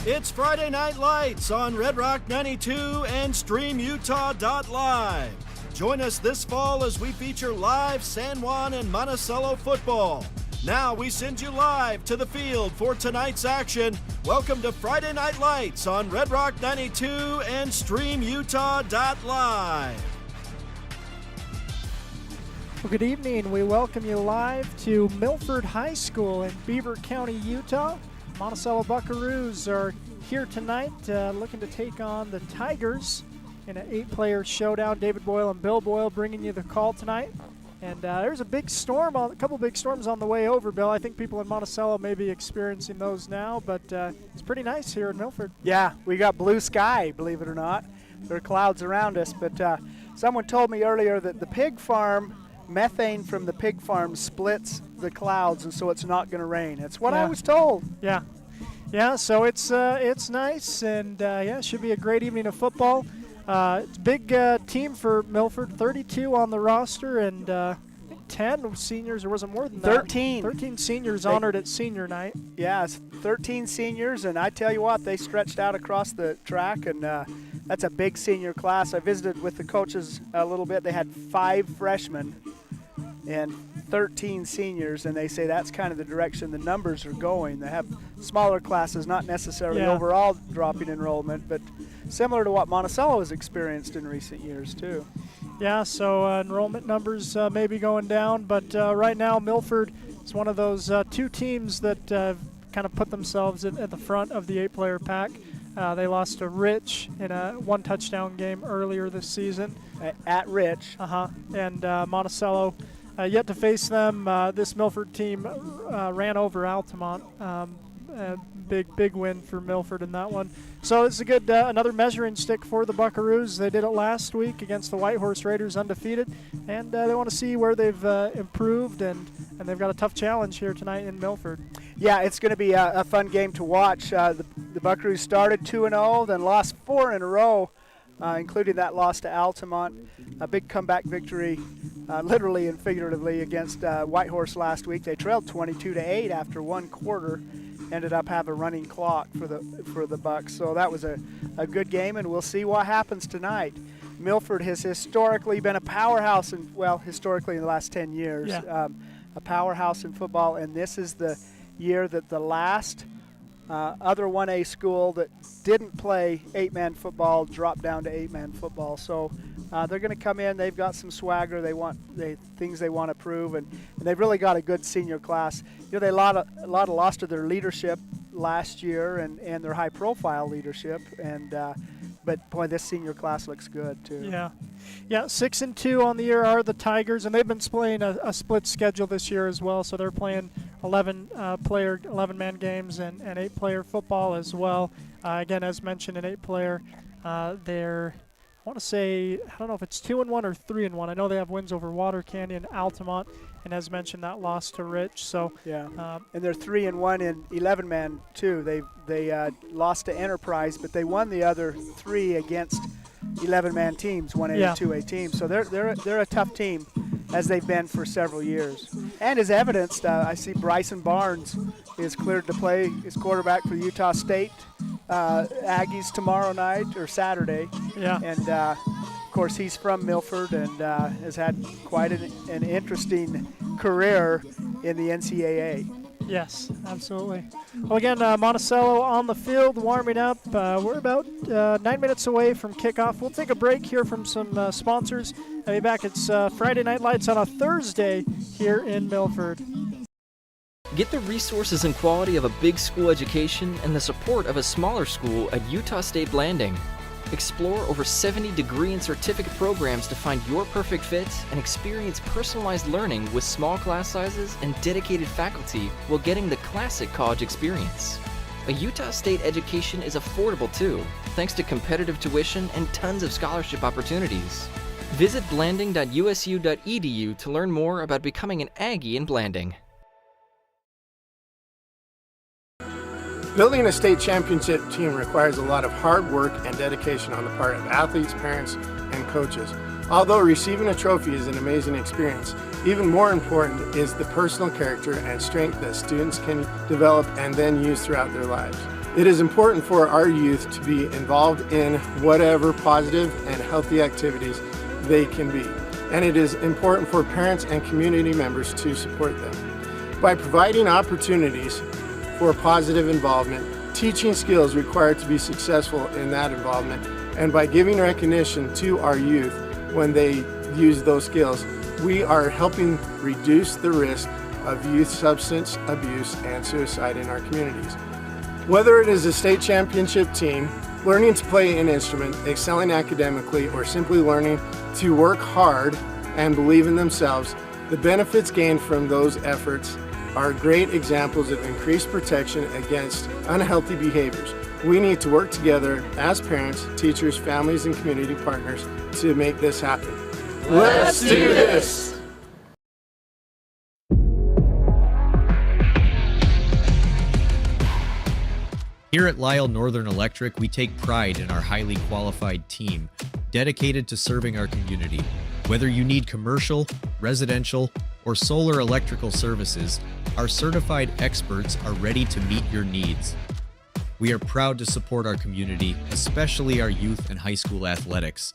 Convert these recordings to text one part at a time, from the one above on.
It's Friday Night Lights on Red Rock 92 and StreamUtah.live. Join us this fall as we feature live San Juan and Monticello football. Now we send you live to the field for tonight's action. Welcome to Friday Night Lights on Red Rock 92 and StreamUtah.live. Well, good evening. We welcome you live to Milford High School in Beaver County, Utah. Monticello Buckaroos are here tonight looking to take on the Tigers in an 8-player showdown. David Boyle and Bill Boyle bringing you the call tonight. And there's a couple big storms on the way over, Bill. I think people in Monticello may be experiencing those now, but it's pretty nice here in Milford. Yeah, we got blue sky, believe it or not. There are clouds around us, but someone told me earlier that the pig farm, methane from the pig farm splits the clouds, and so it's not going to rain. That's what I was told. Yeah, so it's nice, and it should be a great evening of football. It's a big team for Milford, 32 on the roster, and I think 10 seniors, or was it more than that? 13 seniors honored at senior night. Yeah, it's 13 seniors, and I tell you what, they stretched out across the track, and that's a big senior class. I visited with the coaches a little bit. They had 5 freshmen and 13 seniors, and they say that's kind of the direction the numbers are going. They have smaller classes, not necessarily overall dropping enrollment, but similar to what Monticello has experienced in recent years too. Yeah, so enrollment numbers may be going down, but right now Milford is one of those 2 teams that kind of put themselves at the front of the 8-player pack. They lost to Rich in a 1-touchdown game earlier this season. At Rich. And Monticello yet to face them. This Milford team ran over Altamont. Big win for Milford in that one. So it's a good another measuring stick for the Buckaroos. They did it last week against the Whitehorse Raiders, undefeated, and they want to see where they've improved, and they've got a tough challenge here tonight in Milford. Yeah, it's going to be a fun game to watch. The Buckaroos started 2-0, then lost 4 in a row, including that loss to Altamont. A big comeback victory, literally and figuratively, against Whitehorse last week. They trailed 22-8 after 1 quarter. Ended up having a running clock for the Bucks. So that was a good game, and we'll see what happens tonight. Milford has historically been a powerhouse, historically in the last 10 years, a powerhouse in football, and this is the year that the last other 1A school that didn't play 8-man football dropped down to 8-man football. So they're going to come in. They've got some swagger. Things they want to prove, and they've really got a good senior class. You know, they lost to their leadership last year and their high-profile leadership, but boy, this senior class looks good too. Yeah, 6-2 on the year are the Tigers, and they've been playing a split schedule this year as well. So they're playing 11-man games and 8-player football as well. Again, as mentioned, an 8-player. I want to say, I don't know if it's 2-1 or 3-1. I know they have wins over Water Canyon, Altamont, and as mentioned, that loss to Rich. So and they're 3-1 in 11-man too. They lost to Enterprise, but they won the other 3 against 11-man teams, 1A and 2A teams. So they're a tough team, as they've been for several years. And as evidenced, I see Bryson Barnes is cleared to play his quarterback for Utah State Aggies tomorrow night or Saturday. Yeah. And of course, he's from Milford and has had quite an interesting career in the NCAA. Yes, absolutely. Well, again, Monticello on the field, warming up. We're about 9 minutes away from kickoff. We'll take a break here from some sponsors. I'll be back. It's Friday Night Lights on a Thursday here in Milford. Get the resources and quality of a big school education and the support of a smaller school at Utah State Blanding. Explore over 70 degree and certificate programs to find your perfect fit and experience personalized learning with small class sizes and dedicated faculty while getting the classic college experience. A Utah State education is affordable too, thanks to competitive tuition and tons of scholarship opportunities. Visit blanding.usu.edu to learn more about becoming an Aggie in Blanding. Building a state championship team requires a lot of hard work and dedication on the part of athletes, parents, and coaches. Although receiving a trophy is an amazing experience, even more important is the personal character and strength that students can develop and then use throughout their lives. It is important for our youth to be involved in whatever positive and healthy activities they can be. And it is important for parents and community members to support them. By providing opportunities for positive involvement, teaching skills required to be successful in that involvement, and by giving recognition to our youth when they use those skills, we are helping reduce the risk of youth substance abuse and suicide in our communities. Whether it is a state championship team, learning to play an instrument, excelling academically, or simply learning to work hard and believe in themselves, the benefits gained from those efforts are great examples of increased protection against unhealthy behaviors. We need to work together as parents, teachers, families, and community partners to make this happen. Let's do this! Here at Lisle Northern Electric, we take pride in our highly qualified team, dedicated to serving our community. Whether you need commercial, residential, or solar electrical services, our certified experts are ready to meet your needs. We are proud to support our community, especially our youth and high school athletics.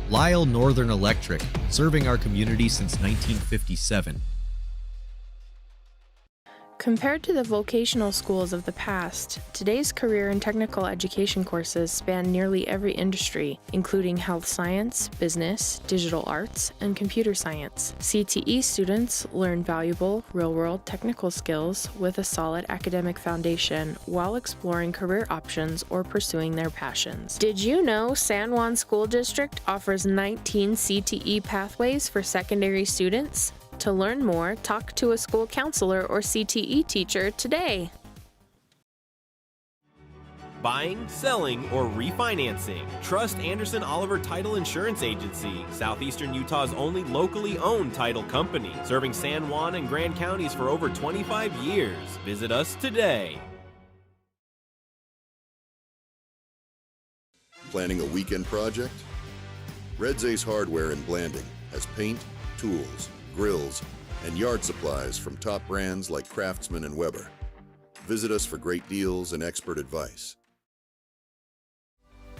Lisle Northern Electric, serving our community since 1957. Compared to the vocational schools of the past, today's career and technical education courses span nearly every industry, including health science, business, digital arts, and computer science. CTE students learn valuable, real-world technical skills with a solid academic foundation while exploring career options or pursuing their passions. Did you know San Juan School District offers 19 CTE pathways for secondary students? To learn more, talk to a school counselor or CTE teacher today. Buying, selling, or refinancing. Trust Anderson Oliver Title Insurance Agency, Southeastern Utah's only locally owned title company, serving San Juan and Grand counties for over 25 years. Visit us today. Planning a weekend project? Red's Ace Hardware in Blanding has paint, tools, grills, and yard supplies from top brands like Craftsman and Weber. Visit us for great deals and expert advice.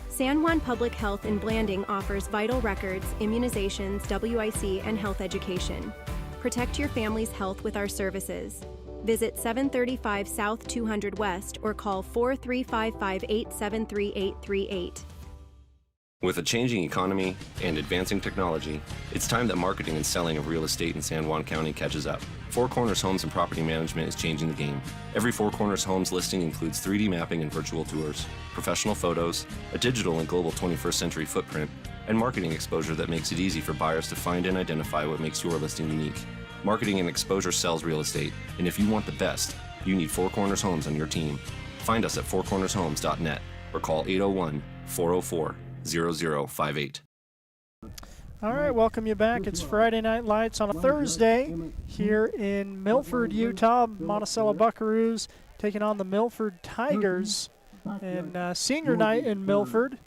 San Juan Public Health in Blanding offers vital records, immunizations, WIC, and health education. Protect your family's health with our services. Visit 735 South 200 West or call 43558733838. With a changing economy and advancing technology, it's time that marketing and selling of real estate in San Juan County catches up. Four Corners Homes and Property Management is changing the game. Every Four Corners Homes listing includes 3D mapping and virtual tours, professional photos, a digital and global 21st century footprint, and marketing exposure that makes it easy for buyers to find and identify what makes your listing unique. Marketing and exposure sells real estate, and if you want the best, you need Four Corners Homes on your team. Find us at fourcornershomes.net or call 801-404-0058. All right, welcome you back. It's Friday Night Lights on a Thursday here in Milford, Utah. Monticello Buckaroos taking on the Milford Tigers in senior night in Milford.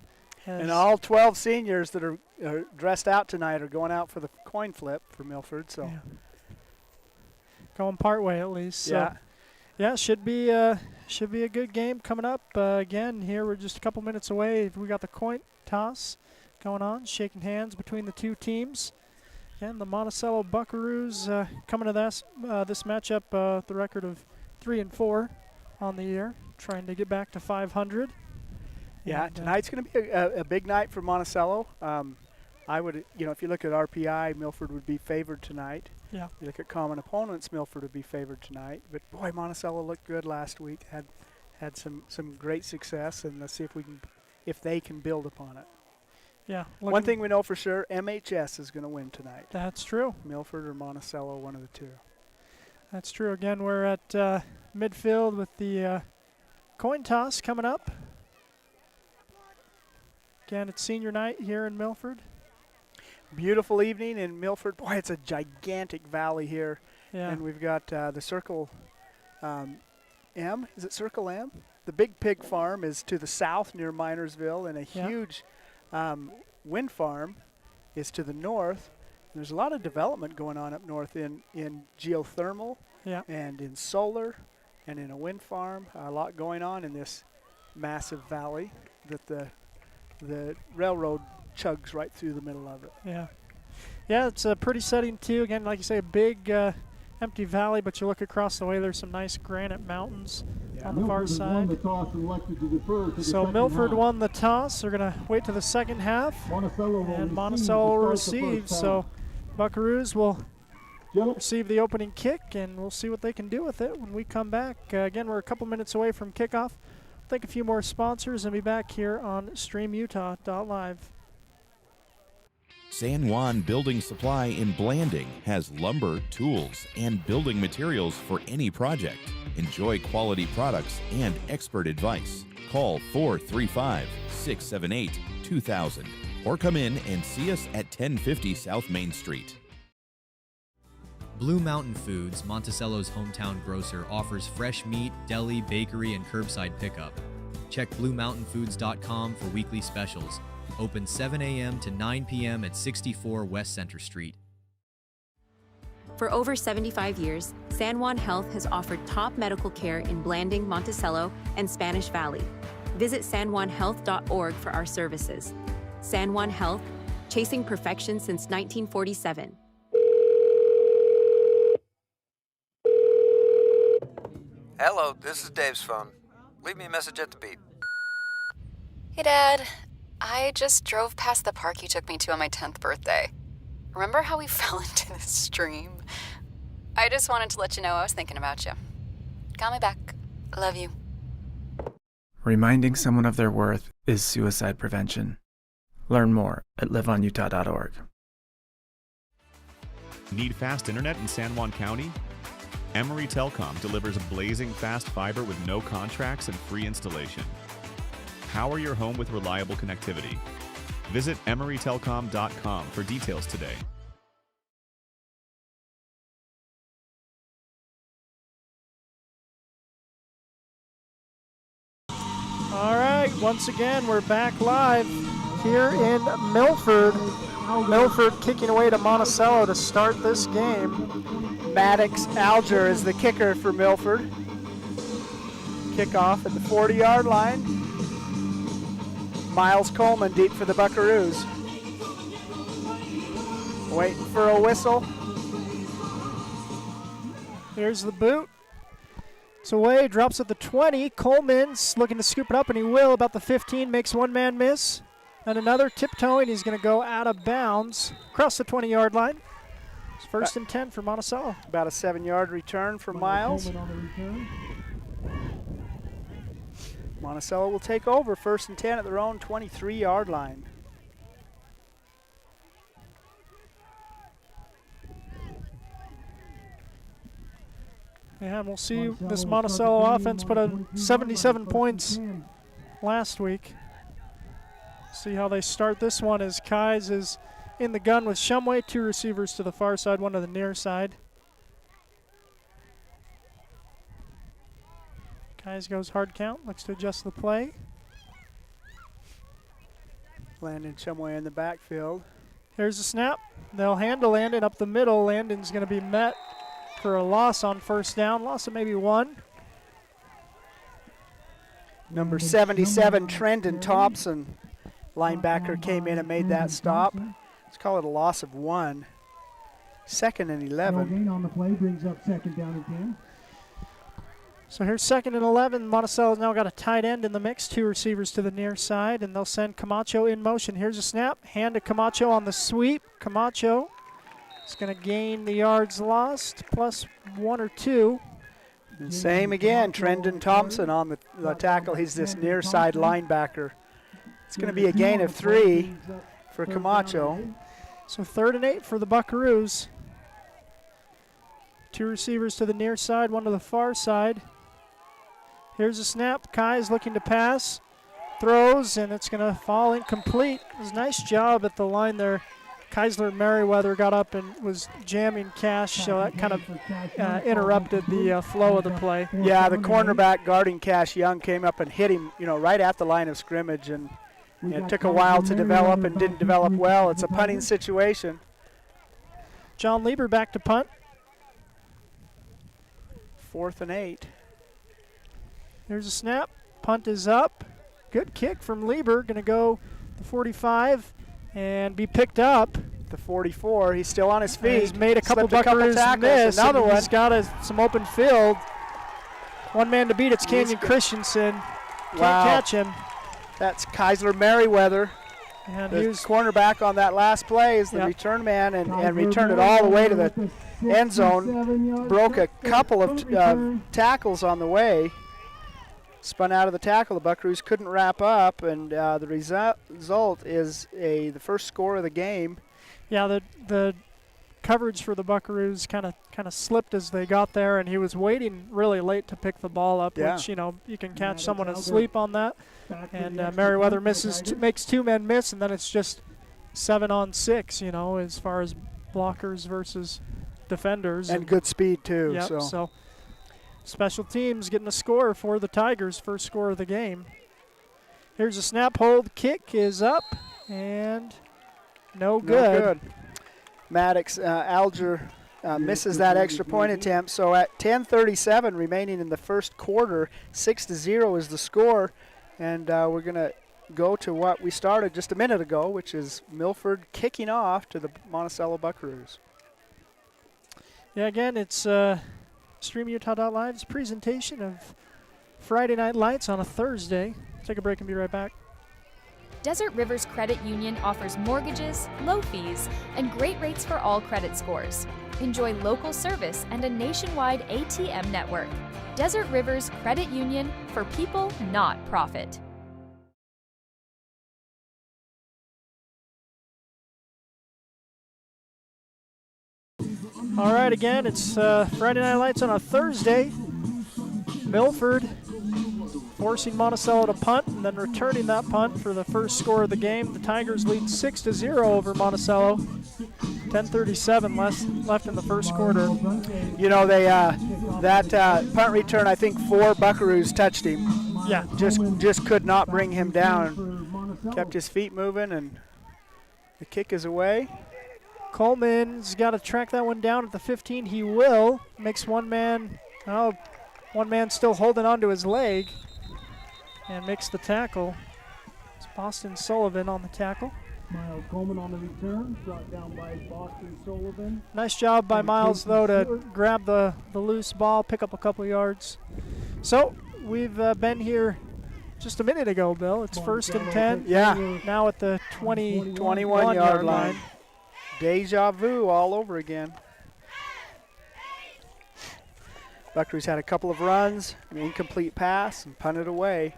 And all 12 seniors that are dressed out tonight are going out for the coin flip for Milford. So going part way at least. So yeah. Yeah, should be a good game coming up. Again, here we're just a couple minutes away. We got the coin toss going on, shaking hands between the two teams. And the Monticello Buckaroos coming to this matchup the record of 3-4 on the year, trying to get back to 500. Yeah, and tonight's going to be a big night for Monticello. I would, if you look at RPI, Milford would be favored tonight. Yeah. You look at common opponents, Milford would be favored tonight. But boy, Monticello looked good last week. Had some great success, and let's see if they can build upon it. Yeah. One thing we know for sure, MHS is going to win tonight. That's true. Milford or Monticello, one of the two. That's true. Again, we're at midfield with the coin toss coming up. Again, it's senior night here in Milford. Beautiful evening in Milford. Boy, it's a gigantic valley here. Yeah. And we've got the Circle M. Is it Circle M? The Big Pig Farm is to the south near Minersville, and a huge wind farm is to the north. And there's a lot of development going on up north in geothermal and in solar and in a wind farm. A lot going on in this massive valley that the railroad chugs right through the middle of it. Yeah. Yeah, it's a pretty setting too. Again, like you say, a big empty valley, but you look across the way, there's some nice granite mountains on the far side. So Milford won the toss. They're going to wait to the second half, and Monticello will receive. So Buckaroos will receive the opening kick, and we'll see what they can do with it when we come back. Again, we're a couple minutes away from kickoff. Thank a few more sponsors and be back here on StreamUtah.live. San Juan Building Supply in Blanding has lumber, tools, and building materials for any project. Enjoy quality products and expert advice. Call 435-678-2000 or come in and see us at 1050 South Main Street. Blue Mountain Foods, Monticello's hometown grocer, offers fresh meat, deli, bakery, and curbside pickup. Check BlueMountainFoods.com for weekly specials. Open 7 a.m. to 9 p.m. at 64 West Center Street. For over 75 years, San Juan Health has offered top medical care in Blanding, Monticello, and Spanish Valley. Visit sanjuanhealth.org for our services. San Juan Health, chasing perfection since 1947. Hello, this is Dave's phone. Leave me a message at the beep. Hey, Dad. I just drove past the park you took me to on my 10th birthday. Remember how we fell into the stream? I just wanted to let you know I was thinking about you. Call me back. Love you. Reminding someone of their worth is suicide prevention. Learn more at liveonutah.org. Need fast internet in San Juan County? Emory Telecom delivers blazing fast fiber with no contracts and free installation. Power your home with reliable connectivity. Visit emorytelecom.com for details today. All right, once again, we're back live here in Milford. Milford kicking away to Monticello to start this game. Maddox Alger is the kicker for Milford. Kickoff at the 40-yard line. Miles Coleman deep for the Buckaroos. Waiting for a whistle. Here's the boot. It's away, drops at the 20. Coleman's looking to scoop it up, and he will. About the 15, makes one man miss. And another tiptoeing. He's going to go out of bounds across the 20-yard line. It's first and 10 for Monticello. About a 7-yard return for Miles. Monticello will take over, first and 10 at their own 23-yard line. Yeah, and we'll see this Monticello offense put up 77 points last week. See how they start this one as Kais is in the gun with Shumway, two receivers to the far side, one to the near side. Kais goes hard count, looks to adjust the play. Landon Shumway in the backfield. Here's the snap. They'll hand to Landon up the middle. Landon's going to be met for a loss on first down, loss of maybe one. Number 77, Trendon Thompson, linebacker, came in and made that stop. Let's call it a loss of one. Second and 11. Gain on the play brings up second down and 10. So here's second and 11. Monticello's now got a tight end in the mix, two receivers to the near side, and they'll send Camacho in motion. Here's a snap, hand to Camacho on the sweep. Camacho is going to gain the yards lost, plus one or two. And same again, Trendon Thompson on the tackle. He's this near side linebacker. It's going to be a gain of 3 for Camacho. So 3rd and 8 for the Buckaroos. Two receivers to the near side, one to the far side. Here's a snap. Kai's looking to pass. Throws, and it's going to fall incomplete. It was a nice job at the line there. Keisler Merriweather got up and was jamming Cash, so that kind of interrupted the flow of the play. Yeah, the cornerback guarding Cash Young came up and hit him, right at the line of scrimmage, and it took a while to develop and didn't develop well. It's a punting situation. John Lieber back to punt. 4th and 8. Here's a snap. Punt is up. Good kick from Lieber. Going to go the 45 and be picked up. The 44. He's still on his feet. He's made a couple Slipped Buckaroos tackles. miss. Another one. He's got some open field. One man to beat. It's Canyon Christensen. Can't catch him. That's Keisler Merriweather. And the he was cornerback on that last play is the return man and returned it all the way to the end zone. Broke a couple of tackles on the way. Spun out of the tackle. The Buckaroos couldn't wrap up, and the result is the first score of the game. Yeah, the coverage for the Buckaroos kind of slipped as they got there, and he was waiting really late to pick the ball up, which, you know, you can catch someone asleep on that. And Merriweather makes two men miss, and then it's just 7-on-6, you know, as far as blockers versus defenders. And good speed, too. Yep, so special teams getting a score for the Tigers, first score of the game. Here's a snap, hold, kick is up, and no good. Maddox Alger misses that extra point attempt. So at 10:37 remaining in the first quarter, 6-0 is the score. And we're going to go to what we started just a minute ago, which is Milford kicking off to the Monticello Buckaroos. Yeah, again, it's StreamUtah.live's presentation of Friday Night Lights on a Thursday. Take a break and be right back. Desert Rivers Credit Union offers mortgages, low fees, and great rates for all credit scores. Enjoy local service and a nationwide ATM network. Desert Rivers Credit Union, for people, not profit. All right, again, it's Friday Night Lights on a Thursday. Milford forcing Monticello to punt and then returning that punt for the first score of the game. The Tigers lead 6-0 over Monticello. 10:37 left in the first quarter. You know, they that punt return, I think 4 Buckaroos touched him. Yeah. Just could not bring him down. Kept his feet moving, and the kick is away. Coleman's got to track that one down at the 15. He will. Makes one man still holding onto his leg and makes the tackle. It's Boston Sullivan on the tackle. Miles Coleman on the return, brought down by Boston Sullivan. Nice job by Miles, though, to grab the loose ball, pick up a couple yards. So we've been here just a minute ago, Bill. It's 1st and 10. Yeah. Now at the 21-yard line. Deja vu all over again. Buckaroos had a couple of runs, an incomplete pass, and punted away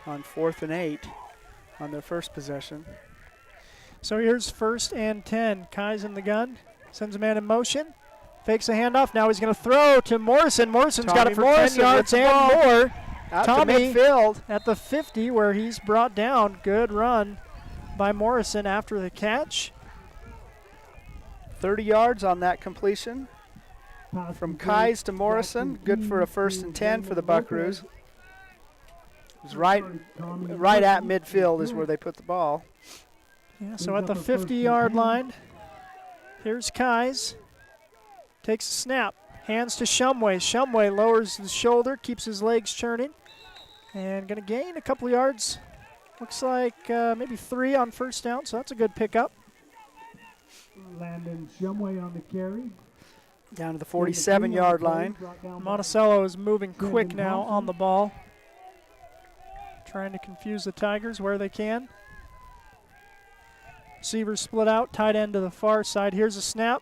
on 4th and 8 on their first possession. So here's 1st and 10. Kai's in the gun, sends a man in motion, fakes a handoff. Now he's going to throw to Morrison. Morrison's got it for 10 yards and more. Out Tommy to midfield at the 50 where he's brought down. Good run by Morrison after the catch. 30 yards on that completion. From Kais to Morrison, good for a 1st and 10 for the Buckaroos. It was right at midfield is where they put the ball. Yeah, so at the 50-yard line, here's Kais. Takes a snap, hands to Shumway. Shumway lowers his shoulder, keeps his legs churning, and going to gain a couple yards. Looks like maybe 3 on 1st down, so that's a good pickup. Landon Shumway on the carry. Down to the 47-yard line. Monticello is moving quick now on the ball. Trying to confuse the Tigers where they can. Receivers split out, tight end to the far side. Here's a snap.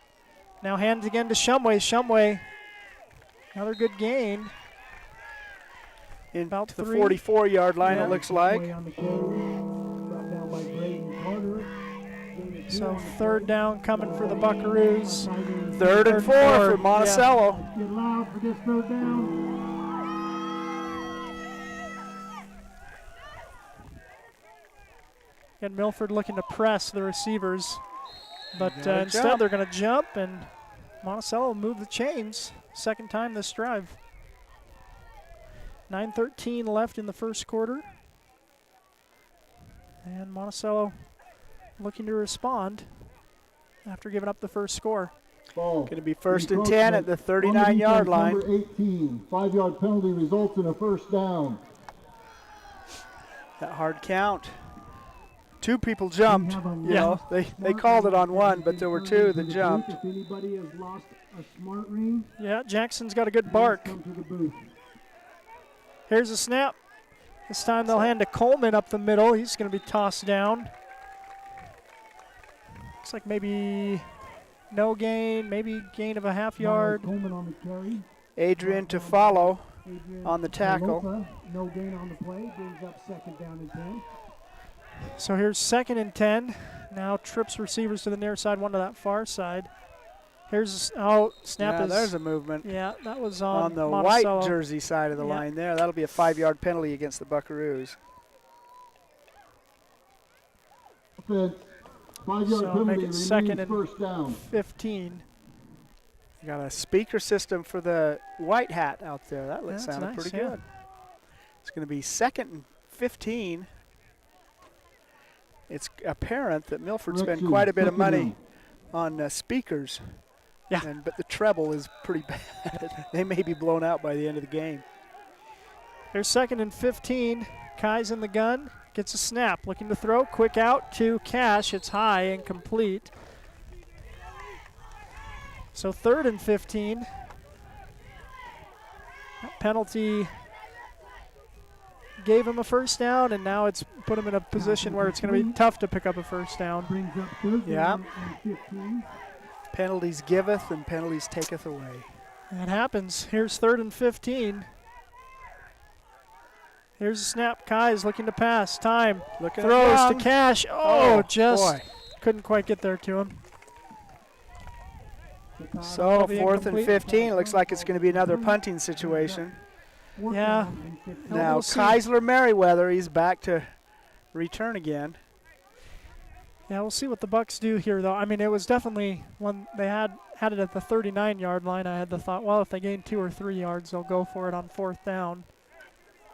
Now hands again to Shumway. Shumway, another good gain. About the 44-yard line, it looks like. So 3rd down coming for the Buckaroos. 3rd and 4 for Monticello. Get loud for this 3rd down. And Milford looking to press the receivers. But instead they're going to jump, and Monticello move the chains. 2nd time this drive. 9:13 left in the first quarter. And Monticello looking to respond after giving up the first score. Going to be 1st and 10 at the 39-yard line. Number 18, 5-yard penalty results in a first down. That hard count. 2 people jumped. You know, they called it on 1, but there were 2 that jumped. If anybody has lost a smart ring, Yeah, Jackson's got a good bark. come to the booth. Here's a snap. This time they'll hand to Coleman up the middle. He's going to be tossed down. Looks like maybe no gain, maybe gain of a half yard. Coleman on the carry. Adrian to follow on the tackle. Talofa, no gain on the play, brings up 2nd down and 10. So here's 2nd and 10. Now trips receivers to the near side, one to that far side. Here's, snap is. There's a movement. Yeah, that was on the Monticello. white jersey side of the line there. That'll be a 5-yard penalty against the Buckaroos. Offense, 5-yard So penalty make it remains 2nd and first down. 15. You got a speaker system for the white hat out there. That That's sounded nice, pretty yeah. good. It's going to be 2nd and 15. It's apparent that Milford spent quite a bit of money on speakers. Yeah. But the treble is pretty bad. They may be blown out by the end of the game. Here's 2nd and 15. Kai's in the gun. Gets a snap. Looking to throw. Quick out to Cash. It's high, incomplete. So 3rd and 15. That penalty gave him a first down, and now it's put him in a position where it's going to be tough to pick up a first down. Brings up 3rd Yeah. and 15. Penalties giveth and penalties taketh away. That happens. Here's 3rd and 15. Here's a snap. Kai's looking to pass. Time. Looking Throws to down. Cash. Just boy. couldn't quite get there to him. So That'll be 4th and incomplete. 15. It looks like it's going to be another punting situation. Yeah. Now We'll see. Keisler Merriweather, he's back to return again. Yeah, we'll see what the Bucks do here, though. I mean, it was definitely when they had it at the 39-yard line. I had the thought, well, if they gain 2 or 3 yards, they'll go for it on 4th down.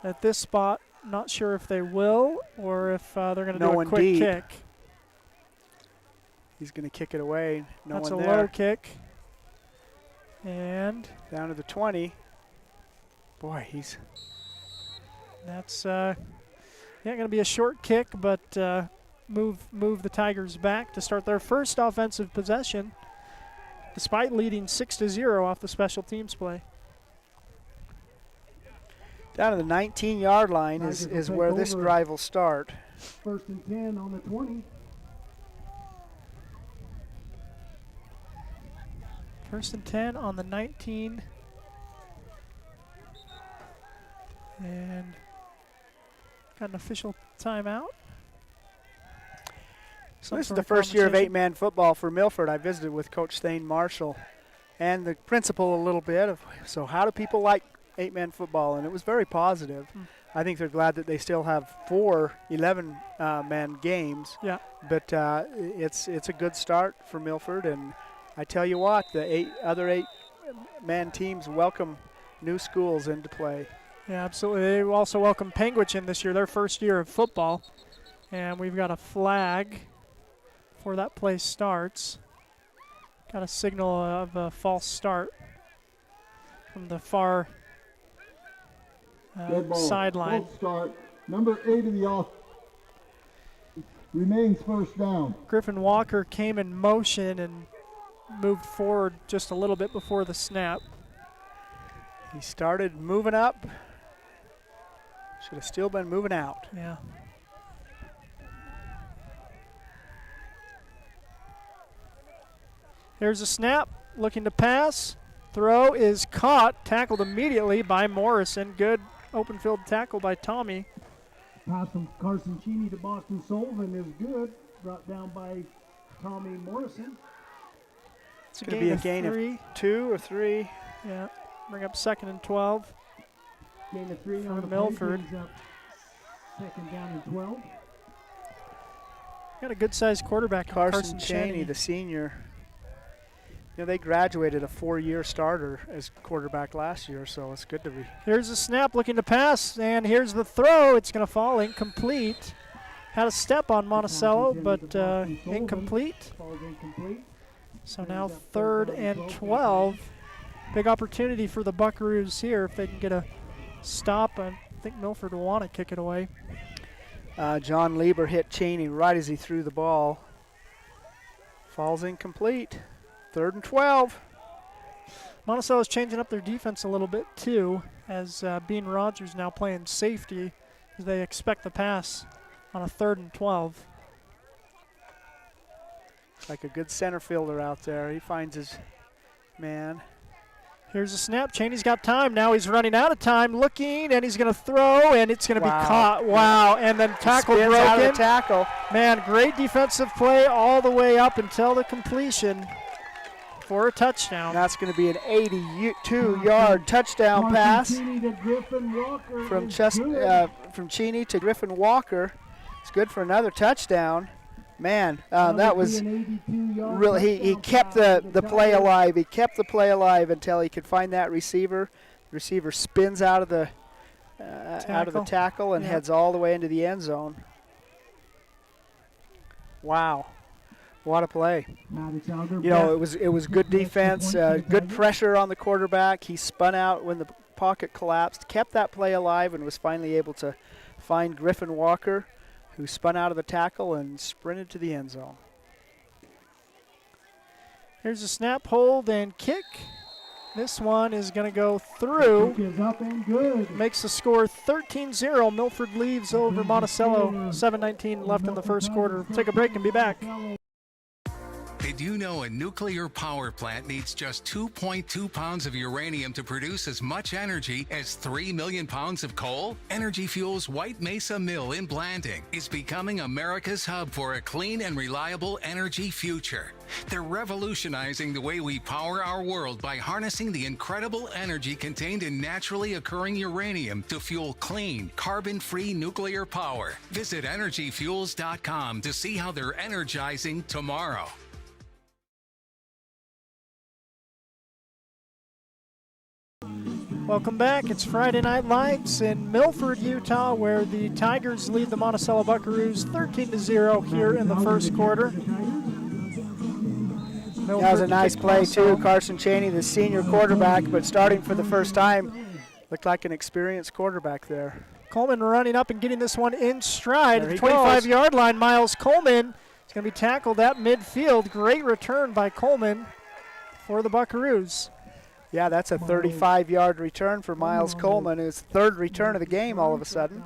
At this spot, not sure if they will or if they're going to do a quick indeed. kick. He's going to kick it away. No That's a one there. low kick. And Down to the 20. Boy, that's going to be a short kick, but move the Tigers back to start their first offensive possession, despite leading 6-0 off the special teams play. down to the 19-yard line is where this drive will start. 1st and 10 on the 20. First and 10 on the 19. And got an official timeout. So this is the first year of 8-man football for Milford. I visited with Coach Thane Marshall and the principal a little bit. So how do people like 8-man football? And it was very positive. I think they're glad that they still have 4 11-man games. Yeah. But it's a good start for Milford. And I tell you what, the other 8-man teams welcome new schools into play. Yeah, absolutely. They also welcome Penguich in this year, their first year of football. And we've got a flag before that play starts. Got a signal of a false start from the far sideline. False start. Number 8 of the off remains first down. Griffin Walker came in motion and moved forward just a little bit before the snap. He started moving up. Should have still been moving out. Yeah. Here's a snap, looking to pass. Throw is caught, tackled immediately by Morrison. Good open field tackle by Tommy. Pass from Carson Cheney to Boston Sullivan is good. Brought down by Tommy Morrison. It's going to be a gain of 2 or 3. Yeah, bring up 2nd and 12. Gain of 3 for on the Milford. play, brings up 2nd down and 12. Got a good-sized quarterback, Carson Cheney, the senior. You know, they graduated a 4-year starter as quarterback last year, so it's good to be. Here's the snap, looking to pass, and here's the throw. It's going to fall incomplete. Had a step on Monticello, but incomplete. Falls incomplete. So now 3rd and 12. Big opportunity for the Buckaroos here if they can get a stop. I think Milford will want to kick it away. John Lieber hit Cheney right as he threw the ball. Falls incomplete. 3rd and 12. Monticello's changing up their defense a little bit too, as Bean Rogers now playing safety as they expect the pass on a 3rd and 12. Like a good center fielder out there. He finds his man. Here's a snap. Cheney's got time. Now he's running out of time, looking, and he's going to throw, and it's going to be caught. Wow, and then tackle broken. Out of the tackle. Man, great defensive play all the way up until the completion for a touchdown. That's going to be an 82-yard touchdown pass from Cheney to Griffin Walker. It's good for another touchdown. Man, that was really, he kept the play alive. He kept the play alive until he could find that receiver. The receiver spins out of the tackle and heads all the way into the end zone. Wow, what a play! You know, it was good defense, good pressure on the quarterback. He spun out when the pocket collapsed, kept that play alive, and was finally able to find Griffin Walker, who spun out of the tackle and sprinted to the end zone. Here's a snap, hold, and kick. This one is going to go through. Makes the score 13-0. Milford leaves over Monticello. 7:19 left in the first quarter. Take a break and be back. Did you know a nuclear power plant needs just 2.2 pounds of uranium to produce as much energy as 3 million pounds of coal? Energy Fuels' White Mesa Mill in Blanding is becoming America's hub for a clean and reliable energy future. They're revolutionizing the way we power our world by harnessing the incredible energy contained in naturally occurring uranium to fuel clean, carbon-free nuclear power. Visit energyfuels.com to see how they're energizing tomorrow. Welcome back. It's Friday Night Lights in Milford, Utah, where the Tigers lead the Monticello Buckaroos 13-0 here in the first quarter. That was a nice play, too. Carson Cheney, the senior quarterback, but starting for the first time, looked like an experienced quarterback there. Coleman running up and getting this one in stride at the 25-yard line. Miles Coleman is going to be tackled at midfield. Great return by Coleman for the Buckaroos. Yeah, that's a 35-yard return for Miles Coleman, his third return of the game all of a sudden.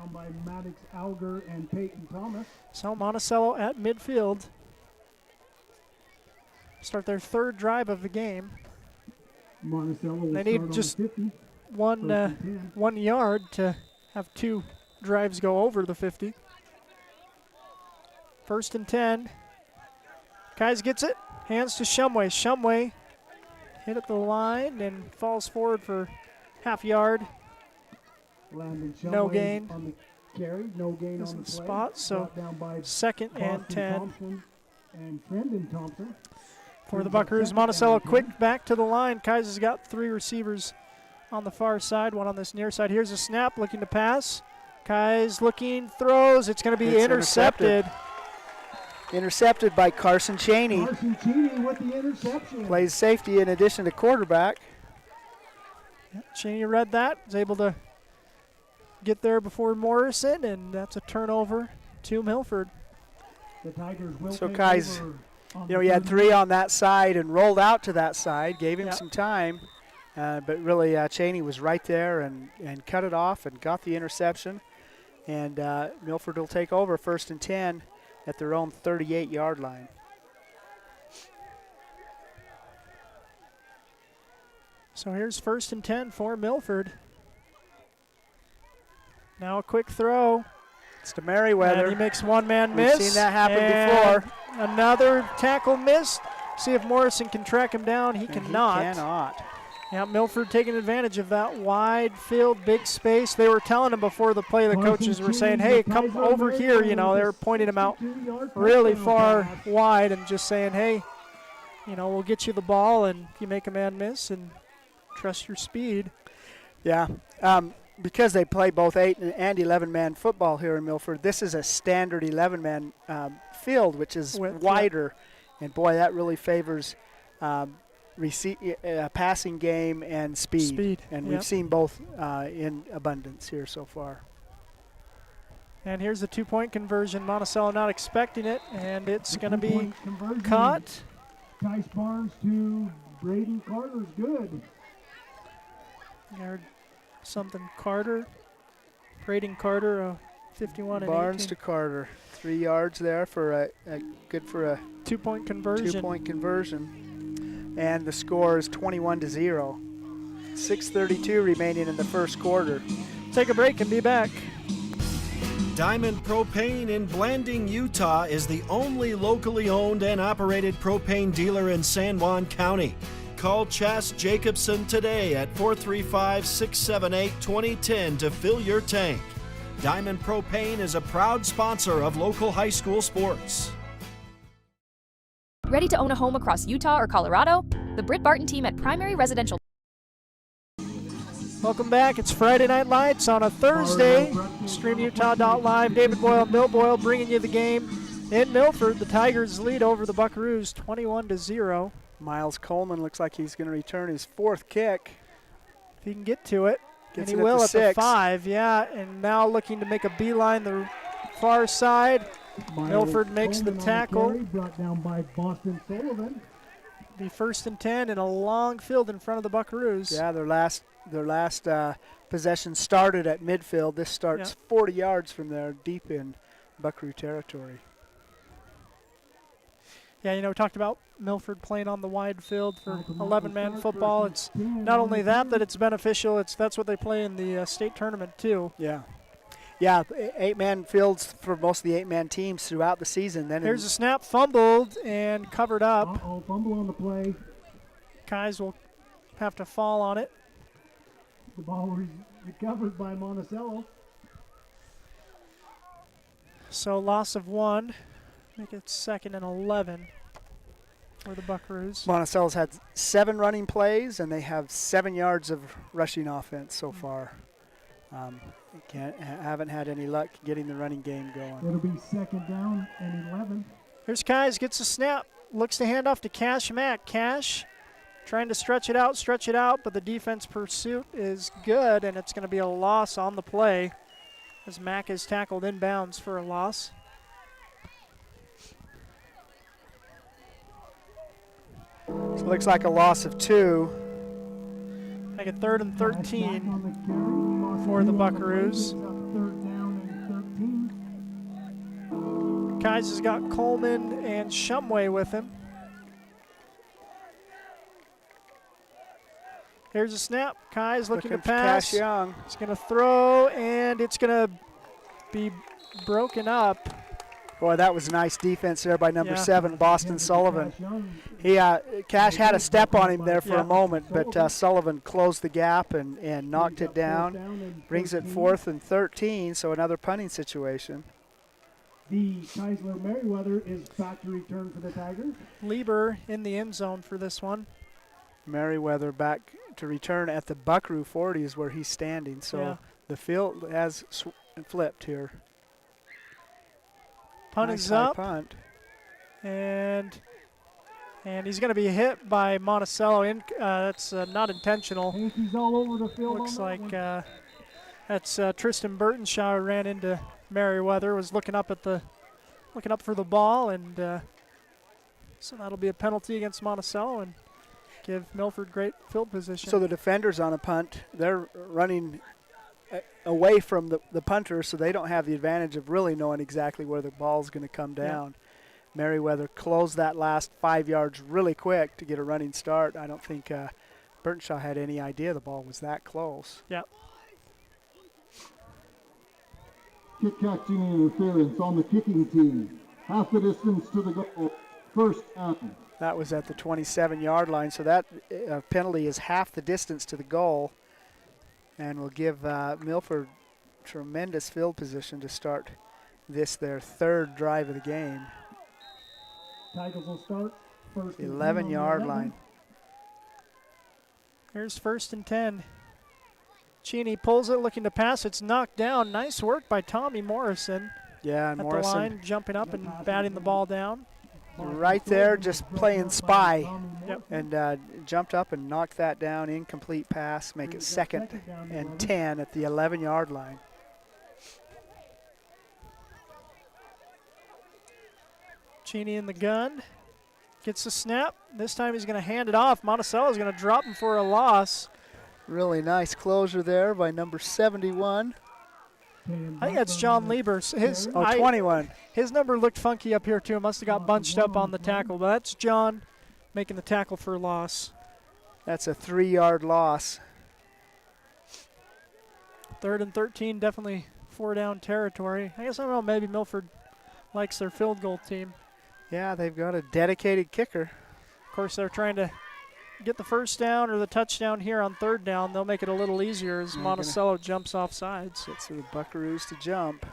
So Monticello at midfield. Start their third drive of the game. They need just one yard to have two drives go over the 50. 1st and 10. Kais gets it. Hands to Shumway. Shumway hit at the line and falls forward for half yard. No gain. On the carry, no gain on the spot, so 2nd and 10. And Brendan Thompson. For the Buckaroos, Monticello quick back to the line. Kais has got 3 receivers on the far side, one on this near side. Here's a snap, looking to pass. Kais looking, throws. It's going to be intercepted. Intercepted by Carson Cheney. Carson Cheney with the interception. Plays safety in addition to quarterback. Yeah, Cheney read that, was able to get there before Morrison, and that's a turnover to Milford. The Tigers will so Kais, you know, he had 3 on that side and rolled out to that side, gave him some time, but really Cheney was right there and cut it off and got the interception. And Milford will take over 1st and 10 at their own 38-yard line. So here's 1st and 10 for Milford. Now a quick throw. It's to Merriweather. And he makes one-man miss. We've seen that happen before. Another tackle missed. See if Morrison can track him down. He cannot. He cannot. Yeah, Milford taking advantage of that wide field, big space. They were telling him before the play, the coaches were saying, hey, come over here. You know, they were pointing him out really far wide and just saying, hey, you know, we'll get you the ball, and if you make a man miss, and trust your speed. Yeah. Because they play both 8 and 11-man football here in Milford, this is a standard 11-man field, which is wider. And, boy, that really favors passing game and speed. And yep. we've seen both in abundance here so far. And here's the 2-point conversion. Monticello not expecting it, and it's going to be caught. Tice Barnes to Braden Carter's good. Or something Carter. Braden Carter, 51 and 18. Barnes to Carter. 3 yards there for good for a 2-point conversion. 2-point conversion. And the score is 21-0. 6:32 remaining in the first quarter. Take a break and be back. Diamond Propane in Blanding, Utah is the only locally owned and operated propane dealer in San Juan County. Call Chas Jacobson today at 435-678-2010 to fill your tank. Diamond Propane is a proud sponsor of local high school sports. Ready to own a home across Utah or Colorado? The Britt Barton team at Primary Residential. Welcome back. It's Friday Night Lights on a Thursday. StreamUtah.live. David Boyle and Bill Boyle bringing you the game in Milford. The Tigers lead over the Buckaroos 21-0. Miles Coleman looks like he's going to return his 4th kick. If he can get to it. Gets and it he will at the 6. 5, yeah. And now looking to make a beeline the far side. Milford makes the tackle. Brought down by Boston Sullivan. Be 1st and 10 in a long field in front of the Buckaroos. Yeah, their last possession started at midfield. This starts 40 yards from there, deep in Buckaroo territory. Yeah, you know, we talked about Milford playing on the wide field for 11-man football. It's not only that it's beneficial, that's what they play in the state tournament too. Yeah. Yeah, 8-man fields for most of the 8-man teams throughout the season. Then here's a snap, fumbled and covered up. Fumble on the play. Kais will have to fall on it. The ball recovered by Monticello. So loss of 1. Make it 2nd and 11 for the Buckaroos. Monticello's had 7 running plays, and they have 7 yards of rushing offense so far. Haven't had any luck getting the running game going. It'll be 2nd down and 11. Here's Kais, gets a snap, looks to hand off to Cash Mack. Cash trying to stretch it out, but the defense pursuit is good, and it's going to be a loss on the play as Mack is tackled inbounds for a loss. So it looks like a loss of 2. Make it 3rd and 13 for the Buckaroos. Kais has got Coleman and Shumway with him. Here's a snap. Kais looking to pass. Cash Young. He's going to throw, and it's going to be broken up. Boy, that was nice defense there by number 7, Boston Sullivan. Cash had a step on him there for a moment, but Sullivan closed the gap and knocked it down. Brings it 4th and 13, so another punting situation. The Keisler Merriweather is back to return for the Tigers. Lieber in the end zone for this one. Merriweather back to return at the Buckaroo 40 is where he's standing, so the field has flipped here. Punt nice is up, punt. and he's going to be hit by Monticello. That's not intentional. He's all over the field. Looks like that's Tristan Burtonshaw who ran into Merriweather. Was looking up for the ball, and so that'll be a penalty against Monticello and give Milford great field position. So the defenders on a punt, they're running away from the punter, so they don't have the advantage of really knowing exactly where the ball's going to come down. Merriweather closed that last 5 yards really quick to get a running start. I don't think Burtonshaw had any idea the ball was that close. Yep. Kick catching interference on the kicking team. Half the distance to the goal. 1st down. That was at the 27-yard line, so that penalty is half the distance to the goal and will give Milford tremendous field position to start their 3rd drive of the game. Tigers will start 11-yard line. Here's 1st and 10. Cheney pulls it, looking to pass. It's knocked down. Nice work by Tommy Morrison. Yeah, and at Morrison the line, jumping up and batting the ball down. right there, just playing spy. Yep. And jumped up and knocked that down. Incomplete pass, make it 2nd and 10 at the 11-yard line. Cheney in the gun. Gets the snap. This time he's going to hand it off. Monticello's going to drop him for a loss. Really nice closure there by number 71. I think that's John Lieber. 21. His number looked funky up here, too. Must have got bunched up on the tackle. But that's John making the tackle for a loss. That's a 3-yard loss. 3rd and 13, definitely 4-down territory. I guess I don't know, maybe Milford likes their field goal team. Yeah, they've got a dedicated kicker. Of course, they're trying to get the first down or the touchdown here on 3rd down. They'll make it a little easier as Monticello jumps off sides. It's for the Buckaroos to jump.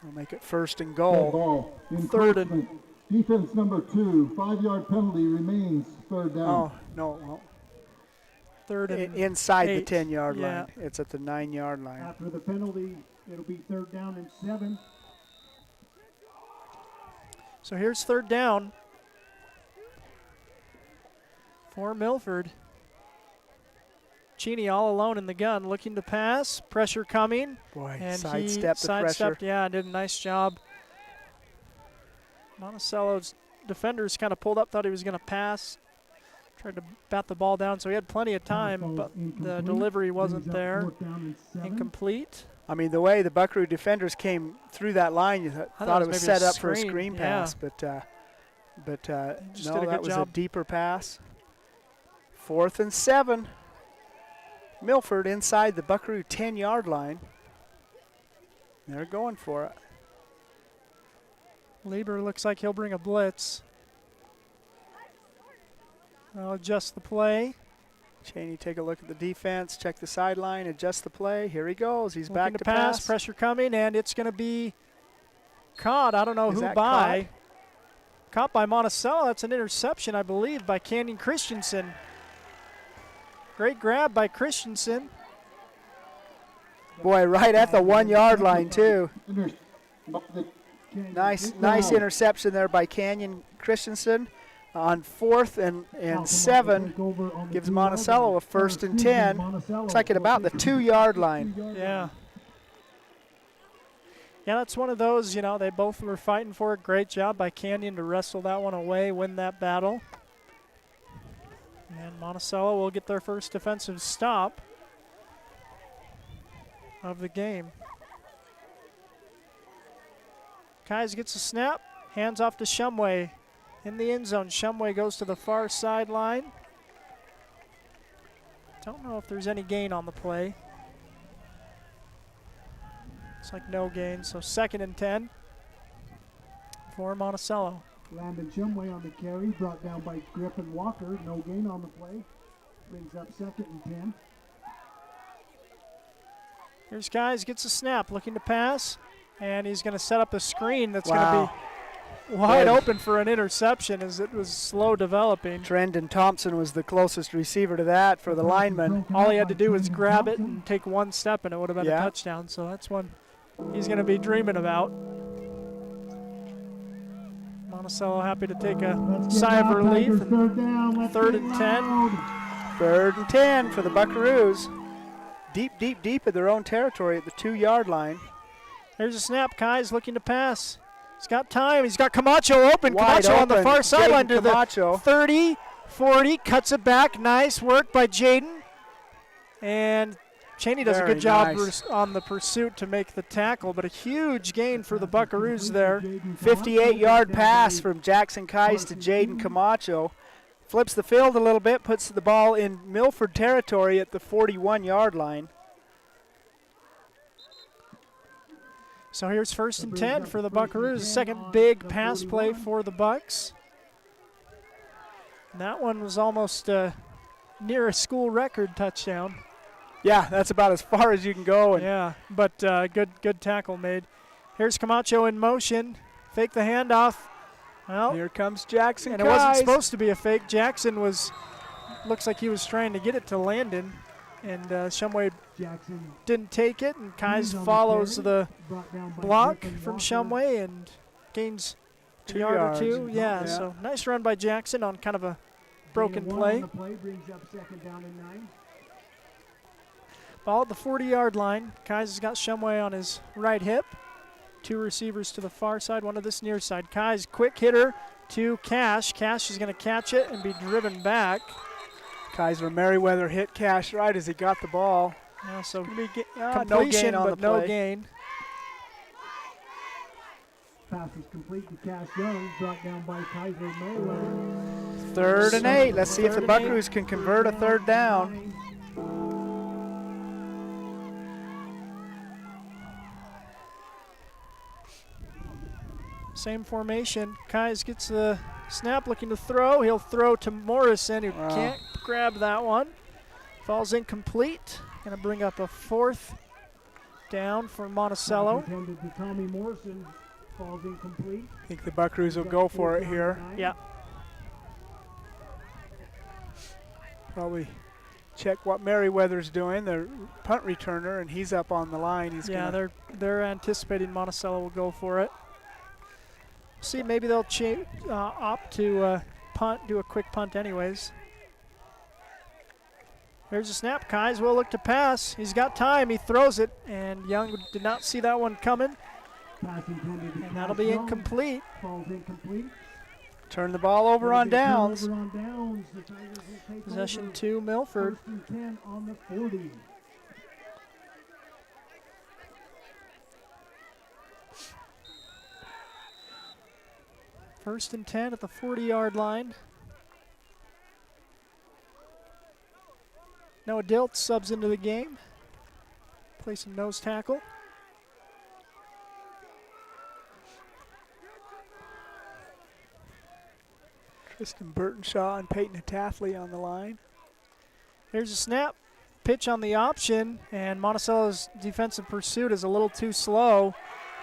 We'll make it 1st and goal. 3rd and... Defense number 2, 5-yard penalty remains 3rd down. Oh, no, it won't. 3rd and inside 8. the 10-yard Yeah. line. It's at the 9-yard line. After the penalty, it'll be 3rd down and 7. So here's 3rd down for Milford. Cheney all alone in the gun, looking to pass. Pressure coming. Boy, and sidestepped he the pressure. sidestepped, yeah, did a nice job. Monticello's defenders kind of pulled up, thought he was going to pass. Tried to bat the ball down, so he had plenty of time, but the delivery wasn't there. Incomplete. I mean, the way the Buckaroo defenders came through that line, you thought it was set up for a screen pass, but no, that was a deeper pass. 4th and 7. Milford inside the Buckaroo 10-yard line. They're going for it. Lieber looks like he'll bring a blitz. I'll adjust the play. Cheney, take a look at the defense, check the sideline, adjust the play. Here he goes. He's Looking back to to pass. Pressure coming, and it's going to be caught. I don't know Is who that by. Caught by Monticello. That's an interception, I believe, by Canyon Christensen. Great grab by Christensen. Boy, right at the 1-yard line, too. Nice interception there by Canyon Christensen. On 4th and 7, gives Monticello a 1st and 10. Looks like at about the 2-yard line. Yeah. Yeah, that's one of those, you know, they both were fighting for it. Great job by Canyon to wrestle that one away, win that battle. And Monticello will get their first defensive stop of the game. Kais gets a snap, hands off to Shumway. In the end zone, Shumway goes to the far sideline. Don't know if there's any gain on the play. It's like no gain, so 2nd and 10 for Monticello. Landon Shumway on the carry, brought down by Griffin Walker. No gain on the play. Brings up 2nd and 10. Here's Kais, gets a snap, looking to pass, and he's going to set up a screen that's going to be wide open for an interception as it was slow developing. Trendon Thompson was the closest receiver to that for the lineman. All he had to do was grab it and take one step, and it would have been a touchdown. So that's one he's going to be dreaming about. Monticello happy to take a sigh of relief. 3rd and 10. 3rd and 10 for the Buckaroos. Deep in their own territory at the 2-yard line. There's a snap. Kai's looking to pass. He's got time. He's got Camacho open. Wide Camacho on the open. far sideline to Camacho. the 30, 40, cuts it back. Nice work by Jaden. And Cheney does a good job on the pursuit to make the tackle, but a huge gain for the Buckaroos there. 58-yard pass from Jackson Kais to Jaden Camacho. Flips the field a little bit, puts the ball in Milford territory at the 41-yard line. So here's 1st and 10 for the Buckaroos. Second big pass play for the Bucks. And that one was almost near a school record touchdown. Yeah, that's about as far as you can go. Yeah, but good tackle made. Here's Camacho in motion. Fake the handoff. Well, here comes Jackson. And it wasn't supposed to be a fake. Jackson looks like he was trying to get it to Landon. and Shumway Jackson didn't take it, and Kais on the follows carry, the brought down by block Griffin from Walker. Shumway and gains 2 a yard yards. or two. Yeah, Yeah. so nice run by Jackson on kind of a broken Gain of 1 play. on the play brings up 2nd down and 9. Ball at the 40-yard line. Kais has got Shumway on his right hip. 2 receivers to the far side, 1 to this near side. Kais, quick hitter to Cash. Cash is going to catch it and be driven back. Kaiser Merriweather hit Cash right as he got the ball. Yeah, so no completion, gain on but the no play. gain. Pass is complete to Cash Young, brought down by Kaiser Merriweather. 3rd and 8. Let's see if the Buckaroos can convert a 3rd down. Same formation. Kais gets the snap, looking to throw. He'll throw to Morrison, who can't grab that one. Falls incomplete. Going to bring up a 4th down for Monticello. Pass intended to Tommy Morrison, falls incomplete. I think the Buckaroos will go for it here. Yeah. Probably check what Merriweather's doing, the punt returner, and he's up on the line. He's they're anticipating Monticello will go for it. See, maybe they'll opt to punt, do a quick punt anyways. There's a snap. Kais will look to pass. He's got time. He throws it, and Young did not see that one coming. Pass intended to And that'll be Young, incomplete. falls incomplete. Turn the ball over on downs. Turnover on downs. The Tigers will take Possession over. to Milford. 1st and 10 on the 40. First and 10 at the 40-yard line. Noah Dilt subs into the game. Play some nose tackle. Tristan Burtonshaw and Peyton Taffley on the line. Here's a snap. Pitch on the option, and Monticello's defensive pursuit is a little too slow.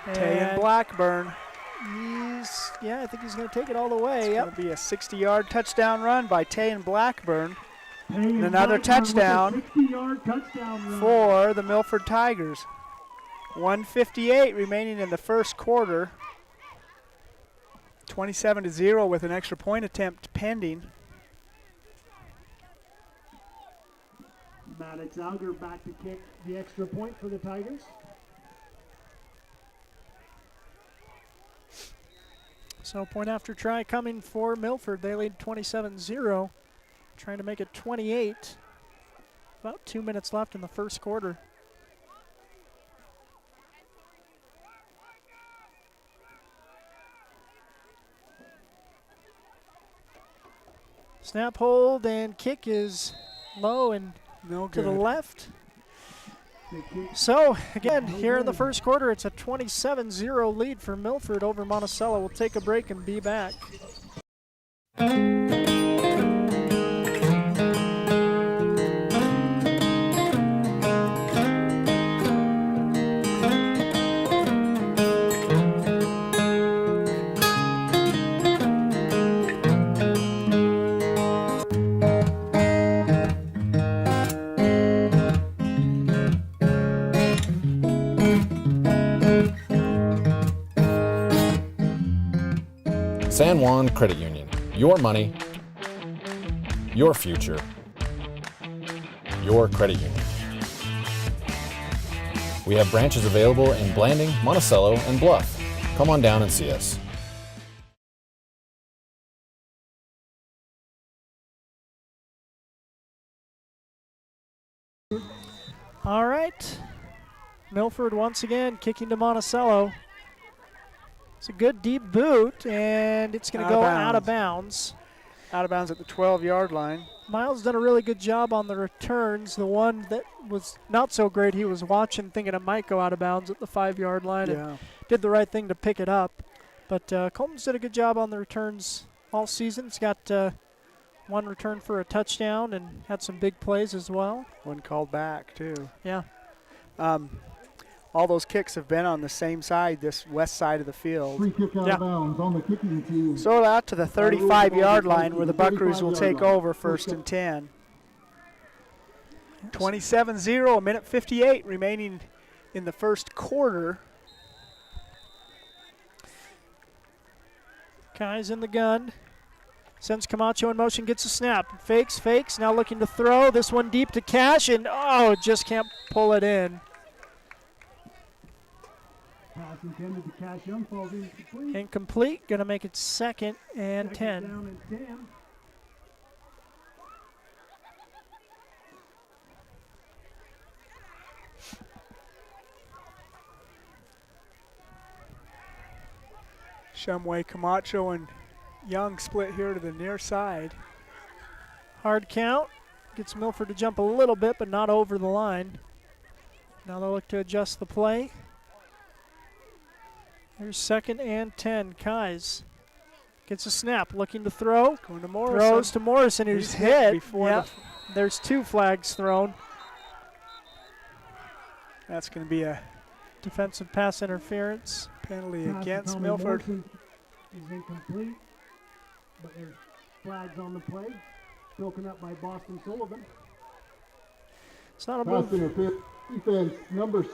Tayan Blackburn. I think he's going to take it all the way. It's going to be a 60-yard touchdown run by Tayan Blackburn. And another Blackburn touchdown with a 60-yard touchdown run. for the Milford Tigers. 1:58 remaining in the first quarter. 27-0 with an extra point attempt pending. Maddox Auger back to kick the extra point for the Tigers. So point after try coming for Milford. They lead 27-0, trying to make it 28. About 2 minutes left in the first quarter. Snap, hold, and kick is low and to the left. So, again, here in the first quarter, it's a 27-0 lead for Milford over Monticello. We'll take a break and be back. San Juan Credit Union. Your money, your future, your credit union. We have branches available in Blanding, Monticello, and Bluff. Come on down and see us. All right. Milford once again kicking to Monticello. It's a good deep boot, and it's going to go out of bounds. Out of bounds at the 12-yard line. Miles done a really good job on the returns. The one that was not so great, he was watching, thinking it might go out of bounds at the 5-yard line, and did the right thing to pick it up. But Coleman's did a good job on the returns all season. He's got one return for a touchdown and had some big plays as well. One called back, too. Yeah. All those kicks have been on the same side, this west side of the field. Free kick out of bounds on the kicking team. So out to the 35-yard line where the Buckaroos will take over 1st and 10. 27-0, a minute 58 remaining in the first quarter. Kai's in the gun. Sends Camacho in motion, gets a snap. Fakes, now looking to throw. This one deep to Cash, and just can't pull it in. Pass intended to Cash Young falls incomplete. Incomplete, gonna make it 2nd and 10. Down and 10. Shumway, Camacho, and Young split here to the near side. Hard count. Gets Milford to jump a little bit, but not over the line. Now they'll look to adjust the play. Here's 2nd and 10. Kais gets a snap, looking to throw. Going to Morrison. Throws to Morrison, who's hit. Before there's 2 flags thrown. That's going to be a defensive pass interference. Penalty against Milford. Is incomplete, but there's flags on the play. Broken up by Boston Sullivan. It's not a move. Defense number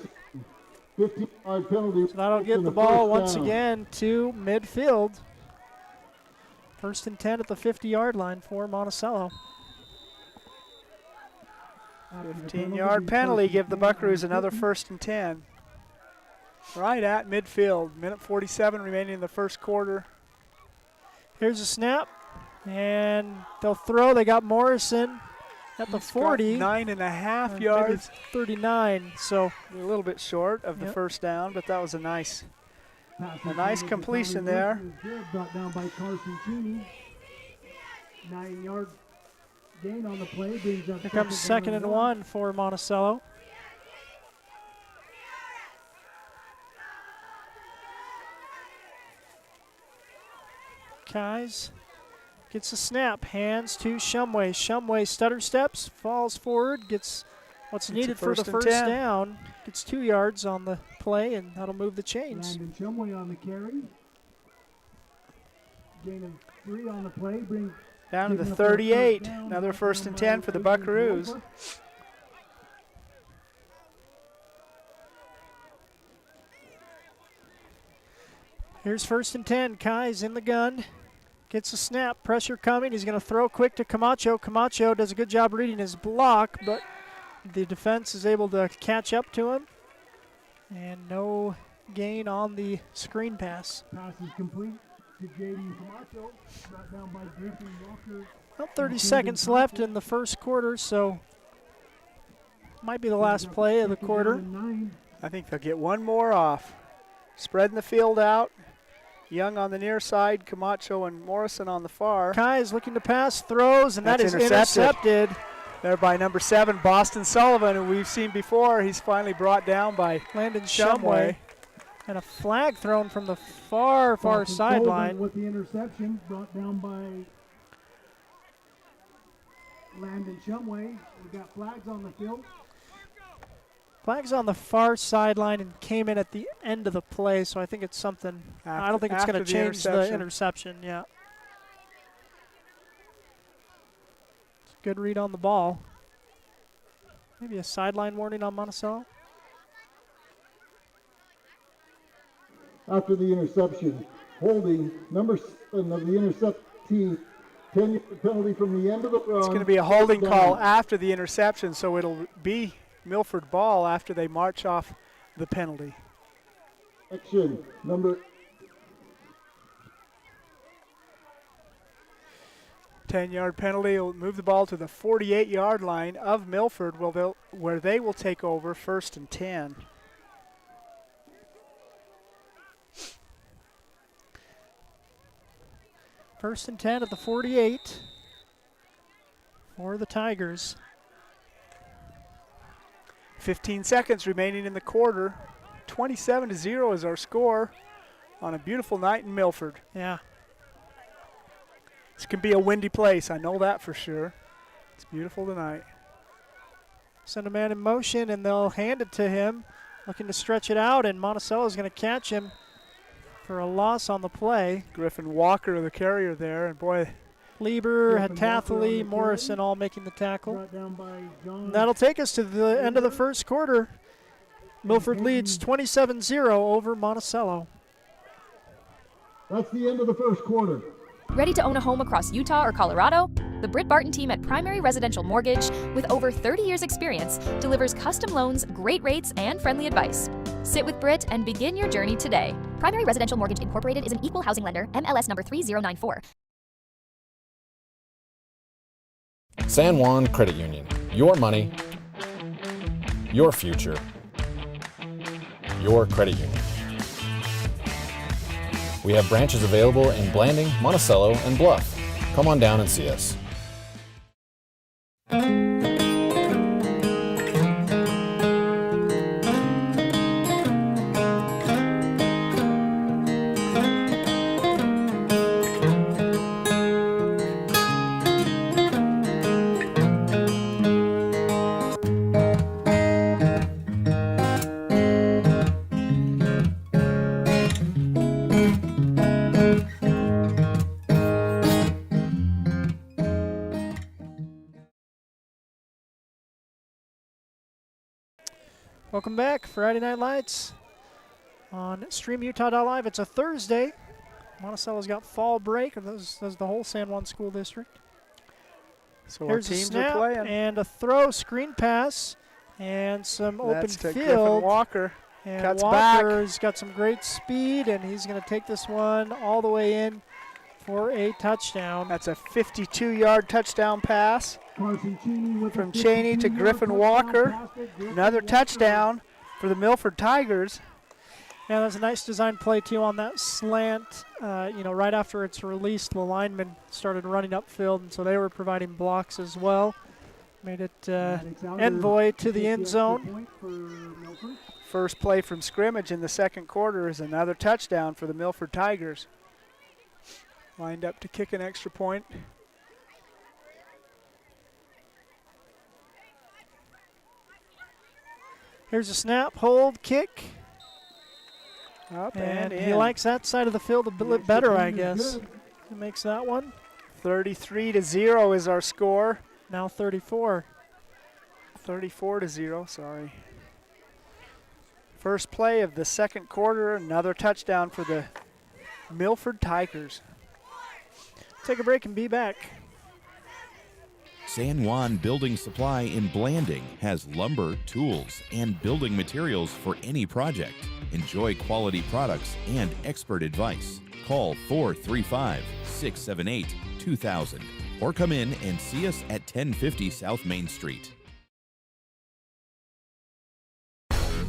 15-yard penalty. So that'll get the ball once again to midfield. 1st and 10 at the 50-yard line for Monticello. 15-yard penalty, give the Buckaroos another 1st and 10. Right at midfield. Minute 47 remaining in the first quarter. Here's a snap, and they'll throw. They got Morrison at the 40. 9.5 yards. 39, so a little bit short of the first down, but that was a nice completion there. Brought down by Carson Cheney. 9-yard gain on the play. Here comes 2nd and 1 for Monticello. Kais gets a snap, hands to Shumway. Shumway stutter steps, falls forward, gets what's needed for the first down. Gets 2 yards on the play, and that'll move the chains. Landon Shumway on the carry. Gain of 3 on the play. Down to the 38. Another 1st and 10 for the Buckaroos. Here's 1st and 10. Kai's in the gun. Gets a snap. Pressure coming. He's going to throw quick to Camacho. Camacho does a good job reading his block, but the defense is able to catch up to him. And no gain on the screen pass. Pass is complete to J.D. Camacho. Brought down by Griffin Walker. Well, 30 seconds left in the first quarter, so might be the last play of the quarter. I think they'll get one more off. Spreading the field out. Young on the near side, Camacho and Morrison on the far. Kai is looking to pass, throws, and that is intercepted. There by number 7, Boston Sullivan, who we've seen before. He's finally brought down by Landon Shumway. And a flag thrown from the far sideline. With the interception, brought down by Landon Shumway. We got flags on the field. Flags on the far sideline and came in at the end of the play, so I think it's something. I don't think it's going to change the interception. Yeah. It's a good read on the ball. Maybe a sideline warning on Monticello. After the interception, holding number 7 of the intercept team. 10-yard penalty from the end of the run. It's going to be a holding call after the interception, so it'll be Milford ball after they march off the penalty. Action number 10-yard penalty will move the ball to the 48-yard line of Milford, where they will take over 1st and 10. First and 10 at the 48 for the Tigers. 15 seconds remaining in the quarter. 27-0 is our score on a beautiful night in Milford. Yeah. This can be a windy place, I know that for sure. It's beautiful tonight. Send a man in motion, and they'll hand it to him. Looking to stretch it out, and Monticello's going to catch him for a loss on the play. Griffin Walker, the carrier there, and boy, Lieber, Hatathley, Morrison all making the tackle. And that'll take us to the end of the first quarter. Milford leads 27-0 over Monticello. That's the end of the first quarter. Ready to own a home across Utah or Colorado? The Britt Barton team at Primary Residential Mortgage, with over 30 years experience, delivers custom loans, great rates, and friendly advice. Sit with Britt and begin your journey today. Primary Residential Mortgage Incorporated is an equal housing lender, MLS number 3094. San Juan Credit Union. Your money, your future, your credit union. We have branches available in Blanding, Monticello, and Bluff. Come on down and see us. Welcome back, Friday Night Lights on StreamUtah.live. It's a Thursday. Monticello's got fall break, and that's the whole San Juan School District. So here's our teams a snap are playing. And a throw, screen pass, and some That's open to field. Griffin Walker. And Cuts back. Walker's got some great speed, and he's going to take this one all the way in for a touchdown. That's a 52-yard touchdown pass from Cheney to Griffin Walker. Another touchdown for the Milford Tigers. Yeah, that's a nice design play, too, on that slant. Right after it's released, the linemen started running upfield, and so they were providing blocks as well. Made it envoy to the end zone. First play from scrimmage in the second quarter is another touchdown for the Milford Tigers. Lined up to kick an extra point. Here's a snap, hold, kick. Up and in. He likes that side of the field a bit better, I guess. He makes that one. 33-0 is our score. Now 34. 34-0, sorry. First play of the second quarter, another touchdown for the Milford Tigers. Take a break and be back. San Juan Building Supply in Blanding has lumber, tools, and building materials for any project. Enjoy quality products and expert advice. Call 435-678-2000 or come in and see us at 1050 South Main Street.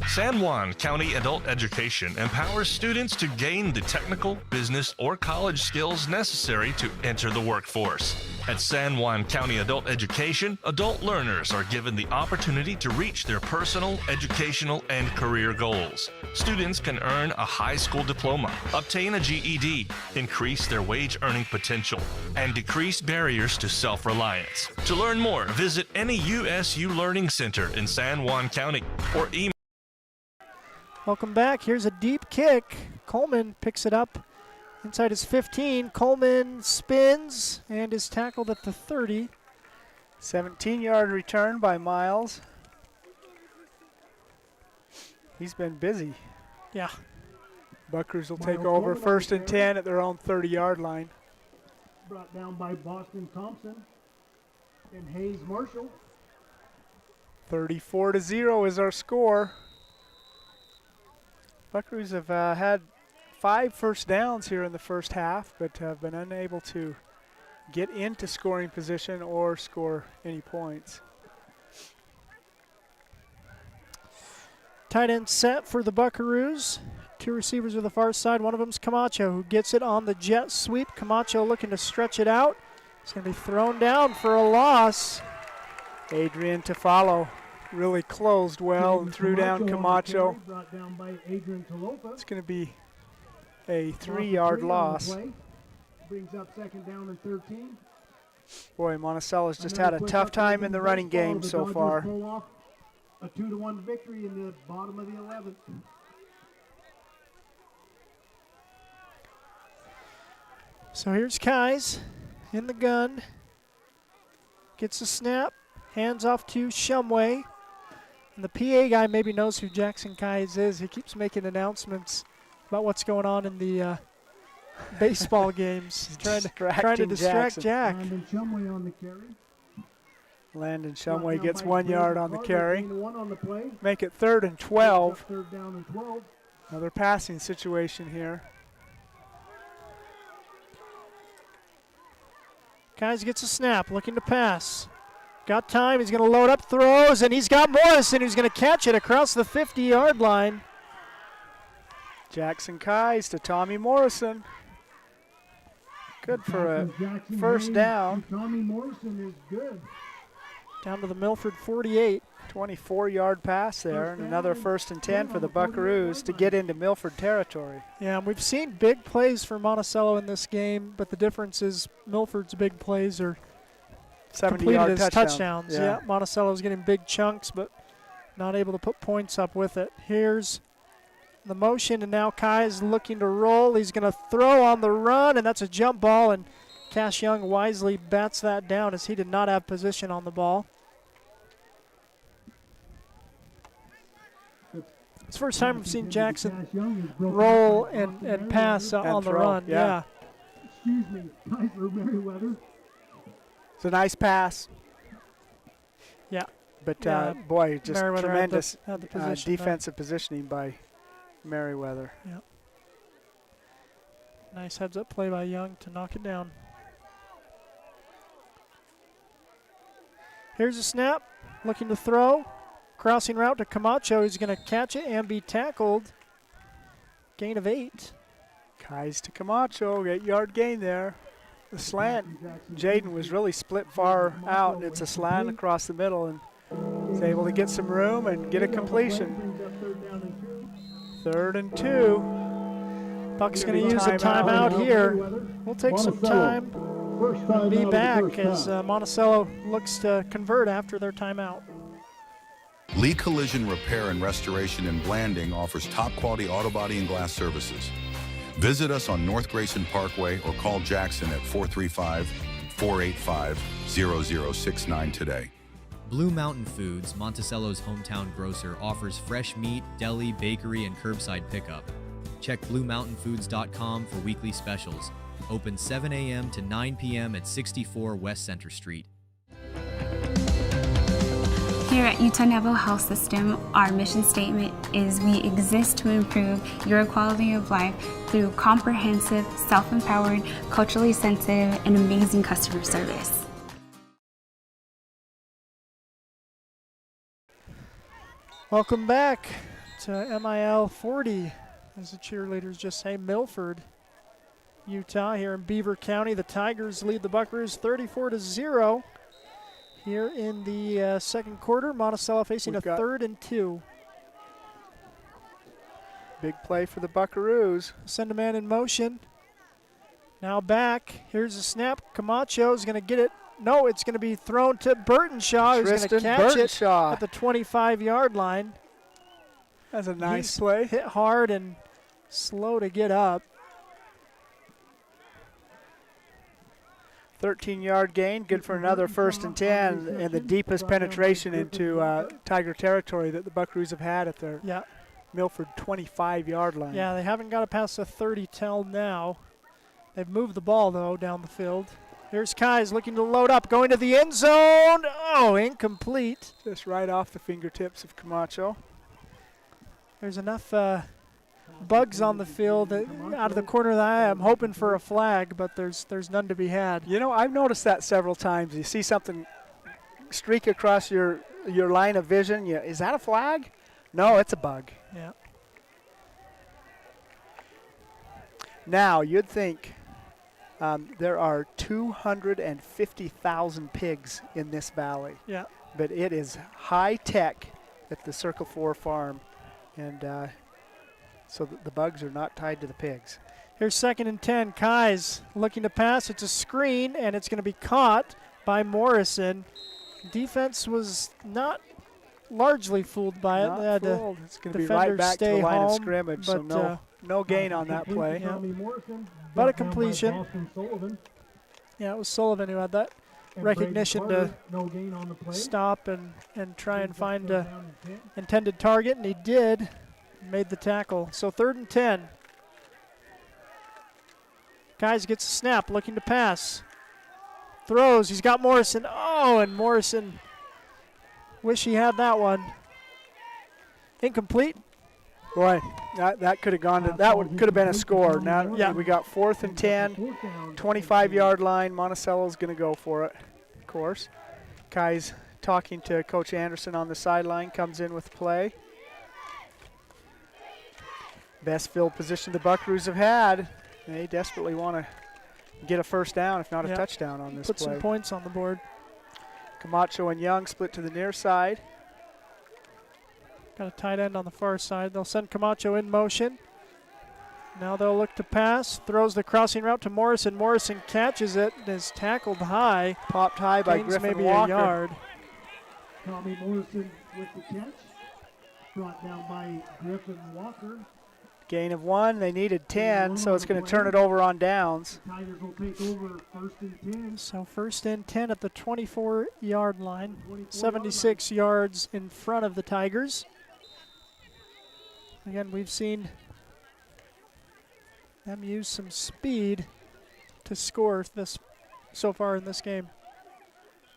San Juan County Adult Education empowers students to gain the technical, business, or college skills necessary to enter the workforce. At San Juan County Adult Education, adult learners are given the opportunity to reach their personal, educational, and career goals. Students can earn a high school diploma, obtain a GED, increase their wage earning potential, and decrease barriers to self-reliance. To learn more, visit any USU Learning Center in San Juan County or email. Welcome back. Here's a deep kick. Coleman picks it up inside his 15. Coleman spins and is tackled at the 30. 17-yard return by Miles. He's been busy. Yeah. Buckaroos will take over 1st and 10 at their own 30-yard line. Brought down by Boston Thompson and Hayes Marshall. 34-0 is our score. Buckaroos have had 5 first downs here in the first half, but have been unable to get into scoring position or score any points. Tight end set for the Buckaroos. 2 receivers to the far side. One of them's Camacho, who gets it on the jet sweep. Camacho looking to stretch it out. It's going to be thrown down for a loss. Adrian Tafalo really closed well and threw down Camacho. It's going to be a 3-yard loss. Brings up 2nd down and 13. Boy, Monticello's just had a tough time in the running game so far. A 2-1 victory in the bottom of the 11th. So here's Kais. in the gun. Gets a snap. Hands off to Shumway. And the PA guy maybe knows who Jackson Keyes is. He keeps making announcements about what's going on in the baseball games. trying to distract Jack. Landon Shumway on the carry. Landon Shumway gets 1 yard on the carry. One on the play. Make it 3rd and 12. 3rd down and 12. Another passing situation here. Keyes gets a snap, looking to pass. Got time, he's going to load up, throws, and he's got Morrison who's going to catch it across the 50-yard line. Jackson Keyes to Tommy Morrison. Good for a Jackson first Hayes down. to Tommy Morrison is good. Down to the Milford 48. 24-yard pass there, and another 1st and 10 for the Buckaroos to get into Milford territory. Yeah, and we've seen big plays for Monticello in this game, but the difference is Milford's big plays are 70-yard touchdowns. Yeah, Monticello's getting big chunks, but not able to put points up with it. Here's the motion, and now Keyes looking to roll. He's going to throw on the run, and that's a jump ball, and Cash Young wisely bats that down as he did not have position on the ball. It's the first time we've seen Jackson roll and pass on the run. Yeah. Excuse me, Kaiser Merriweather. It's a nice pass. Yeah. But, boy, just Merriweather tremendous had the position defensive positioning by Merriweather. Yeah. Nice heads-up play by Young to knock it down. Here's a snap, looking to throw. Crossing route to Camacho. He's going to catch it and be tackled. Gain of 8. Keyes to Camacho, 8-yard gain there. The slant, Jaden was really split far out. It's a slant across the middle, and he's able to get some room and get a completion. 3rd and 2. Buck's going to use a timeout here. We'll take some time and be back as Monticello looks to convert after their timeout. Lee Collision Repair and Restoration in Blanding offers top-quality auto body and glass services. Visit us on North Grayson Parkway or call Jackson at 435-485-0069 today. Blue Mountain Foods, Monticello's hometown grocer, offers fresh meat, deli, bakery, and curbside pickup. Check BlueMountainFoods.com for weekly specials. Open 7 a.m. to 9 p.m. at 64 West Center Street. Here at Utah Naval Health System, our mission statement is we exist to improve your quality of life through comprehensive, self-empowered, culturally sensitive, and amazing customer service. Welcome back to MIL 40, as the cheerleaders just say, Milford, Utah. Here in Beaver County, the Tigers lead the Buckaroos 34-0. Here in the second quarter, Monticello facing a 3rd and 2. Big play for the Buckaroos. Send a man in motion. Now back. Here's a snap. Camacho is going to get it. No, it's going to be thrown to Burtonshaw, who's going to catch it at the 25-yard line. That's a nice play. Hit hard and slow to get up. 13-yard gain, good for another 1st and 10, and the deepest penetration into Tiger territory that the Buckaroos have had at their Milford 25-yard line. Yeah, they haven't got it past the 30 till now. They've moved the ball, though, down the field. Here's Keyes looking to load up, going to the end zone. Oh, incomplete. Just right off the fingertips of Camacho. There's enough bugs on the field out of the corner of the eye. I'm hoping for a flag, but there's none to be had. You know, I've noticed that several times. You see something streak across your line of vision. Is that a flag? No, it's a bug. Yeah. Now, you'd think there are 250,000 pigs in this valley. Yeah. But it is high tech at the Circle 4 farm, and so the bugs are not tied to the pigs. Here's 2nd and 10. Keyes looking to pass. It's a screen, and it's going to be caught by Morrison. Defense was not largely fooled by it. They had fooled. It's going to be right back to the line of scrimmage, but so no gain on that play. Yeah. But a completion. Yeah, it was Sullivan who had that And recognition Braden to Carter, no gain on the play. stop and try and find Down a and 10. intended target, and he did. Made the tackle. So 3rd and 10. Guys gets a snap, looking to pass. Throws. He's got Morrison. Oh, and Morrison. Wish he had that one. Incomplete. Boy, that could have gone to, could have been a score. Now Yeah. we got 4th and 10, 25-yard line. Monticello's going to go for it, of course. Kai's talking to Coach Anderson on the sideline, comes in with play. Best field position the Buckaroos have had. They desperately want to get a first down, if not a touchdown on this Put play. some points on the board. Camacho and Young split to the near side. Got a tight end on the far side. They'll send Camacho in motion. Now they'll look to pass. Throws the crossing route to Morrison. Morrison catches it and is tackled high. Popped high by Gains Griffin maybe Walker. a yard. Tommy Morrison with the catch. Brought down by Griffin Walker. Gain of 1. They needed 10, so it's going to turn it over on downs. Tigers will take over 1st and 10. So 1st and 10 at the 24-yard line. 76 yards in front of the Tigers. Again, we've seen them use some speed to score this so far in this game.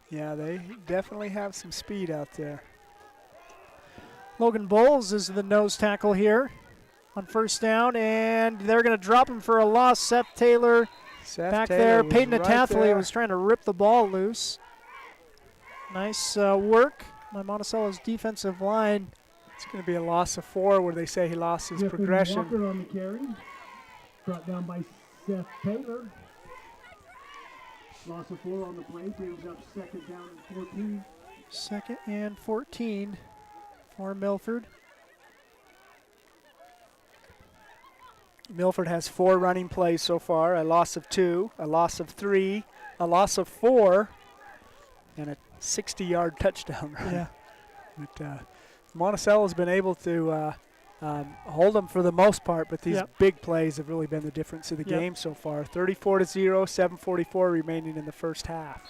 Yeah, they definitely have some speed out there. Logan Bowles is the nose tackle here on 1st down, and they're going to drop him for a loss. Seth Taylor back there. Peyton Atathley was trying to rip the ball loose. Nice work by Monticello's defensive line. It's going to be a loss of 4 where they say he lost his Griffin progression. Walker on the carry. Brought down by Seth Taylor. Loss of 4 on the play. Brings up 2nd down and 14. 2nd and 14 for Milford. Milford has 4 running plays so far, a loss of 2, a loss of 3, a loss of 4, and a 60-yard touchdown run. Yeah. But Monticello's been able to hold them for the most part, but these big plays have really been the difference of the game so far. 34-0, 7:44 remaining in the first half.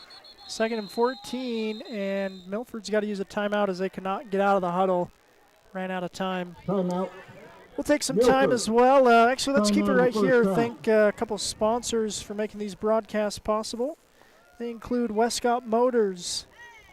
2nd and 14, and Milford's got to use a timeout as they cannot get out of the huddle. Ran out of time. Timeout. We'll take some Milford. time as well. Actually, let's keep it Timeout right first here. half. Thank a couple sponsors for making these broadcasts possible. They include Westcott Motors.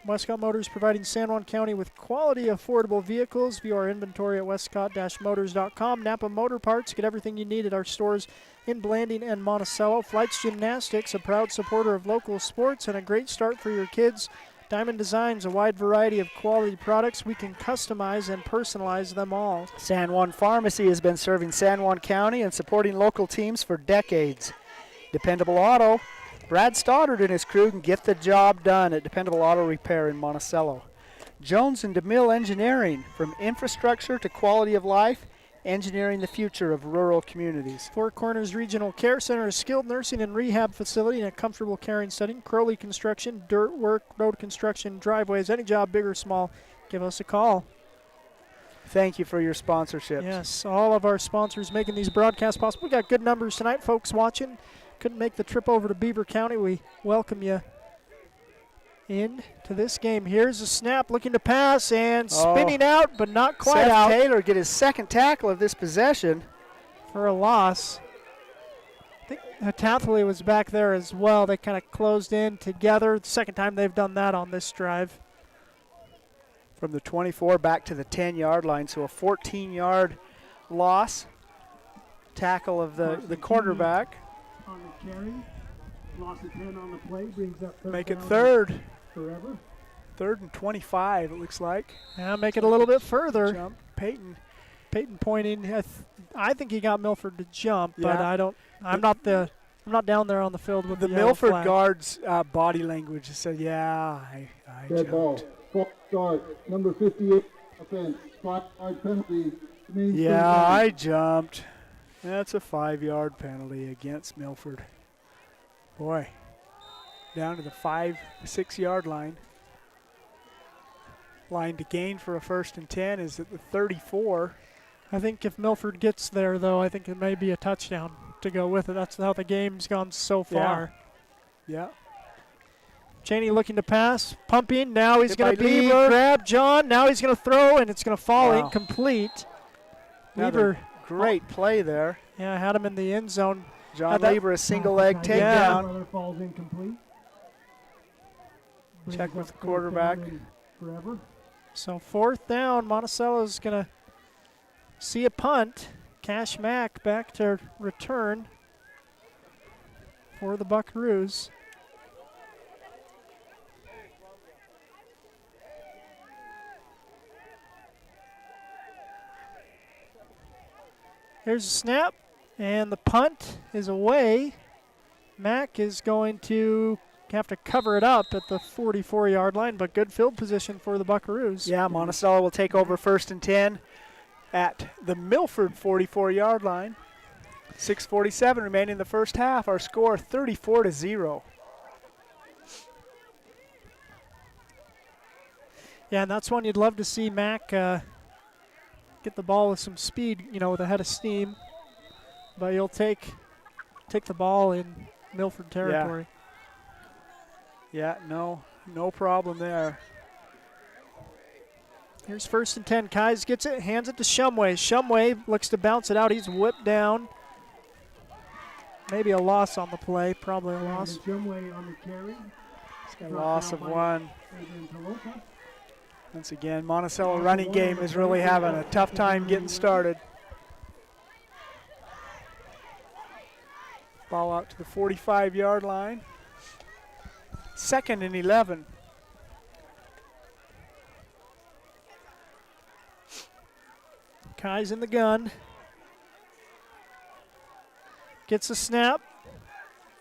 Westcott Motors providing San Juan County with quality, affordable vehicles. View our inventory at westcott-motors.com. Napa Motor Parts. Get everything you need at our stores in Blanding and Monticello. Flights Gymnastics, a proud supporter of local sports and a great start for your kids. Diamond Designs, a wide variety of quality products. We can customize and personalize them all. San Juan Pharmacy has been serving San Juan County and supporting local teams for decades. Dependable Auto. Brad Stoddard and his crew can get the job done at Dependable Auto Repair in Monticello. Jones and DeMille Engineering, from infrastructure to quality of life, engineering the future of rural communities. Four Corners Regional Care Center, a skilled nursing and rehab facility in a comfortable caring setting. Crowley Construction, dirt work, road construction, driveways, any job, big or small, give us a call. Thank you for your sponsorships. Yes, all of our sponsors making these broadcasts possible. We got good numbers tonight, folks watching. Couldn't make the trip over to Beaver County. We welcome you in to this game. Here's a snap, looking to pass and spinning out, but not quite Seth out. Taylor get his second tackle of this possession for a loss. I think Atathley was back there as well. They kind of closed in together. The second time they've done that on this drive. From the 24 back to the 10-yard line, so a 14-yard loss. Tackle of the quarterback. On the carry, loss of 10 on the play, brings up third Make it down third. Forever. 3rd and 25, it looks like. Yeah, make it a little bit further. Jump. Peyton pointing. I think he got Milford to jump, but Yeah. I don't. I'm not down there on the field with the yellow Milford flag. guard's body language said, "Yeah, I Dead ball. jumped." False start. Number 58 offense. 5-yard penalty. Means Yeah, third down. I jumped. That's a 5-yard penalty against Milford. Boy, down to the 5-6-yard line. Line to gain for a 1st and 10 is at the 34. I think if Milford gets there, though, I think it may be a touchdown to go with it. That's how the game's gone so far. Yeah. Cheney looking to pass, pumping. Now he's Hit going by to be Lieber. grabbed. John. Now he's going to throw, and it's going to fall Wow. incomplete. Another Lieber. great play there. Yeah, had him in the end zone. John Lieber, a single leg takedown. Falls incomplete. Check with the quarterback. Forever. So 4th down, Monticello's going to see a punt. Cash Mack back to return for the Buckaroos. Here's a snap, and the punt is away. Mack is going to have to cover it up at the 44-yard line, but good field position for the Buckaroos. Yeah, Monticello will take over 1st and 10 at the Milford 44-yard line. 6:47 remaining in the first half. Our score 34-0. Yeah, and that's one you'd love to see Mack get the ball with some speed, with a head of steam. But you'll take the ball in Milford territory. Yeah, no problem there. Here's 1st and 10. Kais gets it, hands it to Shumway. Shumway looks to bounce it out. He's whipped down. Maybe a loss on the play, probably a loss. Shumway on the carry. It's got a loss of 1. Once again, Monticello running game is really having a tough time getting started. Ball out to the 45-yard line. 2nd and 11. Kai's in the gun. Gets a snap.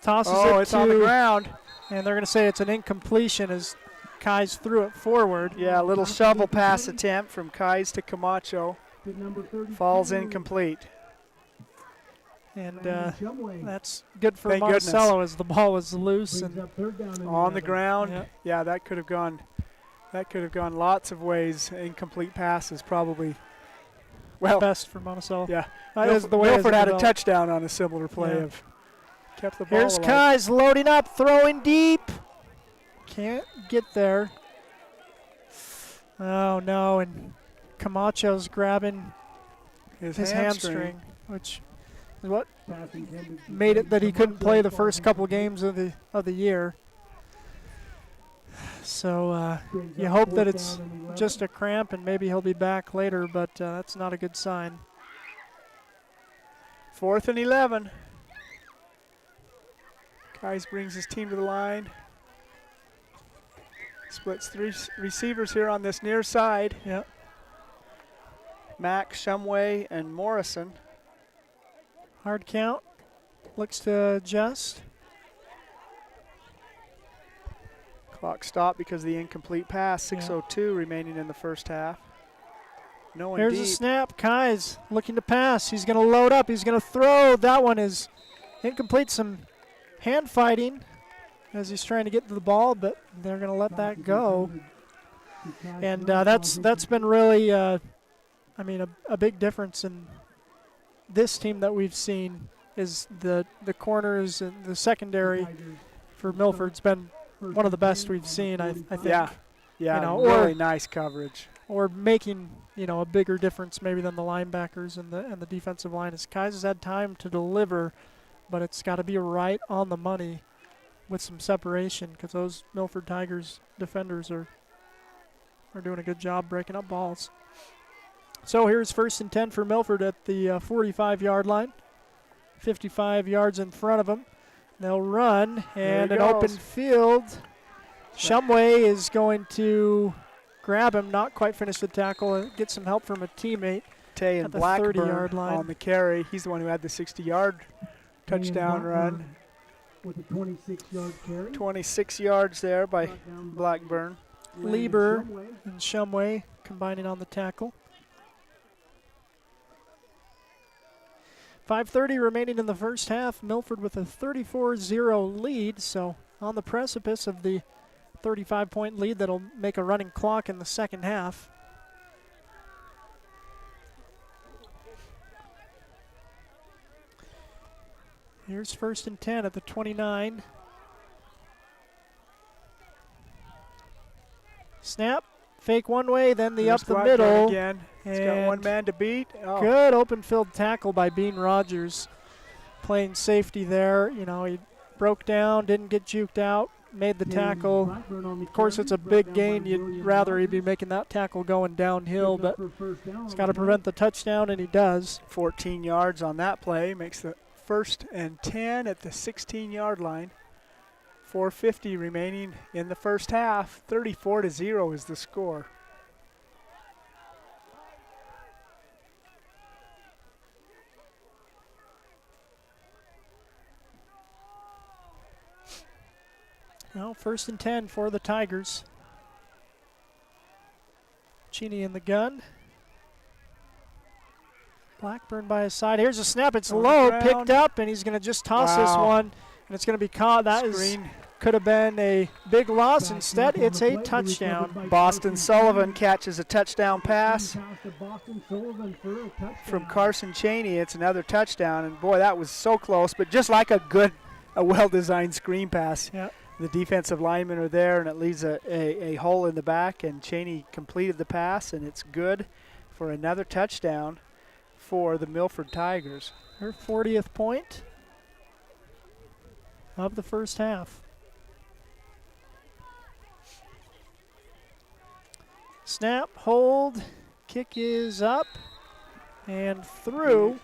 Tosses it it's on the ground. And they're going to say it's an incompletion as Kais threw it forward. Yeah, a little shovel pass attempt from Kais to Camacho. Falls incomplete. And that's good for Thank Monticello as the ball was loose and on the ground. Yeah. Yeah, that could have gone lots of ways. Incomplete passes probably. Well, best for Monticello. Yeah, that is the way Milford had a developed. touchdown on a similar play of kept the ball Here's alive. Kais loading up, throwing deep. Can't get there. Oh no, and Camacho's grabbing his hamstring, which is what made it that he couldn't play the first couple games of the year. So you hope that it's just a cramp and maybe he'll be back later, but that's not a good sign. 4th and 11. Kais brings his team to the line. Splits 3 receivers here on this near side. Yep. Mack, Shumway, and Morrison. Hard count. Looks to adjust. Clock stopped because of the incomplete pass. 6:02 remaining in the first half. No one Here's deep. a snap. Kais looking to pass. He's going to load up. He's going to throw. That one is incomplete. Some hand fighting as he's trying to get to the ball, but they're going to let that go. And that's been really, a big difference in this team that we've seen is the corners and the secondary for Milford's been one of the best we've seen, I think. Yeah, really nice coverage. Or making, a bigger difference maybe than the linebackers and the defensive line. As Kais has had time to deliver, but it's got to be right on the money with some separation because those Milford Tigers defenders are doing a good job breaking up balls. So here's 1st and 10 for Milford at the 45-yard line. 55 yards in front of them. They'll run, and an open field. Shumway is going to grab him, not quite finish the tackle, and get some help from a teammate Tay and at the Blackburn 30-yard line. on the carry. He's the one who had the 60-yard touchdown run. With a 26-yard carry. 26 yards there by Blackburn. Lieber and Shumway combining on the tackle. 5:30 remaining in the first half. Milford with a 34-0 lead, so on the precipice of the 35-point lead that'll make a running clock in the second half. Here's 1st and 10 at the 29. Snap, fake one way, then the There's up the Blackburn middle. again. He's got one man to beat. Oh. Good open field tackle by Bean Rogers. Playing safety there. You know, he broke down, didn't get juked out, made the tackle. Of course, it's a big gain. You'd rather he be making that tackle going downhill, but he's got to prevent the touchdown, and he does. 14 yards on that play. Makes the 1st and 10 at the 16-yard line. 4:50 remaining in the first half. 34-0 is the score. Well, 1st and 10 for the Tigers. Cheney in the gun. Blackburn by his side. Here's a snap. It's low, picked up, and he's going to just toss this one, and it's going to be caught. That could have been a big loss. Instead, it's a touchdown. Boston Sullivan catches a touchdown pass from Carson Cheney. It's another touchdown, and boy, that was so close, but just like a well-designed screen pass. Yep. The defensive linemen are there, and it leaves a hole in the back, and Cheney completed the pass, and it's good for another touchdown for the Milford Tigers. Her 40th point of the first half. Snap, hold, kick is up and through.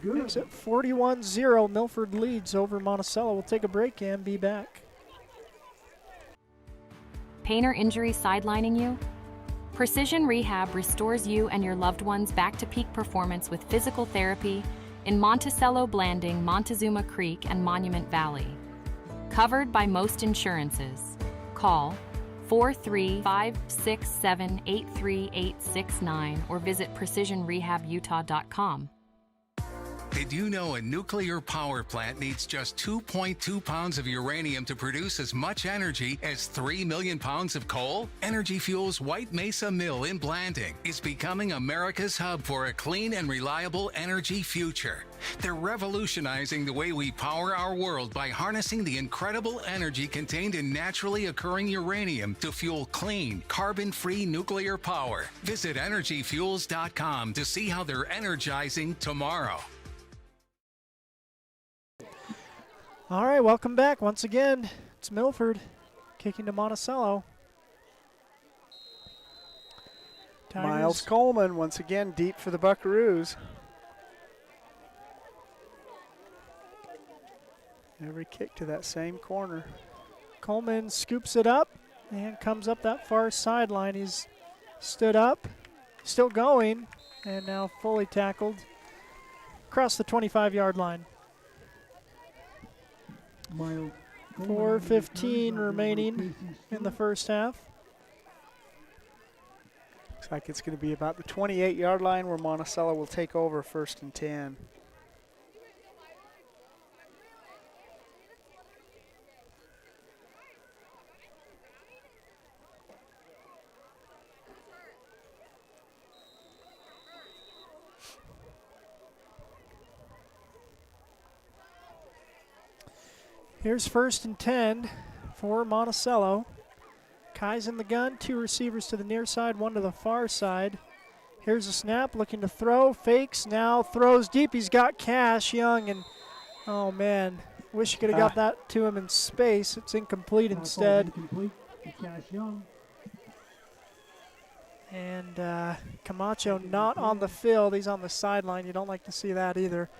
Makes it 41-0. Milford leads over Monticello. We'll take a break and be back. Pain or injury sidelining you? Precision Rehab restores you and your loved ones back to peak performance with physical therapy in Monticello, Blanding, Montezuma Creek, and Monument Valley. Covered by most insurances. Call 435-678-3869 or visit precisionrehabutah.com. Did you know a nuclear power plant needs just 2.2 pounds of uranium to produce as much energy as 3 million pounds of coal? Energy Fuels White Mesa Mill in Blanding is becoming America's hub for a clean and reliable energy future. They're revolutionizing the way we power our world by harnessing the incredible energy contained in naturally occurring uranium to fuel clean, carbon-free nuclear power. Visit energyfuels.com to see how they're energizing tomorrow. All right, welcome back. Once again, it's Milford kicking to Monticello. Tigers. Miles Coleman once again deep for the Buckaroos. Every kick to that same corner. Coleman scoops it up and comes up that far sideline. He's stood up, still going, and now fully tackled across the 25-yard line. 4:15 remaining in the first half. Looks like it's going to be about the 28-yard line where Monticello will take over 1st and 10. Here's 1st and 10 for Monticello. Kai's in the gun, 2 receivers to the near side, 1 to the far side. Here's a snap, looking to throw, fakes, now throws deep. He's got Cash Young, and oh man, wish you could have got that to him in space. It's incomplete instead. And Camacho not on the field, he's on the sideline. You don't like to see that either.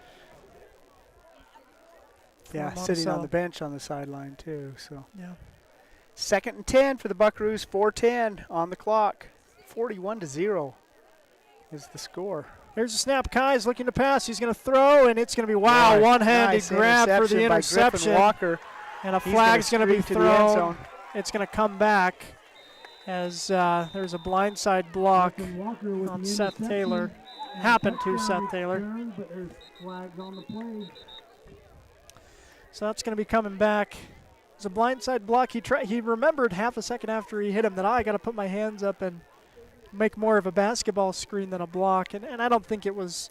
Yeah, sitting on the bench on the sideline too. So yeah. 2nd and 10 for the Buckaroos. 4:10 on the clock. 41-0 is the score. Here's a snap. Kai's looking to pass. He's going to throw, and it's going to be one-handed grab for the interception. By Walker. And a flag's going to be thrown. It's going to come back as there's a blindside block on Seth Taylor. Happened to Seth Taylor. So that's going to be coming back. It's a blindside block. He remembered half a second after he hit him that I got to put my hands up and make more of a basketball screen than a block. And I don't think it was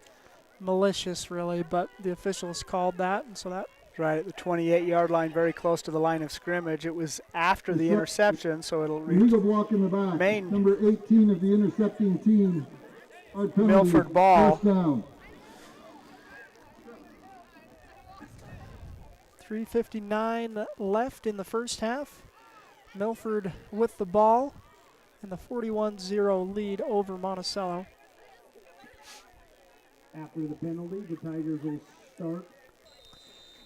malicious really, but the officials called that, and so that Right at the 28-yard line, very close to the line of scrimmage. It was after the interception, so it'll Legal block in the back. remain Number 18 of the intercepting team. Our penalty, Milford ball. first down. 3:59 left in the first half. Milford with the ball and the 41-0 lead over Monticello. After the penalty, the Tigers will start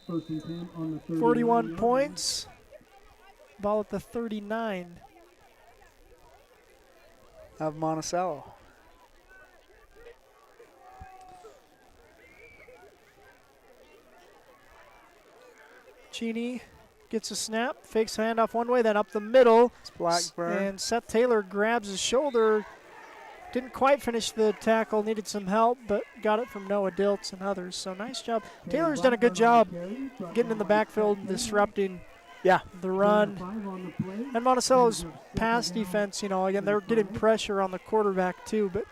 first and 10 on the 41 points. Ball at the 39 of Monticello. Cheney gets a snap, fakes the handoff one way, then up the middle. It's Blackburn. And Seth Taylor grabs his shoulder. Didn't quite finish the tackle, needed some help, but got it from Noah Diltz and others. So nice job. Taylor's done a good job getting in the backfield and disrupting the run. And Monticello's pass defense, again, they're getting pressure on the quarterback too, but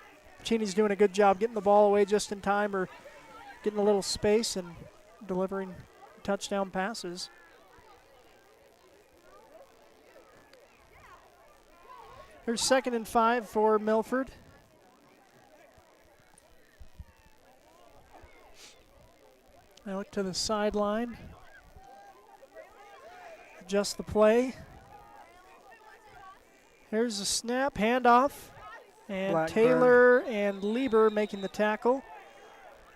Cheney's doing a good job getting the ball away just in time or getting a little space and delivering touchdown passes. Here's 2nd and 5 for Milford. I look to the sideline. Adjust the play. Here's the snap, handoff. And Blackburn. Taylor and Lieber making the tackle.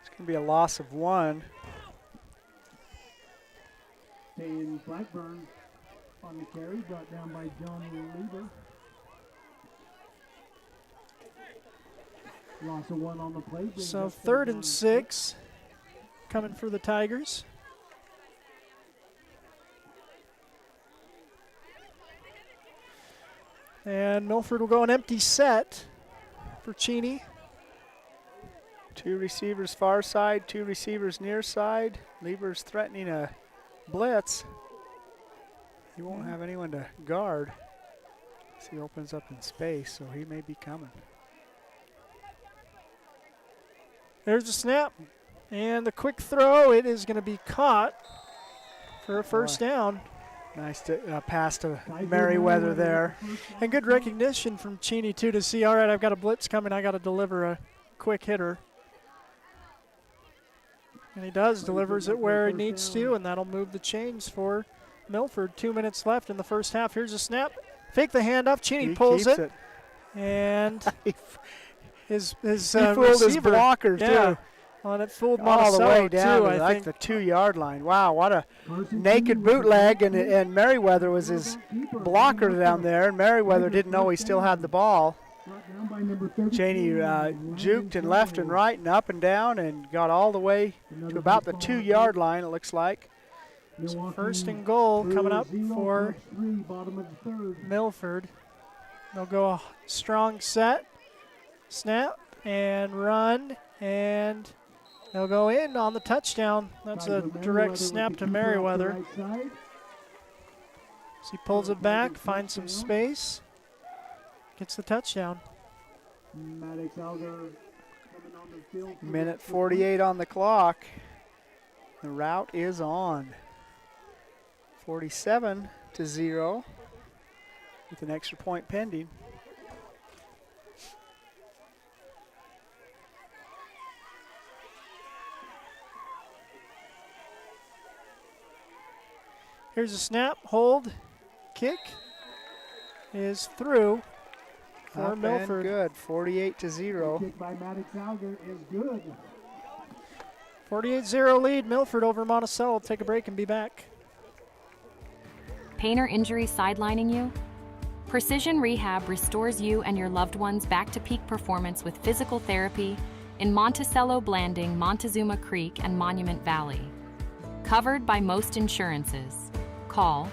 It's going to be a loss of 1. And Blackburn on the carry, brought down by Johnny Lieber. Loss of 1 on the play. So 3rd and 6 coming for the Tigers. And Milford will go an empty set for Cheney. 2 receivers far side, 2 receivers near side. Lieber's threatening a blitz. He won't have anyone to guard. As he opens up in space, so he may be coming. There's the snap. And the quick throw, it is going to be caught for a first down. Nice pass to Merriweather there. And good recognition from Cheney, too, to see, all right, I've got a blitz coming. I got to deliver a quick hitter. And he does, delivers it where he needs to, and that'll move the chains for Milford. 2 minutes left in the first half. Here's a snap. Fake the handoff. Cheney pulls it. And his he fooled his blocker, too. Well, and it fooled all the way down too, to like the 2-yard line. Wow, what a naked bootleg, and Merriweather was his blocker down there, and Merriweather didn't know he still had the ball. Cheney juked and left and right and up and down and got all the way to about the 2-yard line, it looks like. So 1st and goal coming up for Milford. They'll go a strong set, snap, and run, and they'll go in on the touchdown. That's a direct snap to Merriweather. So he pulls it back, finds some space, gets the touchdown. Minute 48 on the clock. The route is on. 47-0 with an extra point pending. Here's a snap, hold, kick is through for Milford. Good, 48-0. Kick by Maddox Alger is good. 48-0 lead, Milford over Monticello. Take a break and be back. Pain or injury sidelining you? Precision Rehab restores you and your loved ones back to peak performance with physical therapy in Monticello, Blanding, Montezuma Creek, and Monument Valley. Covered by most insurances. Call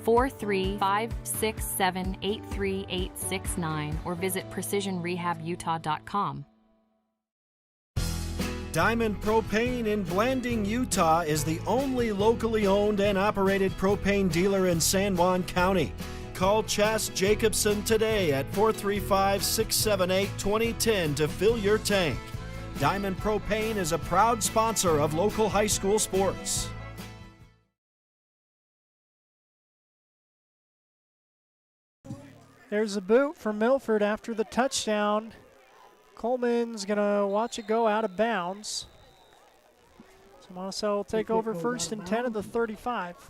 435-678-3869 or visit precisionrehabutah.com. Diamond Propane in Blanding, Utah is the only locally owned and operated propane dealer in San Juan County. Call Chas Jacobson today at 435-678-2010 to fill your tank. Diamond Propane is a proud sponsor of local high school sports. There's a boot for Milford after the touchdown. Coleman's going to watch it go out of bounds. So Monticello will take over 1st and 10 at the 35.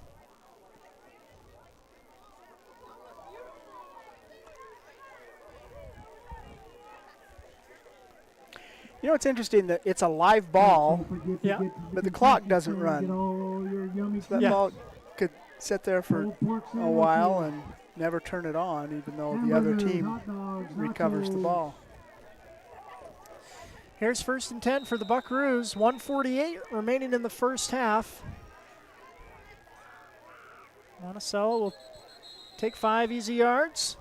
You know, it's interesting that it's a live ball, but the clock doesn't run. So that ball could sit there for a while and never turn it on, even though the other team recovers the ball. Here's 1st and 10 for the Buckaroos. 1:48 remaining in the first half. Monticello will take 5 easy yards.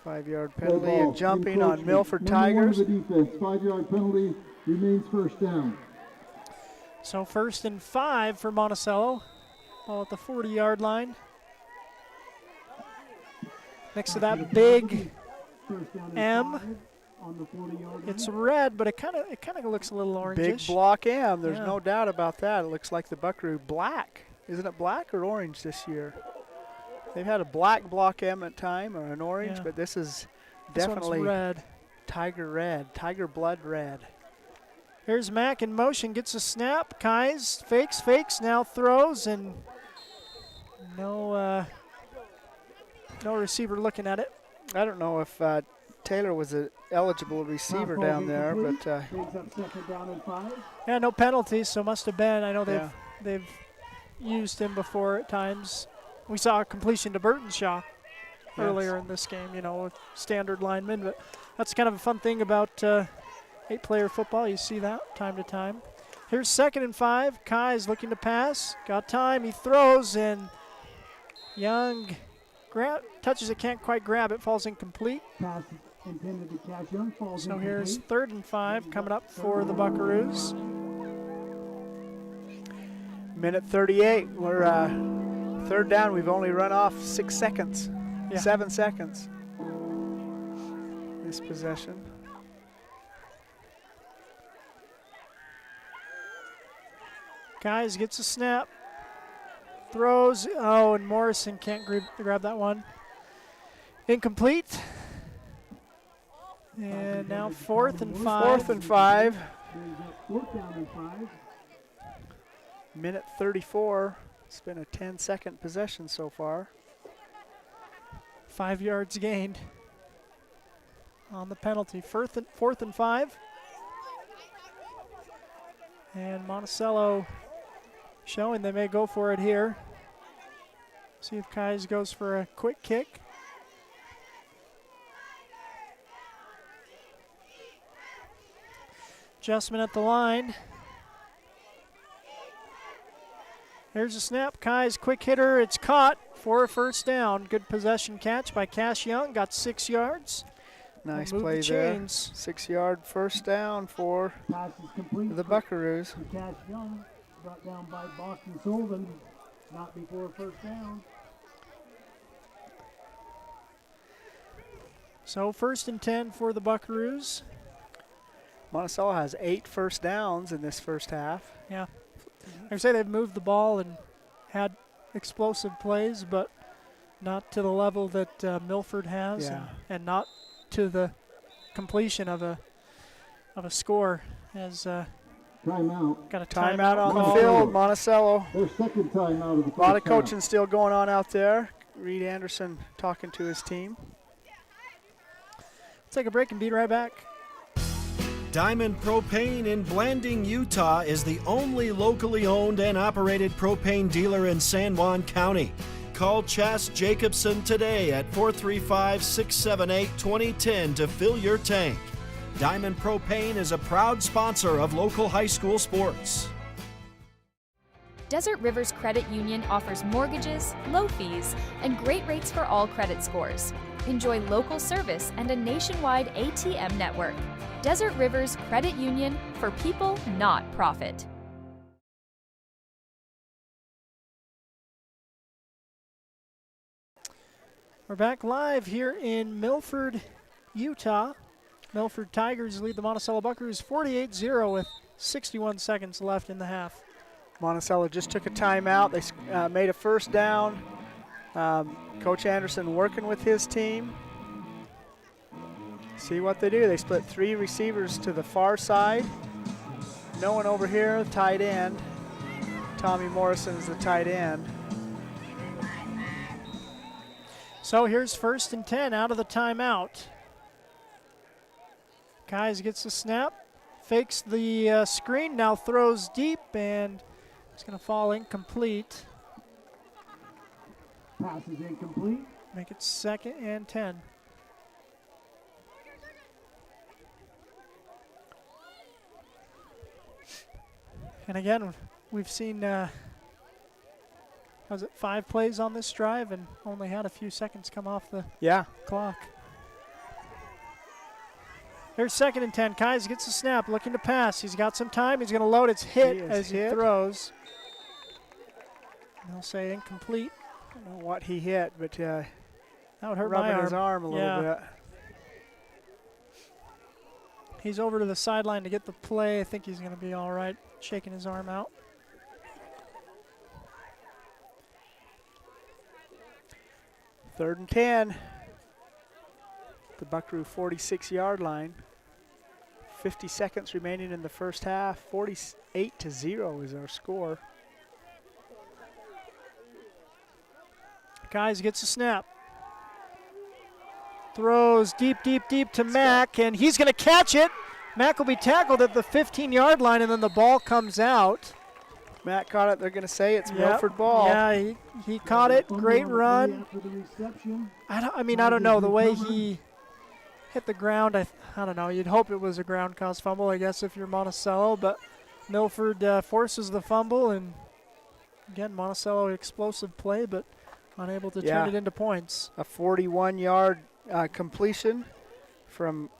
5-yard penalty and jumping on Milford Tigers. 5-yard penalty remains first down. So 1st and 5 for Monticello. Ball at the 40-yard line. Next to that big M. It's red, but it kind of looks a little orangish. Big block M. There's no doubt about that. It looks like the Buckaroo black. Isn't it black or orange this year? They've had a black block M at time or an orange, but this is definitely red. Tiger red, tiger blood red. Here's Mack in motion, gets a snap. Kais fakes, now throws, and no receiver looking at it. I don't know if Taylor was an eligible receiver down there, but yeah, no penalties, so must have been. I know they've used him before at times. We saw a completion to Burtonshaw earlier in this game, you know, with standard linemen. But that's kind of a fun thing about 8-player football. You see that time to time. Here's 2nd and 5. Kai is looking to pass. Got time. He throws, and Young touches it, can't quite grab it. Falls incomplete. Pass intended to catch Young, falls so incomplete. Here's 3rd and 5 coming up for the Buckaroos. Minute 38. We're 3rd down. We've only run off 6 seconds, 7 seconds. This possession. Guys gets a snap, throws. Oh, and Morrison can't grab that one. Incomplete. And now 4th and 5. 4th and 5. Minute 34. It's been a 10-second possession so far. 5 yards gained on the penalty. 4th and 5. And Monticello showing they may go for it here. See if Kais goes for a quick kick. Adjustment at the line. Here's a snap. Kai's quick hitter. It's caught for a 1st down. Good possession catch by Cash Young. Got 6 yards. Nice play there. 6-yard 1st down for the Buckaroos. Cash Young brought down by Boston Sullivan. Not before 1st down. So 1st and 10 for the Buckaroos. Monticello has 8 1st downs in this first half. Yeah. I say they've moved the ball and had explosive plays, but not to the level that Milford has, and not to the completion of a score. As timeout. Got a timeout on the field. Monticello. Their 2nd timeout of the first A lot of coaching half. still going on out there. Reed Anderson talking to his team. Let's take a break and be right back. Diamond Propane in Blanding, Utah is the only locally owned and operated propane dealer in San Juan County. Call Chas Jacobson today at 435-678-2010 to fill your tank. Diamond Propane is a proud sponsor of local high school sports. Desert Rivers Credit Union offers mortgages, low fees, and great rates for all credit scores. Enjoy local service and a nationwide ATM network. Desert Rivers Credit Union, for people, not profit. We're back live here in Milford, Utah. Milford Tigers lead the Monticello Buckaroos 48-0 with 61 seconds left in the half. Monticello just took a timeout. They made a 1st down Coach Anderson working with his team. See what they do. They split 3 receivers to the far side. No one over here, tight end. Tommy Morrison is the tight end. So here's 1st and 10 out of the timeout. Keyes gets the snap, fakes the screen, now throws deep, and it's going to fall incomplete. Pass is incomplete. Make it 2nd and 10. And again, we've seen, was it 5 plays on this drive and only had a few seconds come off the clock. Here's 2nd and 10. Keyes gets the snap, looking to pass. He's got some time. He's going to load. It's hit as he throws. They'll say incomplete. I don't know what he hit, but that would hurt rubbing my arm. his arm a little bit. He's over to the sideline to get the play. I think he's going to be all right, shaking his arm out. Third and 10. The Buckaroo 46-yard line. 50 seconds remaining in the first half. 48-0 is our score. Keyes gets a snap. Throws deep, deep, deep to Mack, and he's going to catch it. Mack will be tackled at the 15-yard line, and then the ball comes out. Matt caught it. They're going to say it's Milford ball. Yeah, he caught it. Great run. I don't know. The way he hit the ground, I don't know. You'd hope it was a ground cause fumble, I guess, if you're Monticello. But Milford forces the fumble, and again, Monticello explosive play, but unable to turn it into points. A 41-yard completion from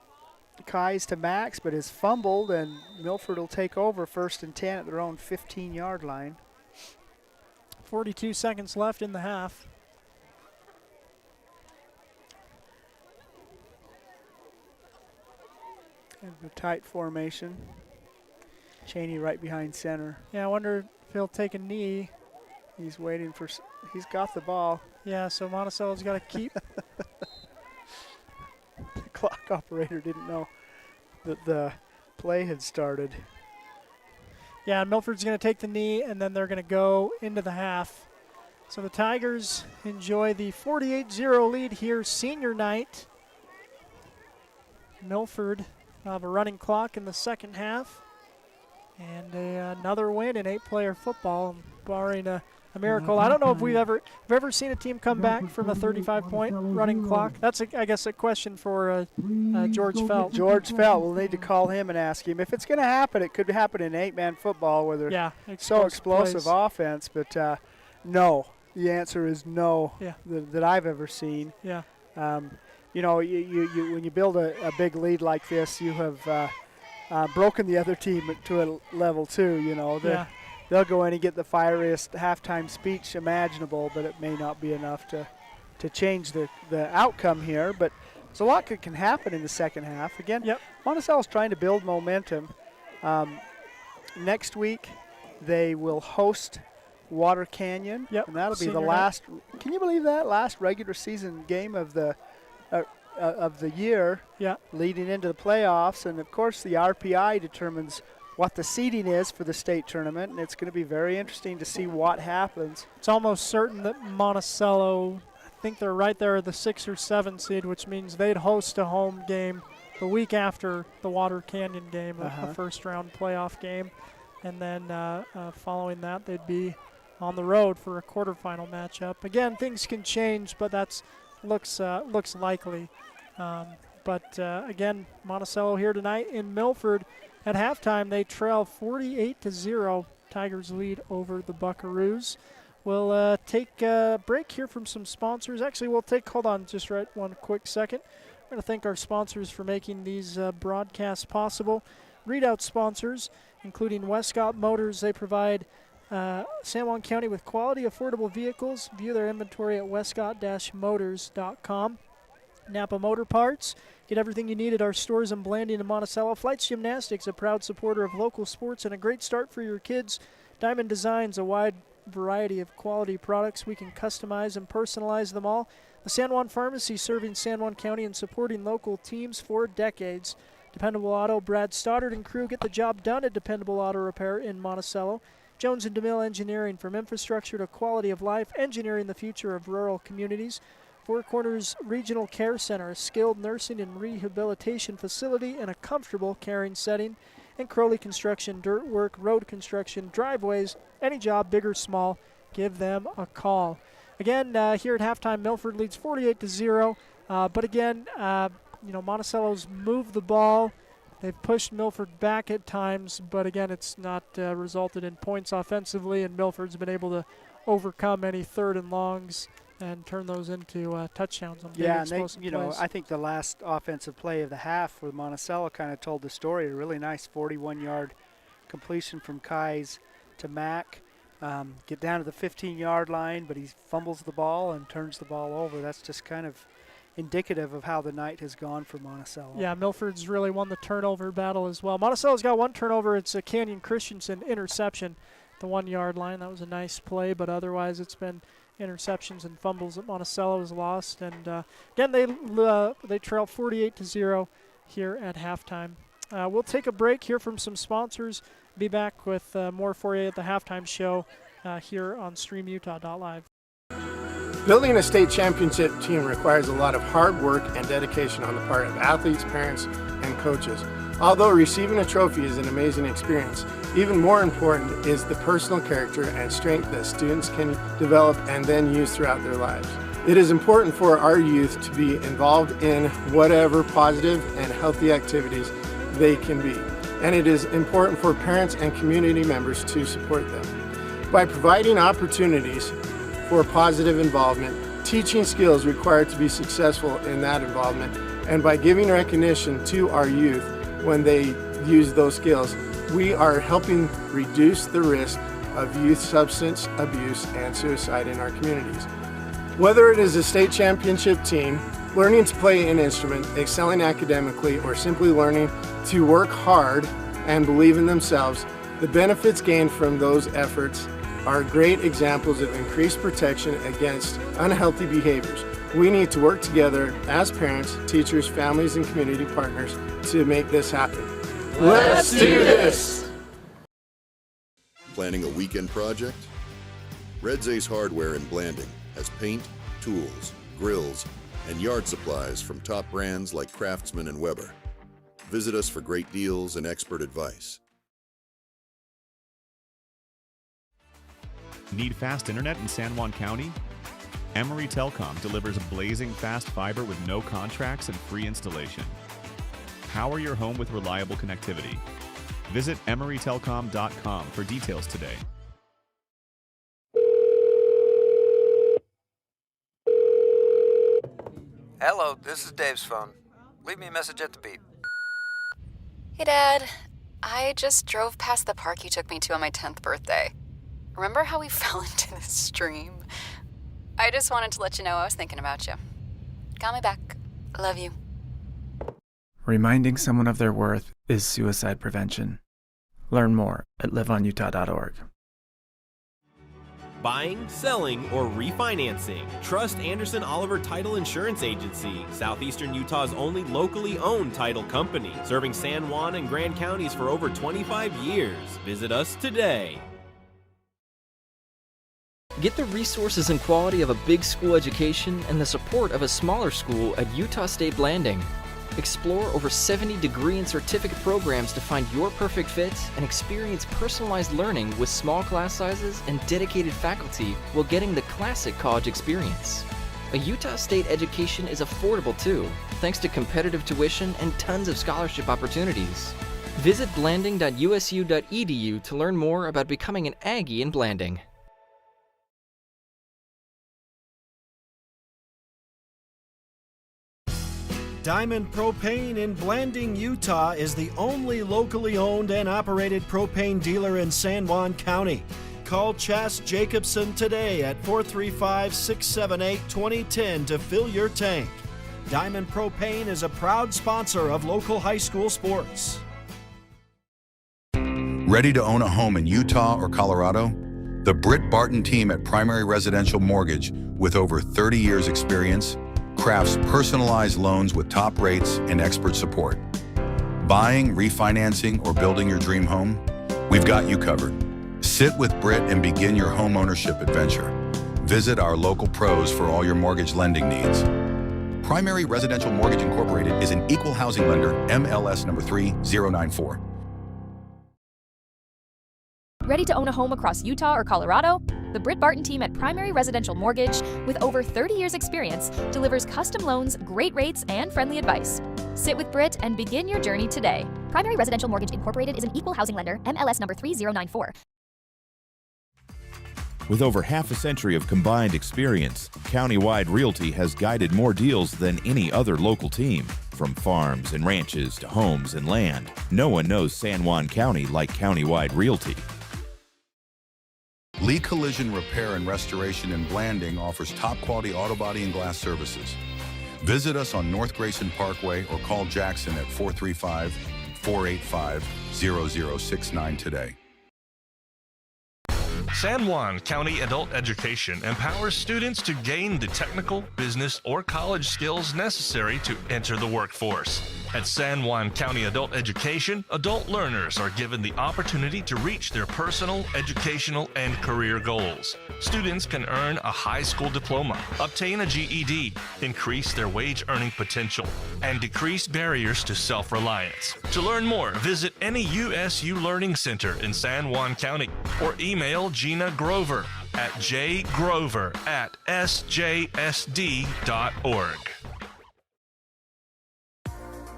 Keyes to Max, but is fumbled, and Milford will take over 1st and 10 at their own 15-yard line. 42 seconds left in the half. And the tight formation. Cheney right behind center. Yeah, I wonder if he'll take a knee. He's waiting for, he's got the ball. Yeah, so Monticello's got to keep. The clock operator didn't know that the play had started. Yeah, Milford's going to take the knee, and then they're going to go into the half. So the Tigers enjoy the 48-0 lead here, senior night. Milford have a running clock in the second half. And another win in 8-player football, barring a miracle. I don't know if we've ever seen a team come back from a 35-point running clock. That's, I guess, a question for George Felt. George Felt, we'll need to call him and ask him. If it's going to happen, it could happen in 8-man football where they're so explosive offense. But no, the answer is no that I've ever seen. Yeah. You know, you when you build a big lead like this, you have broken the other team to a level too. You know, they'll go in and get the fieriest halftime speech imaginable, but it may not be enough to change the outcome here. But there's a lot that can happen in the second half. Again, Monticello's trying to build momentum. Next week, they will host Water Canyon, and that'll be the last. Can you believe that last regular season game of the year? Leading into the playoffs, and of course the RPI determines what the seeding is for the state tournament, and it's going to be very interesting to see what happens. It's almost certain that Monticello, I think they're right there at the 6 or 7 seed, which means they'd host a home game the week after the Water Canyon game, a first-round playoff game, and then following that they'd be on the road for a quarterfinal matchup. Again, things can change, but that's looks likely. But again, Monticello here tonight in Milford. At halftime, they trail 48-0. Tigers lead over the Buckaroos. We'll take a break here from some sponsors. Actually, hold on just one quick second. We're going to thank our sponsors for making these broadcasts possible. Readout sponsors, including Westcott Motors. They provide San Juan County with quality, affordable vehicles. View their inventory at westcott-motors.com. Napa Motor Parts. Get everything you need at our stores in Blanding and Monticello. Flights Gymnastics, a proud supporter of local sports and a great start for your kids. Diamond Designs, a wide variety of quality products. We can customize and personalize them all. The San Juan Pharmacy, serving San Juan County and supporting local teams for decades. Dependable Auto, Brad Stoddard and crew get the job done at Dependable Auto Repair in Monticello. Jones and DeMille Engineering, from infrastructure to quality of life, engineering the future of rural communities. Four Corners Regional Care Center, a skilled nursing and rehabilitation facility in a comfortable caring setting. And Crowley Construction, dirt work, road construction, driveways, any job, big or small, give them a call. Again, here at halftime, Milford leads 48-0. But again, Monticello's moved the ball. They've pushed Milford back at times, but again, it's not resulted in points offensively, and Milford's been able to overcome any third and longs and turn those into touchdowns on big explosive plays. I think the last offensive play of the half for Monticello kind of told the story. A really nice 41-yard completion from Kais to Mack. Get down to the 15-yard line, but he fumbles the ball and turns the ball over. That's just kind of indicative of how the night has gone for Monticello. Yeah, Milford's really won the turnover battle as well. Monticello's got one turnover. It's a Canyon Christensen interception at the 1-yard line. That was a nice play, but otherwise it's been interceptions and fumbles that Monticello has lost. And again, they trail 48-0 here at halftime. We'll take a break, hear from some sponsors, be back with more for you at the halftime show here on StreamUtah.live. Building a state championship team requires a lot of hard work and dedication on the part of athletes, parents, and coaches. Although receiving a trophy is an amazing experience, even more important is the personal character and strength that students can develop and then use throughout their lives. It is important for our youth to be involved in whatever positive and healthy activities they can be, and it is important for parents and community members to support them. By providing opportunities for positive involvement, teaching skills required to be successful in that involvement, and by giving recognition to our youth when they use those skills, we are helping reduce the risk of youth substance abuse and suicide in our communities. Whether it is a state championship team, learning to play an instrument, excelling academically, or simply learning to work hard and believe in themselves, the benefits gained from those efforts are great examples of increased protection against unhealthy behaviors. We need to work together as parents, teachers, families, and community partners to make this happen. Let's do this! Planning a weekend project? Red Zay's Hardware in Blanding has paint, tools, grills, and yard supplies from top brands like Craftsman and Weber. Visit us for great deals and expert advice. Need fast internet in San Juan County? Emory Telecom delivers blazing fast fiber with no contracts and free installation. Power your home with reliable connectivity. Visit emorytelcom.com for details today. Hello, this is Dave's phone. Leave me a message at the beep. Hey, Dad. I just drove past the park you took me to on my 10th birthday. Remember how we fell into this stream? I just wanted to let you know I was thinking about you. Call me back. Love you. Reminding someone of their worth is suicide prevention. Learn more at liveonutah.org. Buying, selling, or refinancing. Trust Anderson Oliver Title Insurance Agency, Southeastern Utah's only locally owned title company, serving San Juan and Grand counties for over 25 years. Visit us today. Get the resources and quality of a big school education and the support of a smaller school at Utah State Blanding. Explore over 70 degree and certificate programs to find your perfect fit and experience personalized learning with small class sizes and dedicated faculty while getting the classic college experience. A Utah State education is affordable too, thanks to competitive tuition and tons of scholarship opportunities. Visit blanding.usu.edu to learn more about becoming an Aggie in Blanding. Diamond Propane in Blanding, Utah is the only locally owned and operated propane dealer in San Juan County. Call Chas Jacobson today at 435-678-2010 to fill your tank. Diamond Propane is a proud sponsor of local high school sports. Ready to own a home in Utah or Colorado? The Britt Barton team at Primary Residential Mortgage, with over 30 years experience, crafts personalized loans with top rates and expert support. Buying, refinancing, or building your dream home? We've got you covered. Sit with Britt and begin your home ownership adventure. Visit our local pros for all your mortgage lending needs. Primary Residential Mortgage Incorporated is an equal housing lender, MLS number 3094. Ready to own a home across Utah or Colorado? The Britt Barton team at Primary Residential Mortgage, with over 30 years experience, delivers custom loans, great rates, and friendly advice. Sit with Britt and begin your journey today. Primary Residential Mortgage Incorporated is an equal housing lender, MLS number 3094. With over half a century of combined experience, Countywide Realty has guided more deals than any other local team. From farms and ranches to homes and land, no one knows San Juan County like Countywide Realty. Lee Collision Repair and Restoration in Blanding offers top-quality auto body and glass services. Visit us on North Grayson Parkway or call Jackson at 435-485-0069 today. San Juan County Adult Education empowers students to gain the technical, business, or college skills necessary to enter the workforce. At San Juan County Adult Education, adult learners are given the opportunity to reach their personal, educational, and career goals. Students can earn a high school diploma, obtain a GED, increase their wage earning potential, and decrease barriers to self-reliance. To learn more, visit any USU Learning Center in San Juan County or email Gina Grover at jgrover@sjsd.org.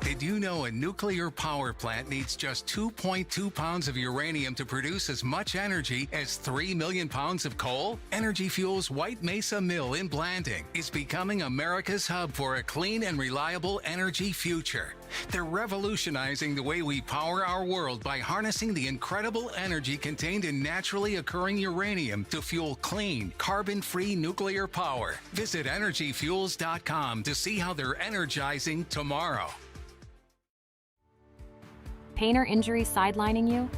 Did you know a nuclear power plant needs just 2.2 pounds of uranium to produce as much energy as 3 million pounds of coal? Energy Fuels' White Mesa Mill in Blanding is becoming America's hub for a clean and reliable energy future. They're revolutionizing the way we power our world by harnessing the incredible energy contained in naturally occurring uranium to fuel clean, carbon-free nuclear power. Visit energyfuels.com to see how they're energizing tomorrow. Pain or injury sidelining you?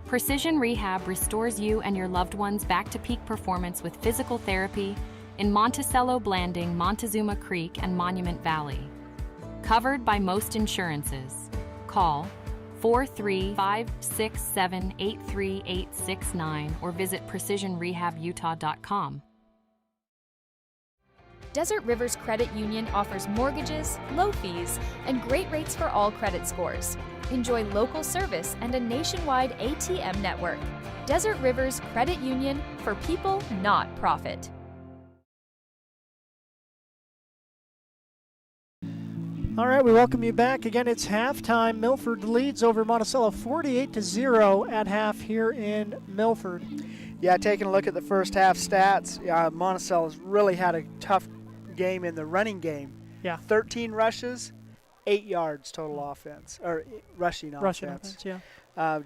Precision Rehab restores you and your loved ones back to peak performance with physical therapy in Monticello, Blanding, Montezuma Creek, and Monument Valley. Covered by most insurances. Call 435-678-3869 or visit precisionrehabutah.com. Desert Rivers Credit Union offers mortgages, low fees, and great rates for all credit scores. Enjoy local service and a nationwide ATM network. Desert Rivers Credit Union, for people, not profit. All right, we welcome you back. Again, it's halftime. Milford leads over Monticello 48-0 at half here in Milford. Yeah, taking a look at the first half stats, Monticello's really had a tough game in the running game. Yeah. 13 rushes, 8 yards total offense, or rushing offense. Yeah.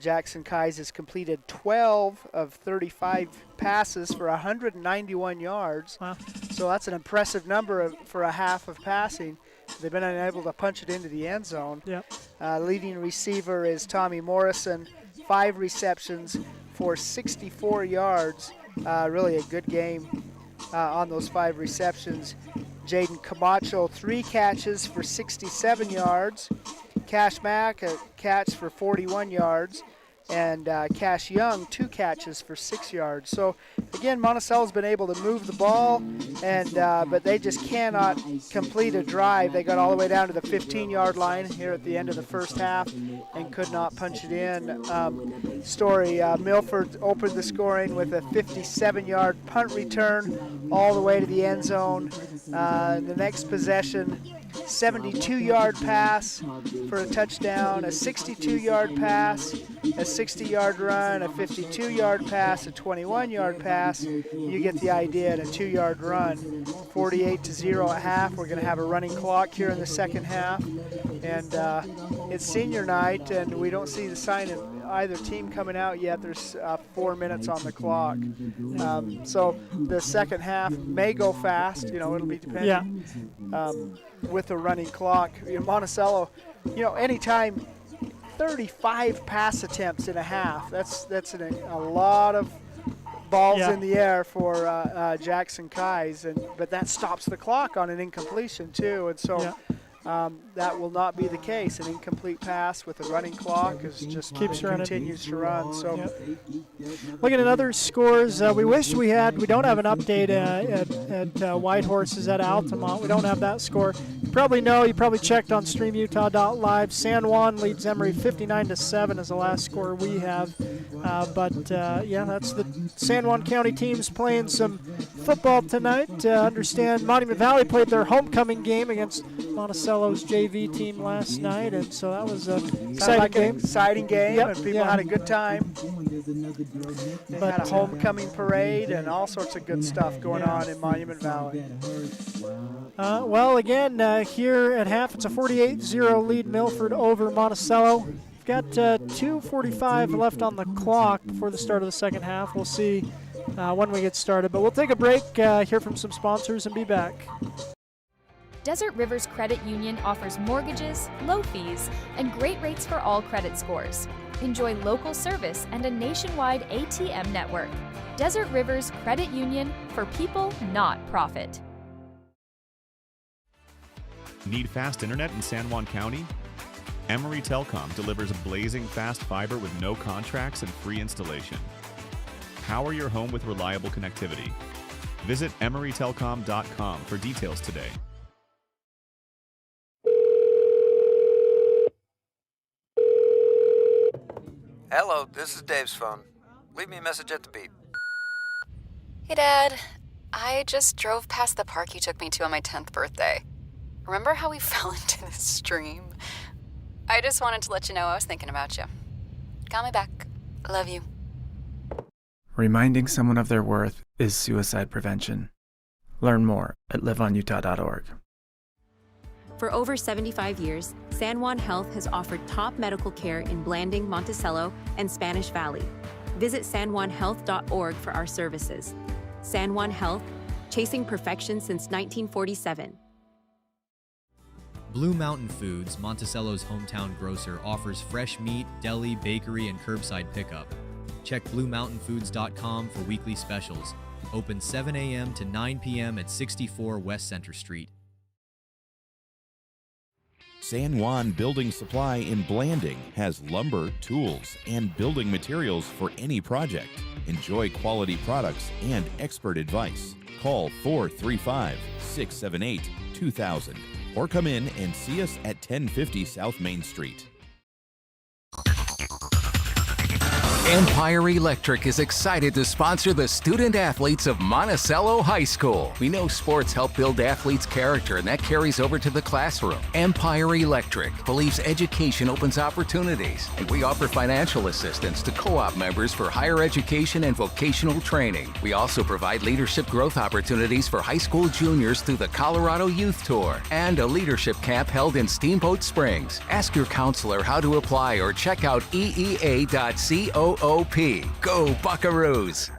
Jackson Kais has completed 12 of 35 passes for 191 yards. Wow. So that's an impressive number for a half of passing. They've been unable to punch it into the end zone. Yep. Leading receiver is Tommy Morrison, 5 receptions for 64 yards. Really a good game on those 5 receptions. Jaden Camacho, 3 catches for 67 yards. Cash Mack, a catch for 41 yards. And Cash Young, 2 catches for 6 yards. So, again, Monticello's been able to move the ball, and but they just cannot complete a drive. They got all the way down to the 15-yard line here at the end of the first half and could not punch it in. Milford opened the scoring with a 57-yard punt return all the way to the end zone. The next possession, 72-yard pass for a touchdown, a 62-yard pass, a 60-yard run, a 52-yard pass, a 21-yard pass. You get the idea, and a 2-yard run. 48-0 at half. We're going to have a running clock here in the second half. And it's senior night, and we don't see the sign of either team coming out yet. There's 4 minutes on the clock. So the second half may go fast. It'll be depending. Yeah. With a running clock. Monticello, anytime 35 pass attempts in a half, that's a lot of ball's in the air for Jackson Kais, but that stops the clock on an incompletion too, and so that will not be the case. An incomplete pass with a running clock continues to run. So, looking at other scores, we wish we had. We don't have an update at White Horses at Altamont. We don't have that score. You probably know. You probably checked on StreamUtah.live. San Juan leads Emory 59-7 is the last score we have. But that's the San Juan County teams playing some football tonight. Understand Monument Valley played their homecoming game against Monticello's JV team last night, and so that was an exciting game, and people had a good time. They had a homecoming parade and all sorts of good stuff going on in Monument Valley. Well, again, here at half, it's a 48-0 lead Milford over Monticello. We've got 2:45 left on the clock before the start of the second half. We'll see when we get started, but we'll take a break, hear from some sponsors, and be back. Desert Rivers Credit Union offers mortgages, low fees, and great rates for all credit scores. Enjoy local service and a nationwide ATM network. Desert Rivers Credit Union, for people, not profit. Need fast internet in San Juan County? Emory Telecom delivers blazing fast fiber with no contracts and free installation. Power your home with reliable connectivity. Visit emorytelcom.com for details today. Hello, this is Dave's phone. Leave me a message at the beep. Hey, Dad. I just drove past the park you took me to on my 10th birthday. Remember how we fell into the stream? I just wanted to let you know I was thinking about you. Call me back. Love you. Reminding someone of their worth is suicide prevention. Learn more at liveonutah.org. For over 75 years, San Juan Health has offered top medical care in Blanding, Monticello, and Spanish Valley. Visit sanjuanhealth.org for our services. San Juan Health, chasing perfection since 1947. Blue Mountain Foods, Monticello's hometown grocer, offers fresh meat, deli, bakery, and curbside pickup. Check BlueMountainFoods.com for weekly specials. Open 7 a.m. to 9 p.m. at 64 West Center Street. San Juan Building Supply in Blanding has lumber, tools, and building materials for any project. Enjoy quality products and expert advice. Call 435-678-2000 or come in and see us at 1050 South Main Street. Empire Electric is excited to sponsor the student athletes of Monticello High School. We know sports help build athletes' character, and that carries over to the classroom. Empire Electric believes education opens opportunities, and we offer financial assistance to co-op members for higher education and vocational training. We also provide leadership growth opportunities for high school juniors through the Colorado Youth Tour and a leadership camp held in Steamboat Springs. Ask your counselor how to apply or check out eea.co. Go Buckaroos!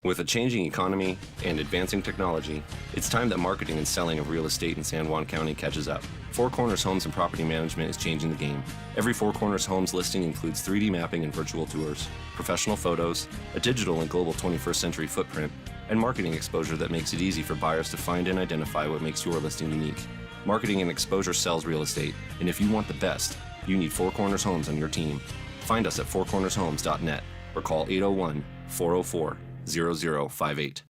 With a changing economy and advancing technology, it's time that marketing and selling of real estate in San Juan County catches up. Four Corners Homes and Property Management is changing the game. Every Four Corners Homes listing includes 3D mapping and virtual tours, professional photos, a digital and global 21st century footprint, and marketing exposure that makes it easy for buyers to find and identify what makes your listing unique. Marketing and exposure sells real estate, and if you want the best, you need Four Corners Homes on your team. Find us at fourcornershomes.net or call 801-404-0058.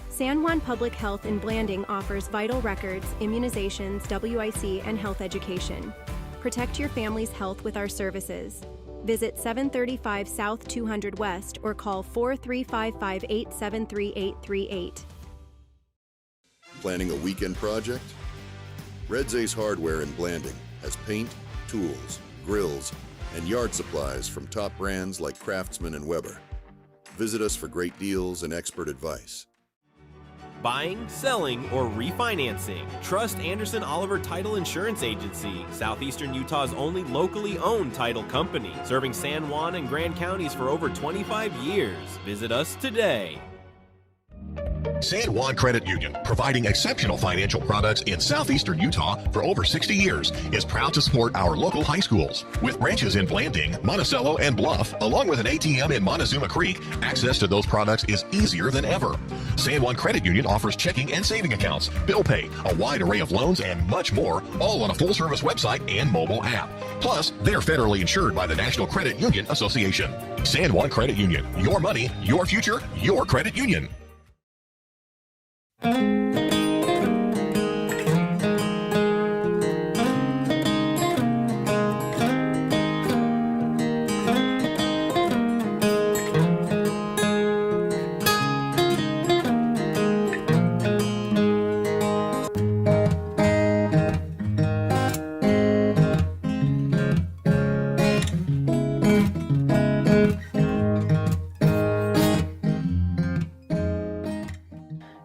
San Juan Public Health in Blanding offers vital records, immunizations, WIC, and health education. Protect your family's health with our services. Visit 735 South 200 West or call 43558733838. Planning a weekend project? Red's Ace Hardware in Blanding has paint, tools, grills, and yard supplies from top brands like Craftsman and Weber. Visit us for great deals and expert advice. Buying, selling, or refinancing. Trust Anderson Oliver Title Insurance Agency, Southeastern Utah's only locally owned title company, serving San Juan and Grand counties for over 25 years. Visit us today. San Juan Credit Union, providing exceptional financial products in southeastern Utah for over 60 years, is proud to support our local high schools. With branches in Blanding, Monticello, and Bluff, along with an ATM in Montezuma Creek, access to those products is easier than ever. San Juan Credit Union offers checking and saving accounts, bill pay, a wide array of loans, and much more, all on a full-service website and mobile app. Plus, they're federally insured by the National Credit Union Association. San Juan Credit Union. Your money, your future, your credit union.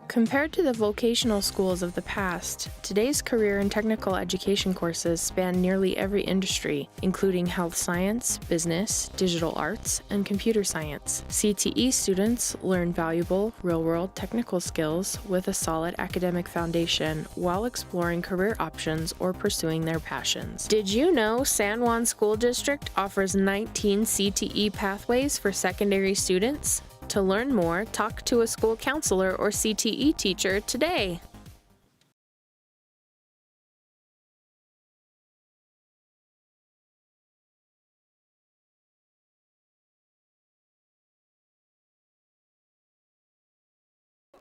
Compared to the vocational schools of the past, today's career and technical education courses span nearly every industry, including health science, business, digital arts, and computer science. CTE students learn valuable, real-world technical skills with a solid academic foundation while exploring career options or pursuing their passions. Did you know San Juan School District offers 19 CTE pathways for secondary students? To learn more, talk to a school counselor or CTE teacher today.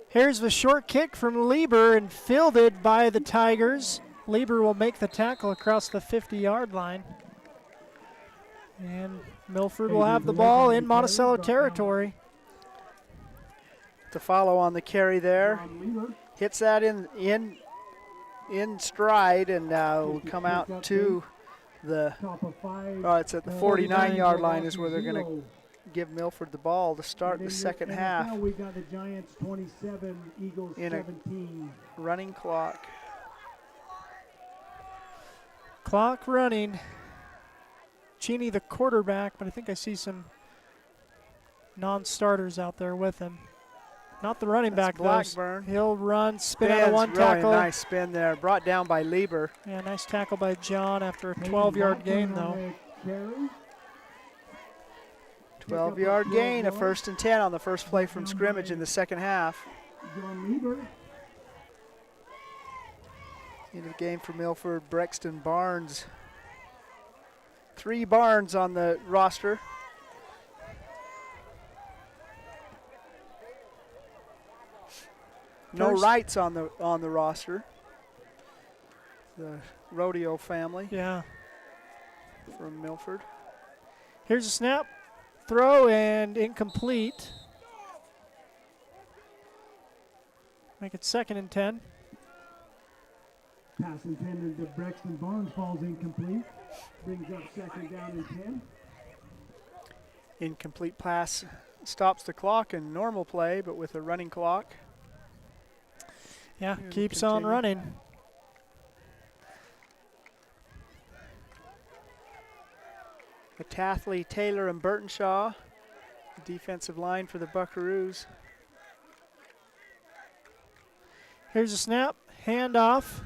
Here's the short kick from Lieber and fielded by the Tigers. Lieber will make the tackle across the 50-yard line. And Milford will have the ball in Monticello territory. To follow on the carry there. Hits that in stride and will come out to the, it's at the 49-yard line is where they're going to give Milford the ball to start the second half. We got the Giants 27, Eagles 17. Running clock. Clock running. Cheney the quarterback, but I think I see some non-starters out there with him. Not the running back, Blackburn. Though. He'll run, spin out of one tackle. Really nice spin there, brought down by Lieber. Yeah, nice tackle by John after a 12-yard gain, though. 12-yard gain, a 1st and 10 on the first play from scrimmage in the second half. Into the game for Milford, Brexton Barnes. 3 Barnes on the roster. No Wrights on the roster. The rodeo family. Yeah. From Milford. Here's a snap, throw, and incomplete. Make it 2nd and 10. Pass intended to Brexton Barnes falls incomplete. Brings up 2nd down and 10. Incomplete pass stops the clock in normal play, but with a running clock. Yeah, keeps on running. Tathley, Taylor, and Burtonshaw, the defensive line for the Buckaroos. Here's a snap, handoff.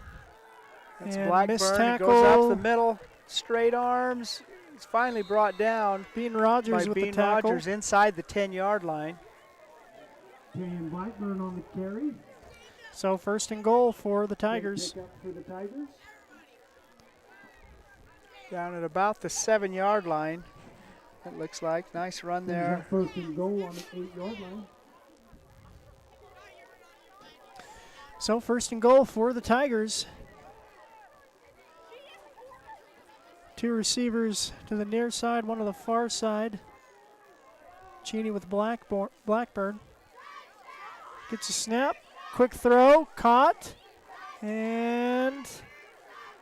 That's and Blackburn, missed it tackle. goes up the middle, straight arms. It's finally brought down. Bean Rogers by with Bean the tackle. Rogers inside the 10-yard line. And Blackburn on the carry. So 1st and goal for the Tigers. For the Tigers. Down at about the 7-yard line, it looks like. Nice run there. 1st and goal on the 8-yard line. So 1st and goal for the Tigers. 2 receivers to the near side, 1 to the far side. Cheney with Blackburn. Gets a snap, quick throw, caught, and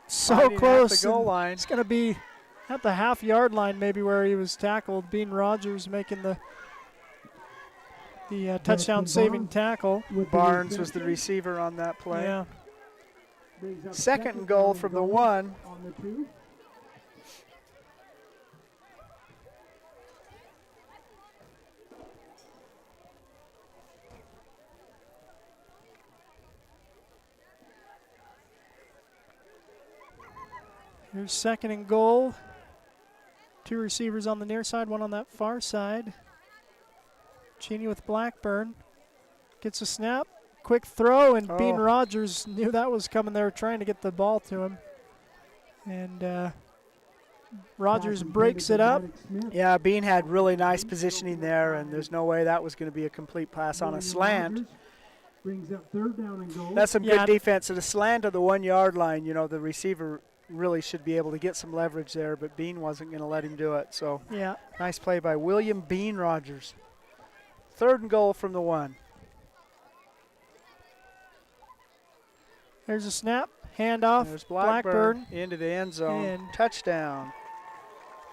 so close. At the goal line. It's going to be at the half-yard line maybe where he was tackled. Bean Rogers making the touchdown-saving tackle. Barnes was the receiver on that play. Yeah. 2nd and goal from the 1. On the 2. Here's second and goal. 2 receivers on the near side, 1 on that far side. Cheney with Blackburn. Gets a snap. Quick throw, and Bean Rogers knew that was coming. They were trying to get the ball to him. And Rogers breaks it up. Yeah, Bean had really nice positioning there, and there's no way that was going to be a complete pass on a slant. Brings up 3rd down and goal. That's some good defense. At a slant of the 1 yard line, you know, the receiver really should be able to get some leverage there, but Bean wasn't going to let him do it. So yeah, nice play by William Bean Rogers. 3rd and goal from the 1. There's a snap, handoff. There's Blackburn into the end zone. And touchdown.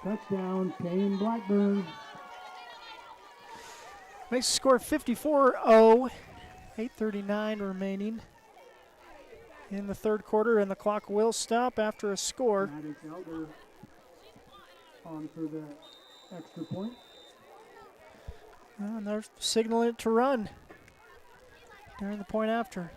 Touchdown, Kane Blackburn. Makes the score 54-0. 8:39 remaining in the 3rd quarter, and the clock will stop after a score. Maddox Elder on for the extra point. And they're signaling it to run during the point after.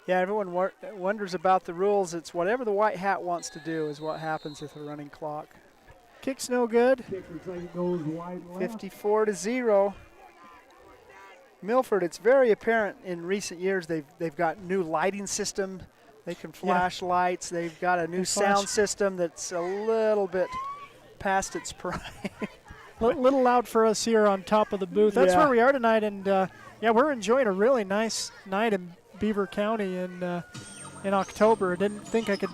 Yeah, everyone wonders about the rules. It's whatever the white hat wants to do is what happens with a running clock. Kick's no good. Kick looks like it goes wide left. 54-0. Milford, it's very apparent in recent years they've got new lighting system. They can flash lights. They've got a new sound system that's a little bit past its prime. Little loud for us here on top of the booth. That's where we are tonight, and yeah, we're enjoying a really nice night in Beaver County in October. I didn't think I could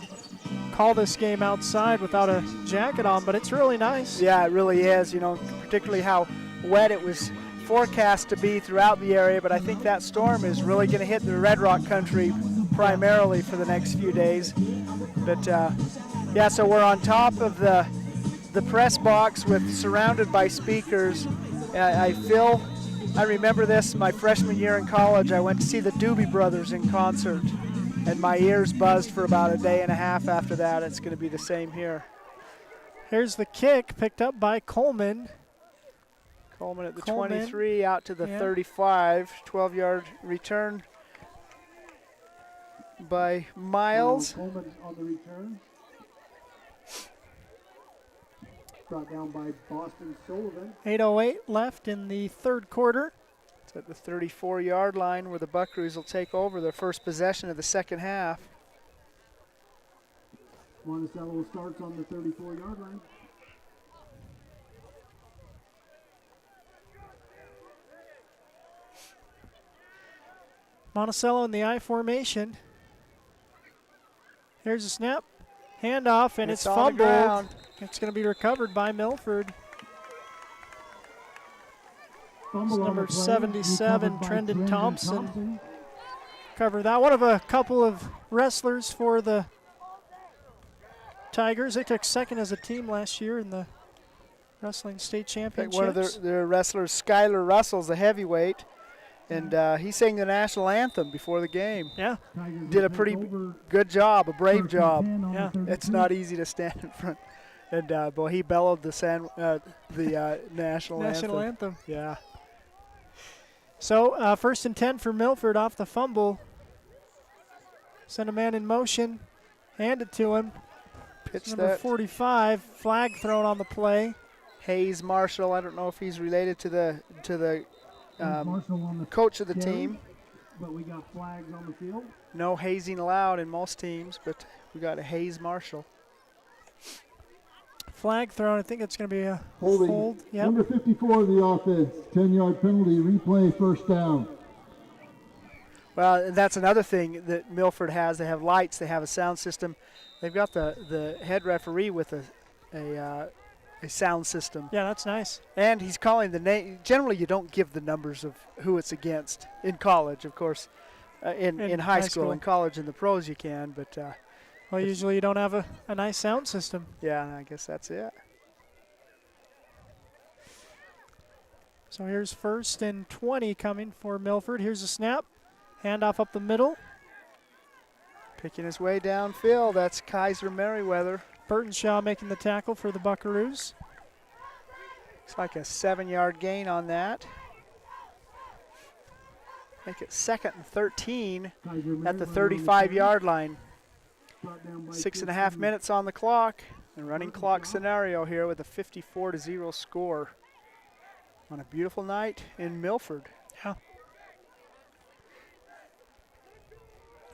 call this game outside without a jacket on, but it's really nice. Yeah, it really is. You know, particularly how wet it was forecast to be throughout the area, but I think that storm is really going to hit the Red Rock country primarily for the next few days. But yeah, so we're on top of the press box surrounded by speakers. I remember this my freshman year in college. I went to see the Doobie Brothers in concert, and my ears buzzed for about a day and a half after that. It's going to be the same here. Here's the kick picked up by Coleman. Coleman at the 23, out to the 35. 12-yard return by Miles. Coleman on the return. Brought down by Boston Sullivan. 8:08 left in the 3rd quarter. It's at the 34-yard line where the Buckaroos will take over their first possession of the 2nd half. Monticello starts on the 34-yard line. Monticello in the I formation. Here's a snap, handoff, and it's fumbled. It's going to be recovered by Milford. It's number 77, Trendon Thompson. Cover that. One of a couple of wrestlers for the Tigers. They took 2nd as a team last year in the wrestling state championships. One of their wrestlers, Skylar Russell's the heavyweight. And he sang the national anthem before the game. Yeah. Did a pretty good job, a brave job. Yeah. It's not easy to stand in front. And boy, he bellowed the national anthem. Yeah. So 1st and 10 for Milford off the fumble. Send a man in motion. Hand it to him. Pitch number 45. Flag thrown on the play. Hayes Marshall. I don't know if he's related to the coach of the team. But we got flags on the field. No hazing allowed in most teams, but we got a Hayes Marshall. Flag thrown. I think it's going to be a holding. Hold. Yep. Number 54 of the offense. 10-yard penalty. Replay 1st down. Well, that's another thing that Milford has. They have lights. They have a sound system. They've got the head referee with a sound system. Yeah, that's nice. And he's calling the name. Generally, you don't give the numbers of who it's against in college, of course. In high school. In college, in the pros, you can, but. Well, usually you don't have a nice sound system. Yeah, I guess that's it. So here's 1st and 20 coming for Milford. Here's a snap. Handoff up the middle. Picking his way downfield. That's Kaiser Merriweather. Burtonshaw making the tackle for the Buckaroos. Looks like a 7-yard gain on that. Make it 2nd and 13 at the 35-yard line. 6.5 minutes on the clock. And running clock scenario here with a 54-0 score on a beautiful night in Milford. Yeah.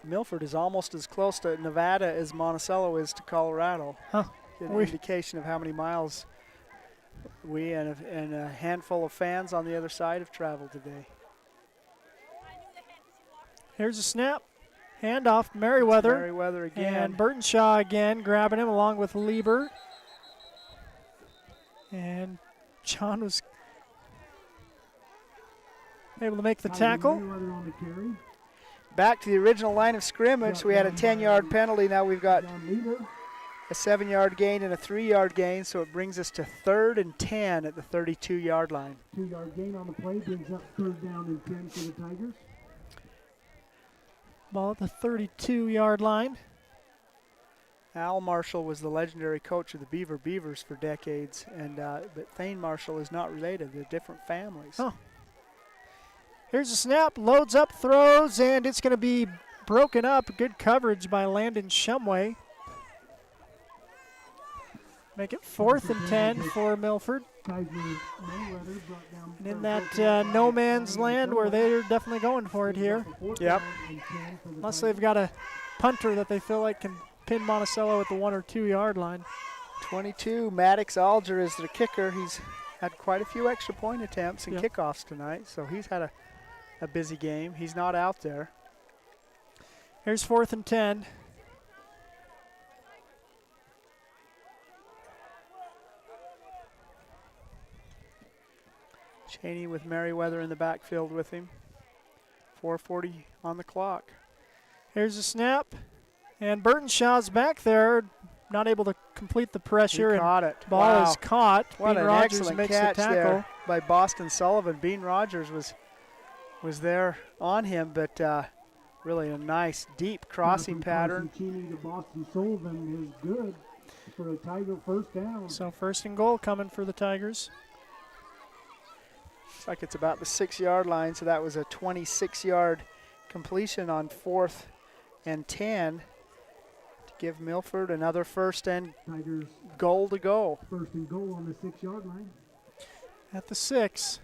Milford is almost as close to Nevada as Monticello is to Colorado. Huh. An indication of how many miles we and a handful of fans on the other side have traveled today. Here's a snap. Handoff, Merriweather. Merriweather again. And Burtonshaw again, grabbing him along with Lieber. And John was able to make the tackle. Back to the original line of scrimmage. We had a 10-yard penalty. Now we've got a 7-yard gain and a 3-yard gain, so it brings us to 3rd and 10 at the 32-yard line. 2-yard gain on the play brings up 3rd down and 10 for the Tigers. Ball at the 32-yard line. Al Marshall was the legendary coach of the Beaver Beavers for decades, and but Thane Marshall is not related. They're different families. Oh. Here's a snap, loads up, throws, and it's going to be broken up. Good coverage by Landon Shumway. Make it 4th and 10 for Milford. And in that no man's land where they're definitely going for it here. Yep. Unless they've got a punter that they feel like can pin Monticello at the 1 or 2 yard line. 22, Maddox Alger is the kicker. He's had quite a few extra point attempts and kickoffs tonight, so he's had a busy game. He's not out there. Here's 4th and 10. Cheney with Merriweather in the backfield with him. 4:40 on the clock. Here's a snap, and Burtonshaw's back there, not able to complete the pressure. He caught and it. Ball Wow. is caught. What Bean an Rogers excellent makes catch the tackle there by Boston Sullivan. Bean Rogers was there on him, but really a nice deep crossing pattern. Cheney to Boston Sullivan is good for a Tiger 1st down. So 1st and goal coming for the Tigers. Looks like it's about the 6-yard line, so that was a 26-yard completion on 4th and 10 to give Milford another 1st and Tigers goal to go. 1st and goal on the 6-yard line. At the 6.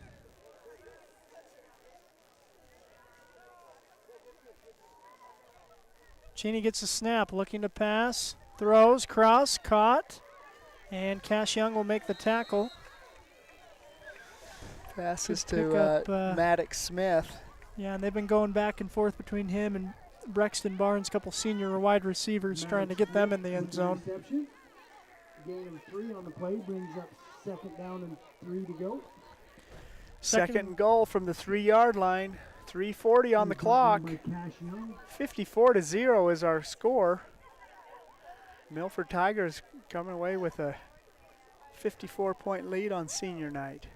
Cheney gets a snap, looking to pass, throws, cross, caught, and Cash Young will make the tackle. Passes Good to pickup, Maddox Smith. Yeah, and they've been going back and forth between him and Brexton Barnes, a couple senior wide receivers, trying to get them in the end zone. Gain of 3 on the play brings up 2nd down and 3 to go. Second and goal from the 3-yard line. 3:40 on the clock. 54-0 is our score. Milford Tigers coming away with a 54-point lead on senior night.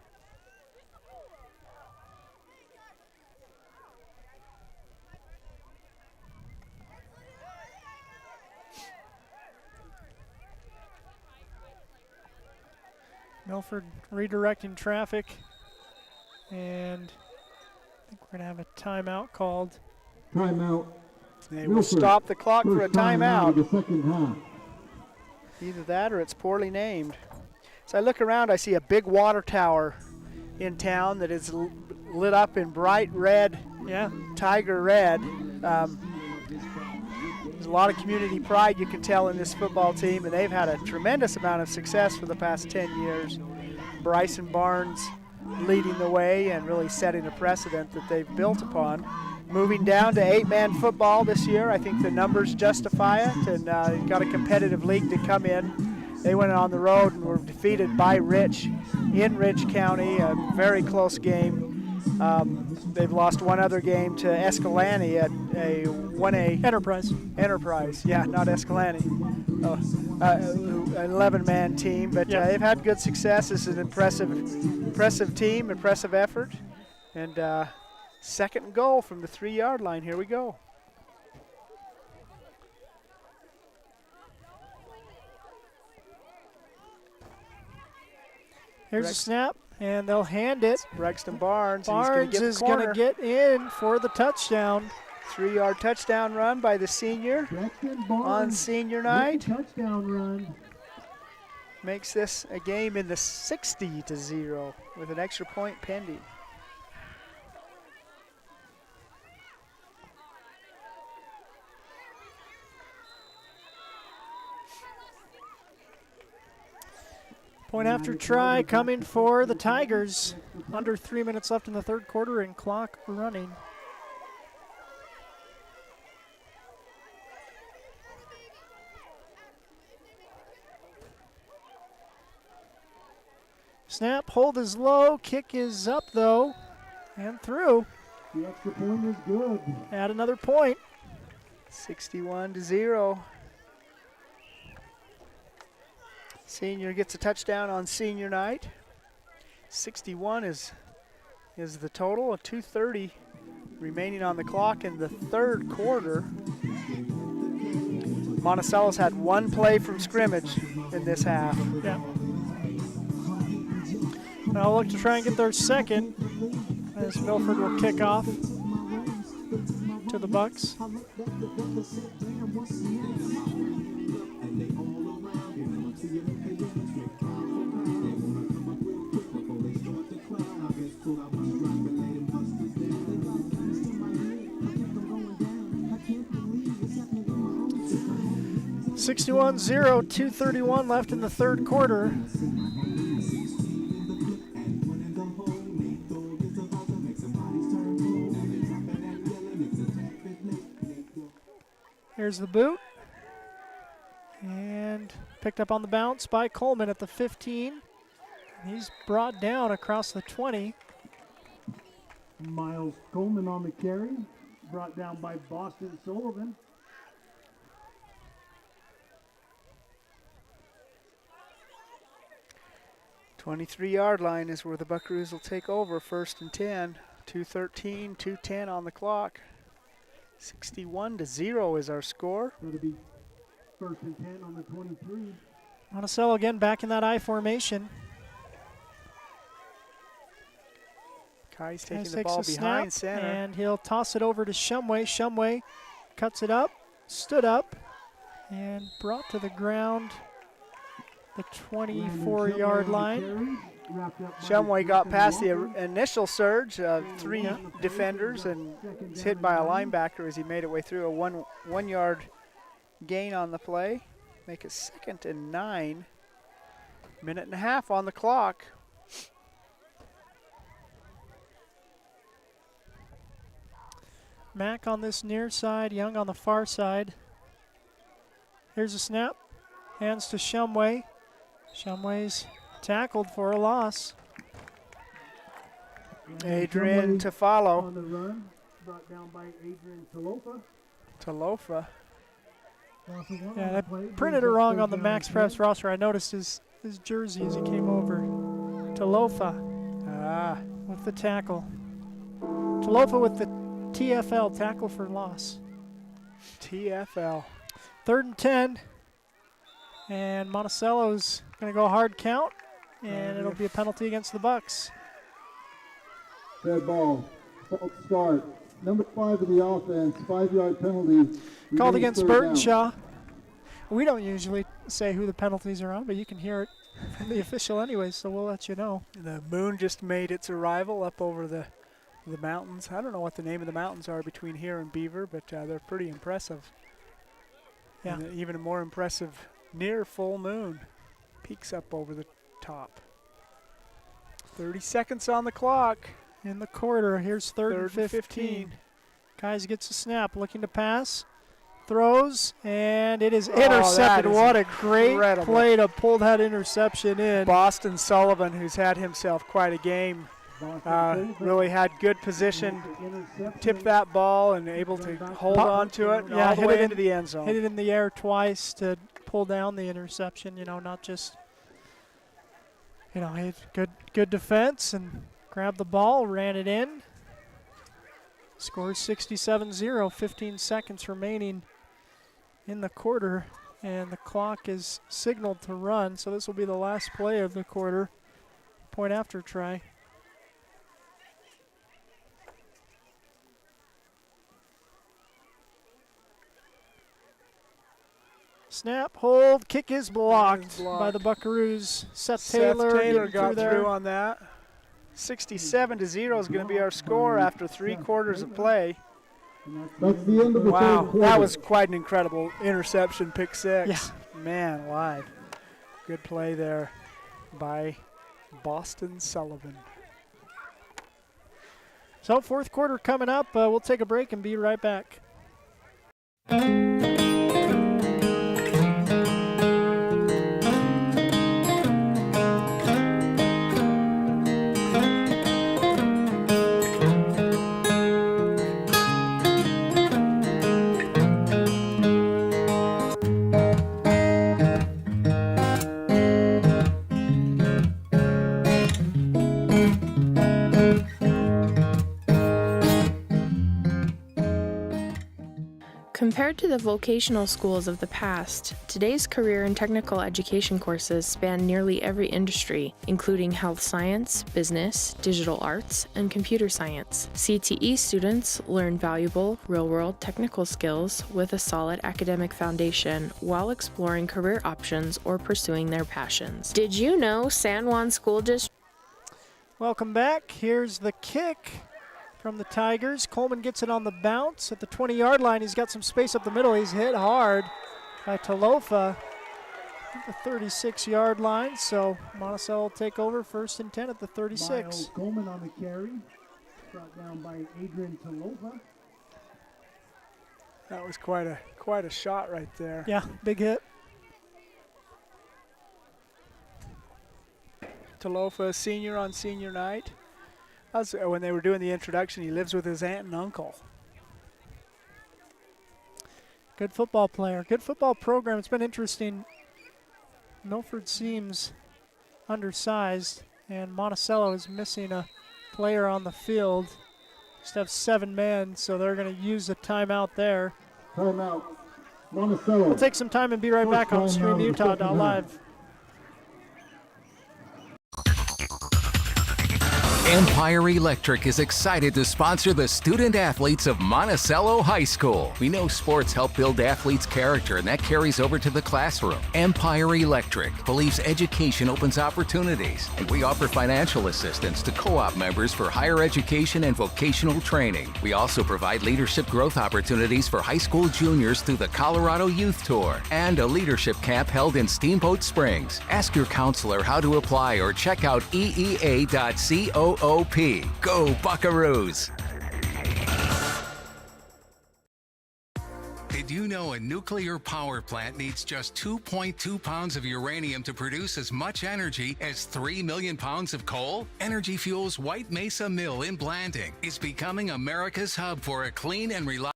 Milford redirecting traffic, and I think we're going to have a timeout called. Timeout. They will stop the clock for a timeout. The 2nd half. Either that or it's poorly named. So I look around, I see a big water tower in town that is lit up in bright red, tiger red. There's a lot of community pride, you can tell, in this football team, and they've had a tremendous amount of success for the past 10 years. Bryson Barnes leading the way and really setting a precedent that they've built upon. Moving down to 8-man football this year, I think the numbers justify it, and got a competitive league to come in. They went on the road and were defeated by Rich in Rich County, a very close game. They've lost one other game to Escalante at a 1A Enterprise, yeah, not Escalante. An 11-man team, but they've had good success. This is an impressive team, impressive effort, and 2nd and goal from the 3-yard line. Here we go. Here's a snap, and they'll hand it. Brexton Barnes. Barnes is going to get in for the touchdown. 3-yard touchdown run by the senior on senior night. Touchdown run. Makes this a game in the 60-0 with an extra point pending. Point after try coming for the Tigers. Under 3 minutes left in the third quarter and clock running. Snap, hold is low, kick is up though, and through. The extra point is good. Add another point. 61-0. Senior gets a touchdown on senior night. 61 is the total, of 2:30 remaining on the clock in the third quarter. Monticello's had one play from scrimmage in this half. Yeah. I'll look to try and get their second as Milford will kick off to the Bucks. 61-0, 2:31 left in the third quarter. Here's the boot. And picked up on the bounce by Coleman at the 15. He's brought down across the 20. Miles Coleman on the carry, brought down by Boston Sullivan. The 23-yard line is where the Buckaroos will take over, 1st and 10. 2:13, 2:10 on the clock. 61-0 is our score. It'll be 1st and 10 on the 23. Monticello again back in that I formation. Kai's taking the ball behind center. And he'll toss it over to Shumway. Shumway cuts it up, stood up, and brought to the ground the 24-yard line. Shumway got past the initial surge of 3 defenders and was hit by a linebacker as he made it way through. A one-yard gain on the play. Make it 2nd and 9. Minute and a half on the clock. Mack on this near side, Young on the far side. Here's a snap. Hands to Shumway. Shumway's tackled for a loss. Adrian to follow. On the run, brought down by Adrian Talofa. Talofa. Yeah, they printed it wrong on the Max Preps roster. I noticed his jersey as he came over. Talofa with the tackle. Talofa with the TFL, tackle for loss. TFL. 3rd and 10. And Monticello's going to go hard count, and it'll be a penalty against the Bucks. Dead ball. False start. Number 5 of the offense, 5-yard penalty. Called against Burtonshaw. We don't usually say who the penalties are on, but you can hear it from the official anyway, so we'll let you know. The moon just made its arrival up over the mountains. I don't know what the name of the mountains are between here and Beaver, but they're pretty impressive. Yeah. And even a more impressive near full moon peaks up over the top. 30 seconds on the clock. In the quarter, here's 3rd and 15. Kais gets a snap, looking to pass, throws, and it is intercepted. What a great play to pull that interception in. Boston Sullivan, who's had himself quite a game, really had good position, tipped that ball and able to hold on to it all the way into the end zone. Hit it in the air twice to pull down the interception, not just, good defense and grabbed the ball, ran it in. Scores 67-0, 15 seconds remaining in the quarter, and the clock is signaled to run, so this will be the last play of the quarter. Point after try. Snap, hold, kick is blocked by the Buckaroos. Seth Taylor got there. through on that. 67-0 is going to be our score after 3 quarters of play. That's the end of the Wow, third quarter. that was quite an incredible interception, pick 6. Yeah. Man alive. Good play there by Boston Sullivan. So 4th quarter coming up. We'll take a break and be right back. Compared to the vocational schools of the past, today's career and technical education courses span nearly every industry, including health science, business, digital arts, and computer science. CTE students learn valuable, real-world technical skills with a solid academic foundation while exploring career options or pursuing their passions. Did you know San Juan School District? Welcome back. Here's the kick from the Tigers. Coleman gets it on the bounce at the 20-yard line. He's got some space up the middle. He's hit hard by Talofa at the 36-yard line. So Monticello will take over 1st and 10 at the 36. Miles Coleman on the carry. Brought down by Adrian Talofa. That was quite a shot right there. Yeah, big hit. Talofa, senior on senior night. When they were doing the introduction, he lives with his aunt and uncle. Good football player, good football program. It's been interesting. Milford seems undersized, and Monticello is missing a player on the field. Just have 7 men, so they're going to use a timeout there. Timeout. Monticello. We'll take some time and be right back on StreamUtah.live. Empire Electric is excited to sponsor the student athletes of Monticello High School. We know sports help build athletes' character, and that carries over to the classroom. Empire Electric believes education opens opportunities, and we offer financial assistance to co-op members for higher education and vocational training. We also provide leadership growth opportunities for high school juniors through the Colorado Youth Tour and a leadership camp held in Steamboat Springs. Ask your counselor how to apply or check out eea.coop. Go Buckaroos! Did you know a nuclear power plant needs just 2.2 pounds of uranium to produce as much energy as 3 million pounds of coal? Energy Fuels White Mesa Mill in Blanding is becoming America's hub for a clean and reliable.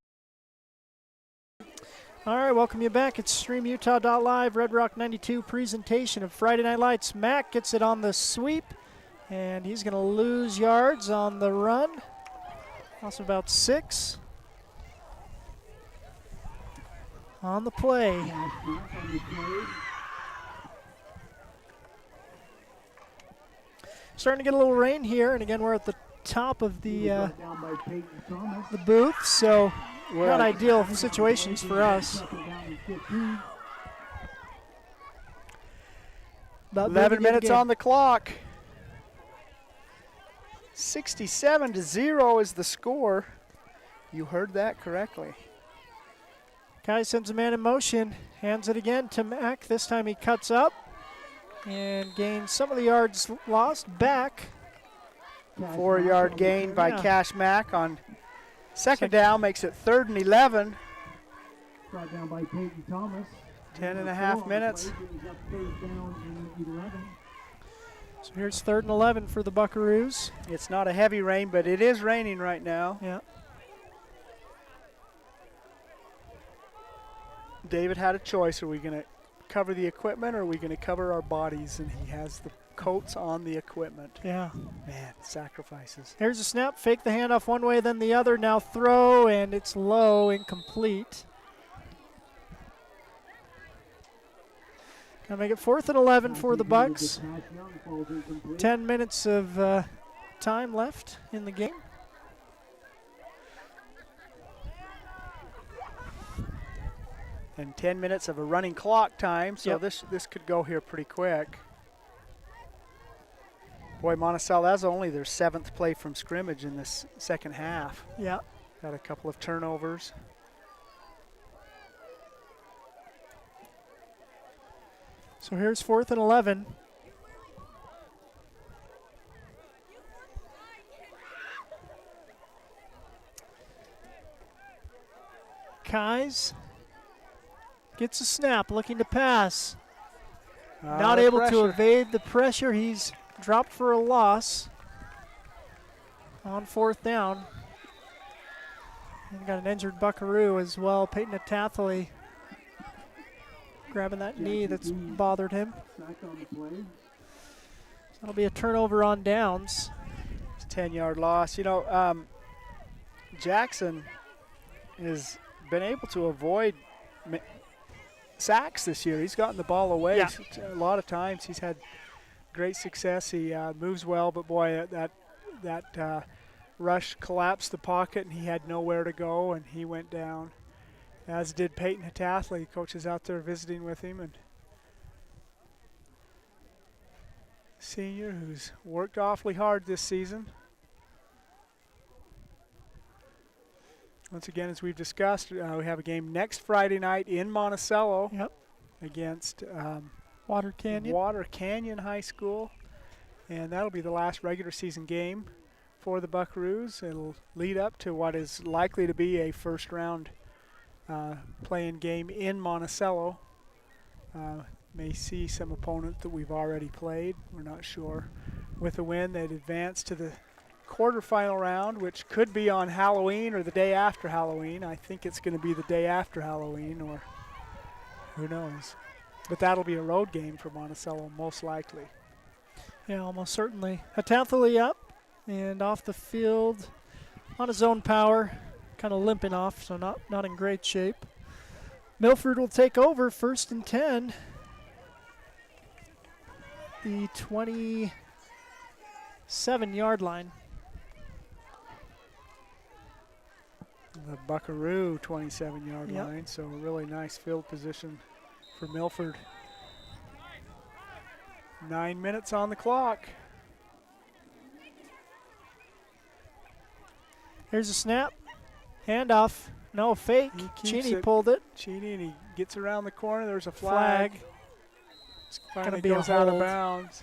All right, welcome you back. It's StreamUtah.live, Red Rock 92 presentation of Friday Night Lights. Mack gets it on the sweep, and he's going to lose yards on the run. Also about 6 on the play. Starting to get a little rain here, and again, we're at the top of the booth, so not ideal situations for us. About 11 minutes on the clock. 67-0 is the score. You heard that correctly. Kai sends a man in motion, hands it again to Mack. This time he cuts up and gains some of the yards lost back. 4-yard gain by Cash Mack on second down, makes it 3rd and 11. Brought down by Peyton Thomas. 10.5 minutes. So here's 3rd and 11 for the Buckaroos. It's not a heavy rain, but it is raining right now. Yeah. David had a choice. Are we going to cover the equipment or are we going to cover our bodies? And he has the coats on the equipment. Yeah. Man, sacrifices. Here's a snap. Fake the handoff one way, then the other. Now throw, and it's low, incomplete. Gonna make it 4th and 11 for the Bucks. 10 minutes of time left in the game. and 10 minutes of a running clock time, so Yep. this could go here pretty quick. Boy, Monticello, that's only their 7th play from scrimmage in this second half. Yeah. Got a couple of turnovers. So here's 4th and 11. Kais gets a snap, looking to pass. Not able to evade the pressure. He's dropped for a loss on 4th down. And got an injured Buckaroo as well. Peyton Atathley grabbing that knee that's bothered him. So that'll be a turnover on downs. It's a 10-yard loss. You know, Jackson has been able to avoid sacks this year. He's gotten the ball away a lot of times. He's had great success. He moves well, but boy, that rush collapsed the pocket, and he had nowhere to go, and he went down, as did Peyton Atathley. Coach is out there visiting with him, and senior who's worked awfully hard this season. Once again, as we've discussed, we have a game next Friday night in Monticello against Water Canyon High School, and that'll be the last regular season game for the Buckaroos. It'll lead up to what is likely to be a first-round play-in game in Monticello. May see some opponent that we've already played. We're not sure. With a win, they'd advance to the quarterfinal round, which could be on Halloween or the day after Halloween. I think it's going to be the day after Halloween, or who knows. But that'll be a road game for Monticello, most likely. Yeah, almost certainly. Atathley up and off the field on his own power, kind of limping off, so not in great shape. Milford will take over, 1st and 10. The 27-yard line. The Buckaroo 27-yard line, so a really nice field position for Milford. 9 minutes on the clock. Here's a snap. Handoff. No fake. Cheney pulled it. Cheney, and he gets around the corner. There's a flag. It's finally going to be goes out of bounds.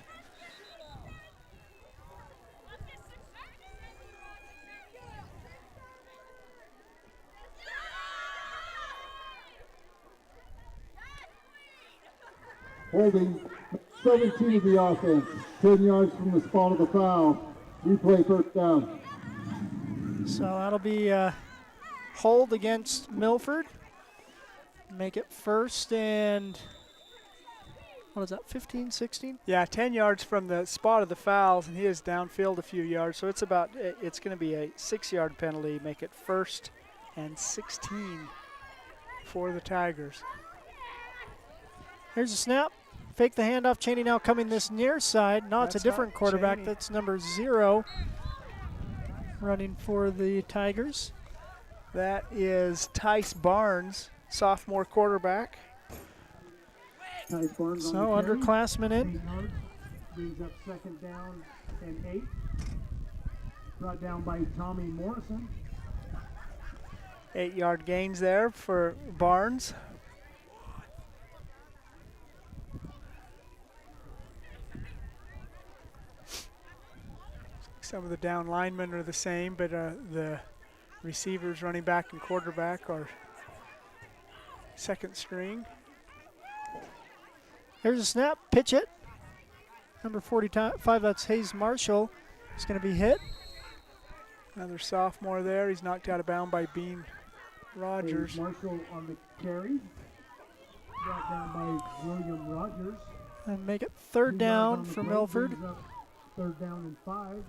Holding 17 of the offense, 10 yards from the spot of the foul. Replay 1st down. So that'll be a hold against Milford. Make it 1st and, what is that, 15, 16? Yeah, 10 yards from the spot of the fouls, and he is downfield a few yards. So it's going to be a 6-yard penalty. Make it 1st and 16 for the Tigers. Here's a snap. Fake the handoff. Cheney now coming this near side. No, it's a different quarterback. Cheney. That's number 0 running for the Tigers. That is Tice Barnes, sophomore quarterback. Tice Barnes so underclassmen in. Brings up 2nd down and 8. Brought down by Tommy Morrison. 8-yard gains there for Barnes. Some of the down linemen are the same, but the receivers, running back, and quarterback are 2nd string. Here's a snap. Pitch it. Number 45, that's Hayes Marshall. He's going to be hit. Another sophomore there. He's knocked out of bounds by Bean Rogers. Hayes Marshall on the carry. Brought down by William Rogers. And make it 3rd down for Milford. 3rd down and 5.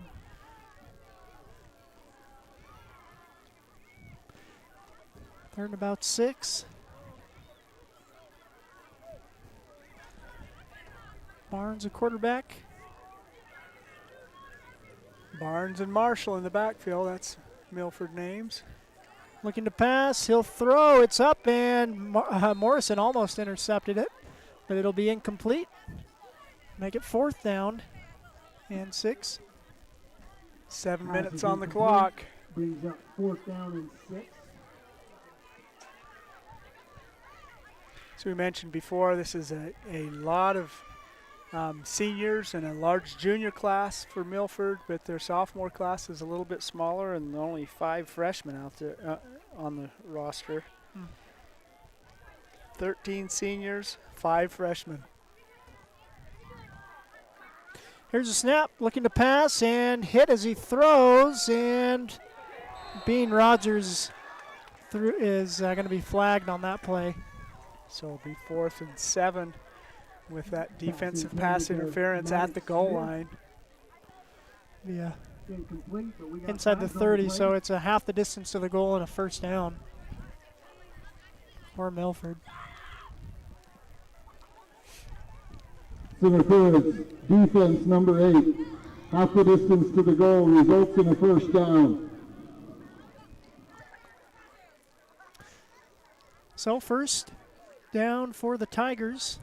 Third and about 6. Barnes, a quarterback. Barnes and Marshall in the backfield. That's Milford names. Looking to pass, he'll throw, it's up, and Morrison almost intercepted it, but it'll be incomplete. Make it 4th down and 6. 7 minutes on the clock. Brings up 4th down and 6. So we mentioned before, this is a lot of seniors and a large junior class for Milford, but their sophomore class is a little bit smaller and only 5 freshmen out there on the roster. 13 seniors, 5 freshmen. Here's a snap, looking to pass and hit as he throws, and Bean Rogers is going to be flagged on that play. So it'll be 4th and 7 with that defensive pass interference at the goal line. Yeah. Inside the 30, so it's a half the distance to the goal and a 1st down for Milford. Interference, defense number 8. Half the distance to the goal results in a 1st down. So 1st down for the Tigers.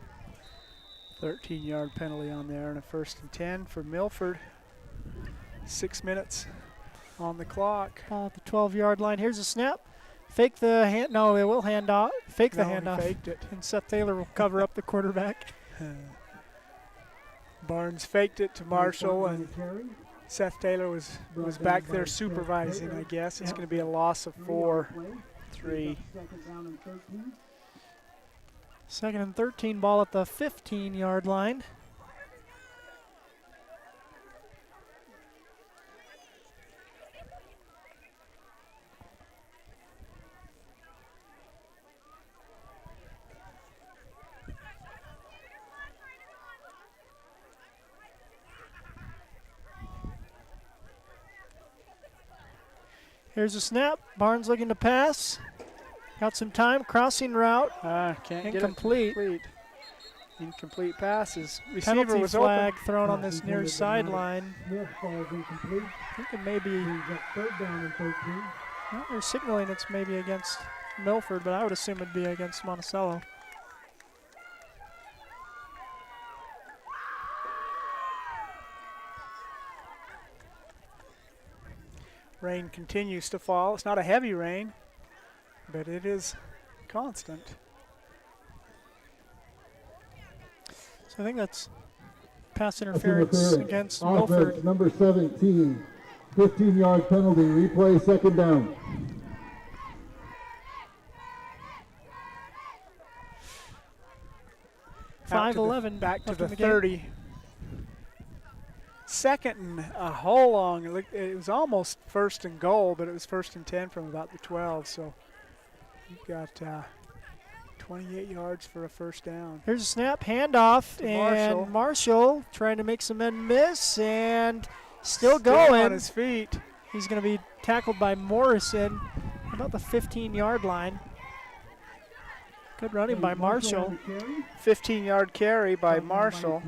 13-yard penalty on there and a 1st and 10 for Milford. 6 minutes on the clock. Ball at the 12-yard line. Here's a snap. Fake the hand. No, it will hand off. Fake the handoff. Faked it. And Seth Taylor will cover up the quarterback. Barnes faked it to Marshall, and Seth Taylor was back there supervising, I guess. It's going to be a loss of 4, 3. 2nd and 13, ball at the 15-yard line. Here's a snap. Barnes looking to pass. Got some time. Crossing route. Can't incomplete. Get it complete. Incomplete passes. Receiver Penalty was flag open. thrown on this near sideline. Incomplete. I think it may be. 3rd down and 13. Well, they're signaling it's maybe against Milford, but I would assume it'd be against Monticello. Rain continues to fall. It's not a heavy rain, but it is constant. So I think that's pass interference against Milford. Number 17, 15-yard penalty. Replay 2nd down. Back 5-11. Back to the 30. 2nd and a whole long. It was almost 1st and goal, but it was 1st and 10 from about the 12. So you've got 28 yards for a 1st down. Here's a snap, handoff, and Marshall trying to make some men miss, and still going. On his feet. He's going to be tackled by Morrison about the 15-yard line. Good running by Marshall. 15-yard carry by Marshall.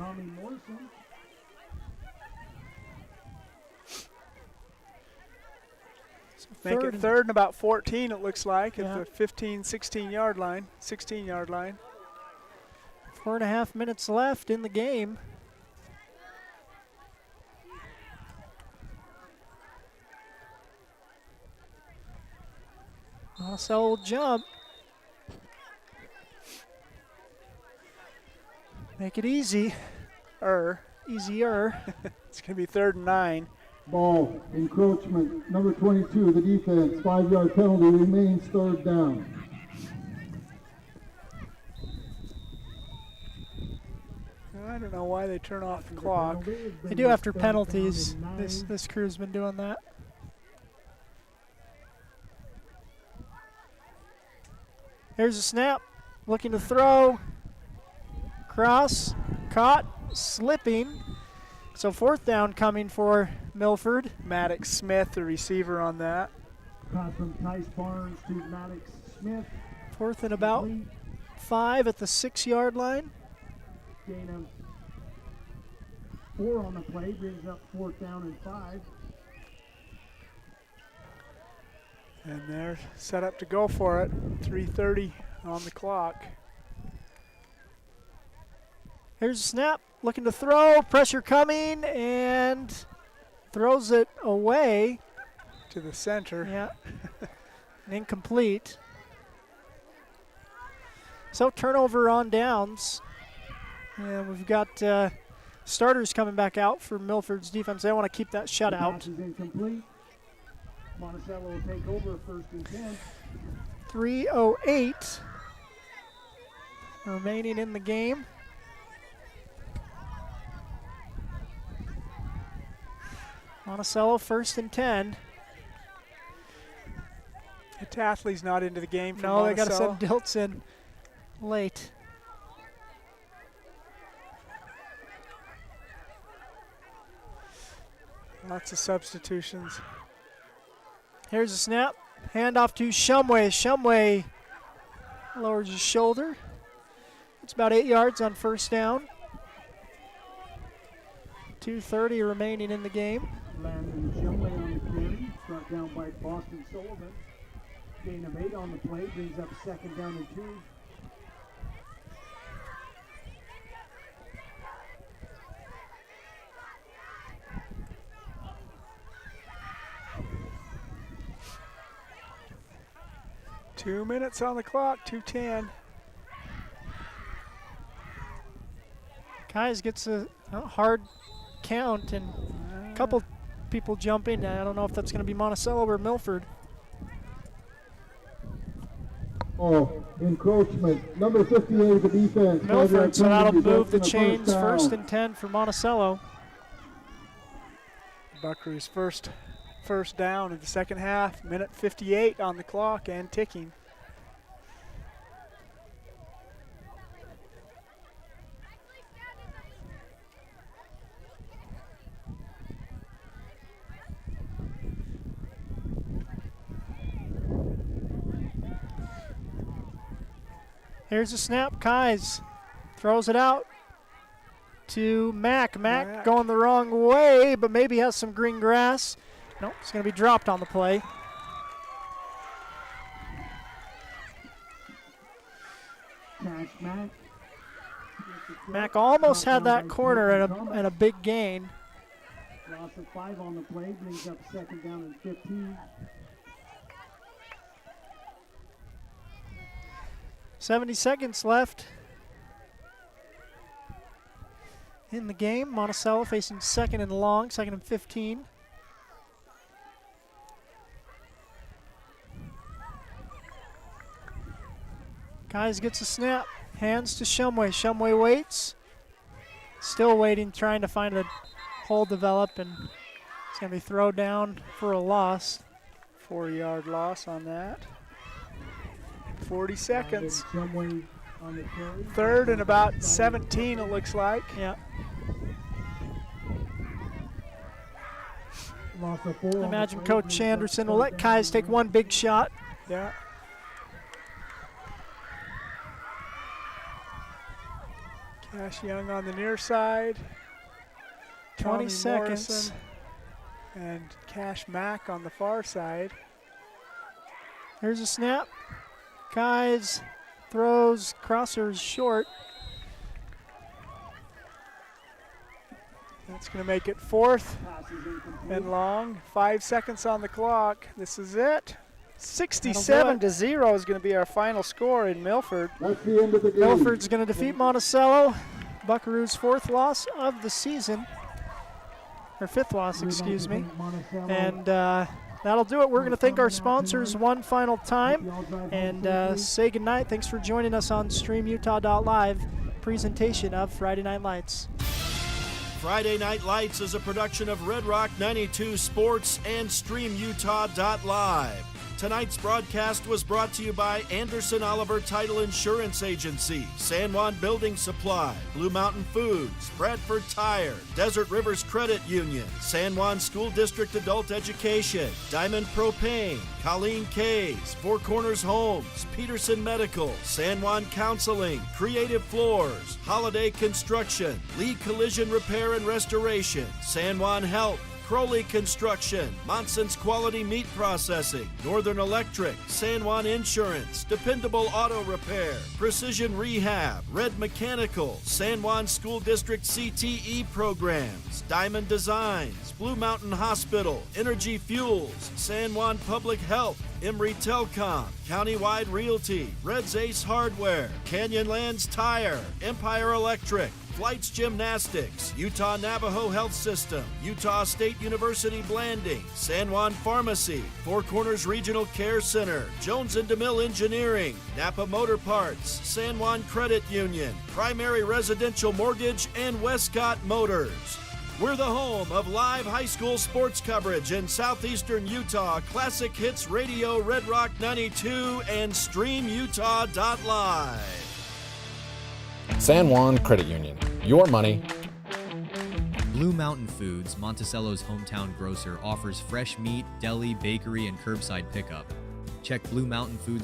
Make it 3rd and about 14, it looks like, at the 15, 16-yard line, 16-yard line. 4.5 minutes left in the game. Monticello will jump. Make it easy. Easier. It's going to be 3rd and 9. Ball, encroachment, number 22, the defense, 5-yard penalty, remains 3rd down. I don't know why they turn off the clock. They do after penalties. This crew's been doing that. Here's a snap, looking to throw. Cross, caught, slipping. So 4th down coming for Milford. Maddox Smith, the receiver on that. Pass from Tice Barnes to Maddox Smith. 4th and about 5 at the 6-yard line. Gain of 4 on the play, brings up 4th down and 5. And they're set up to go for it. 3:30 on the clock. Here's a snap, looking to throw, pressure coming, and throws it away. To the center. Yeah, and incomplete. So turnover on downs. And we've got starters coming back out for Milford's defense. They want to keep that shutout. Pass is incomplete. Monticello will take over, 1st and 10. 3:08 remaining in the game. Monticello 1st and 10. Tathly's not into the game for No, Monticello. they got to send Dilts in late. Lots of substitutions. Here's a snap. Handoff to Shumway. Shumway lowers his shoulder. It's about 8 yards on 1st down. 2:30 remaining in the game. Landon Shumway on the carry. Struck down by Boston Sullivan. Gain of 8 on the play. Brings up 2nd down and 2. 2 minutes on the clock, 2:10. Kais gets a hard count and a couple people jump in. I don't know if that's going to be Monticello or Milford. Oh, encroachment. Number 58 of the defense. Milford, so that'll move the Results in a chains. 1st down. and 10 for Monticello. Buckaroos' first down in the second half. Minute 58 on the clock and ticking. Here's a snap. Kais throws it out to Mack. Mack going the wrong way, but maybe has some green grass. Nope, it's going to be dropped on the play. Mack almost had that corner and a big gain. Loss of 5 on the play. Brings up 2nd down and 15. 70 seconds left in the game. Monticello facing 2nd and long, 2nd and 15. Kais gets a snap, hands to Shumway. Shumway waits, still waiting, trying to find a hole develop, and it's going to be thrown down for a loss. 4-yard loss on that. 40 seconds. 3rd and about 17, it looks like. Yeah. Loss of 4 I imagine Coach Anderson will let Kais take one big shot. Yeah. Cash Young on the near side. 20 Tommy seconds. Morrison and Cash Mack on the far side. Here's a snap. Kais throws, crosser's short. That's going to make it 4th and long. 5 seconds on the clock. This is it. 67-0 is going to be our final score in Milford. That's the end of the game. Milford's going to defeat Monticello. Buckaroos' 4th loss of the season. Or 5th loss, excuse me. And that'll do it. We're going to thank our sponsors one final time and say goodnight. Thanks for joining us on StreamUtah.live presentation of Friday Night Lights. Friday Night Lights is a production of Red Rock 92 Sports and StreamUtah.live. Tonight's broadcast was brought to you by Anderson Oliver Title Insurance Agency, San Juan Building Supply, Blue Mountain Foods, Bradford Tire, Desert Rivers Credit Union, San Juan School District Adult Education, Diamond Propane, Colleen Kays, Four Corners Homes, Peterson Medical, San Juan Counseling, Creative Floors, Holiday Construction, Lee Collision Repair and Restoration, San Juan Health, Crowley Construction, Monson's Quality Meat Processing, Northern Electric, San Juan Insurance, Dependable Auto Repair, Precision Rehab, Red Mechanical, San Juan School District CTE Programs, Diamond Designs, Blue Mountain Hospital, Energy Fuels, San Juan Public Health, Emory Telecom, Countywide Realty, Red's Ace Hardware, Canyonlands Tire, Empire Electric, Flights Gymnastics, Utah Navajo Health System, Utah State University Blanding, San Juan Pharmacy, Four Corners Regional Care Center, Jones and DeMille Engineering, Napa Motor Parts, San Juan Credit Union, Primary Residential Mortgage, and Westcott Motors. We're the home of live high school sports coverage in southeastern Utah, Classic Hits Radio, Red Rock 92, and StreamUtah.live. San Juan Credit Union. Your money. Blue Mountain Foods, Monticello's hometown grocer, offers fresh meat, deli, bakery, and curbside pickup. Check Blue Mountain Foods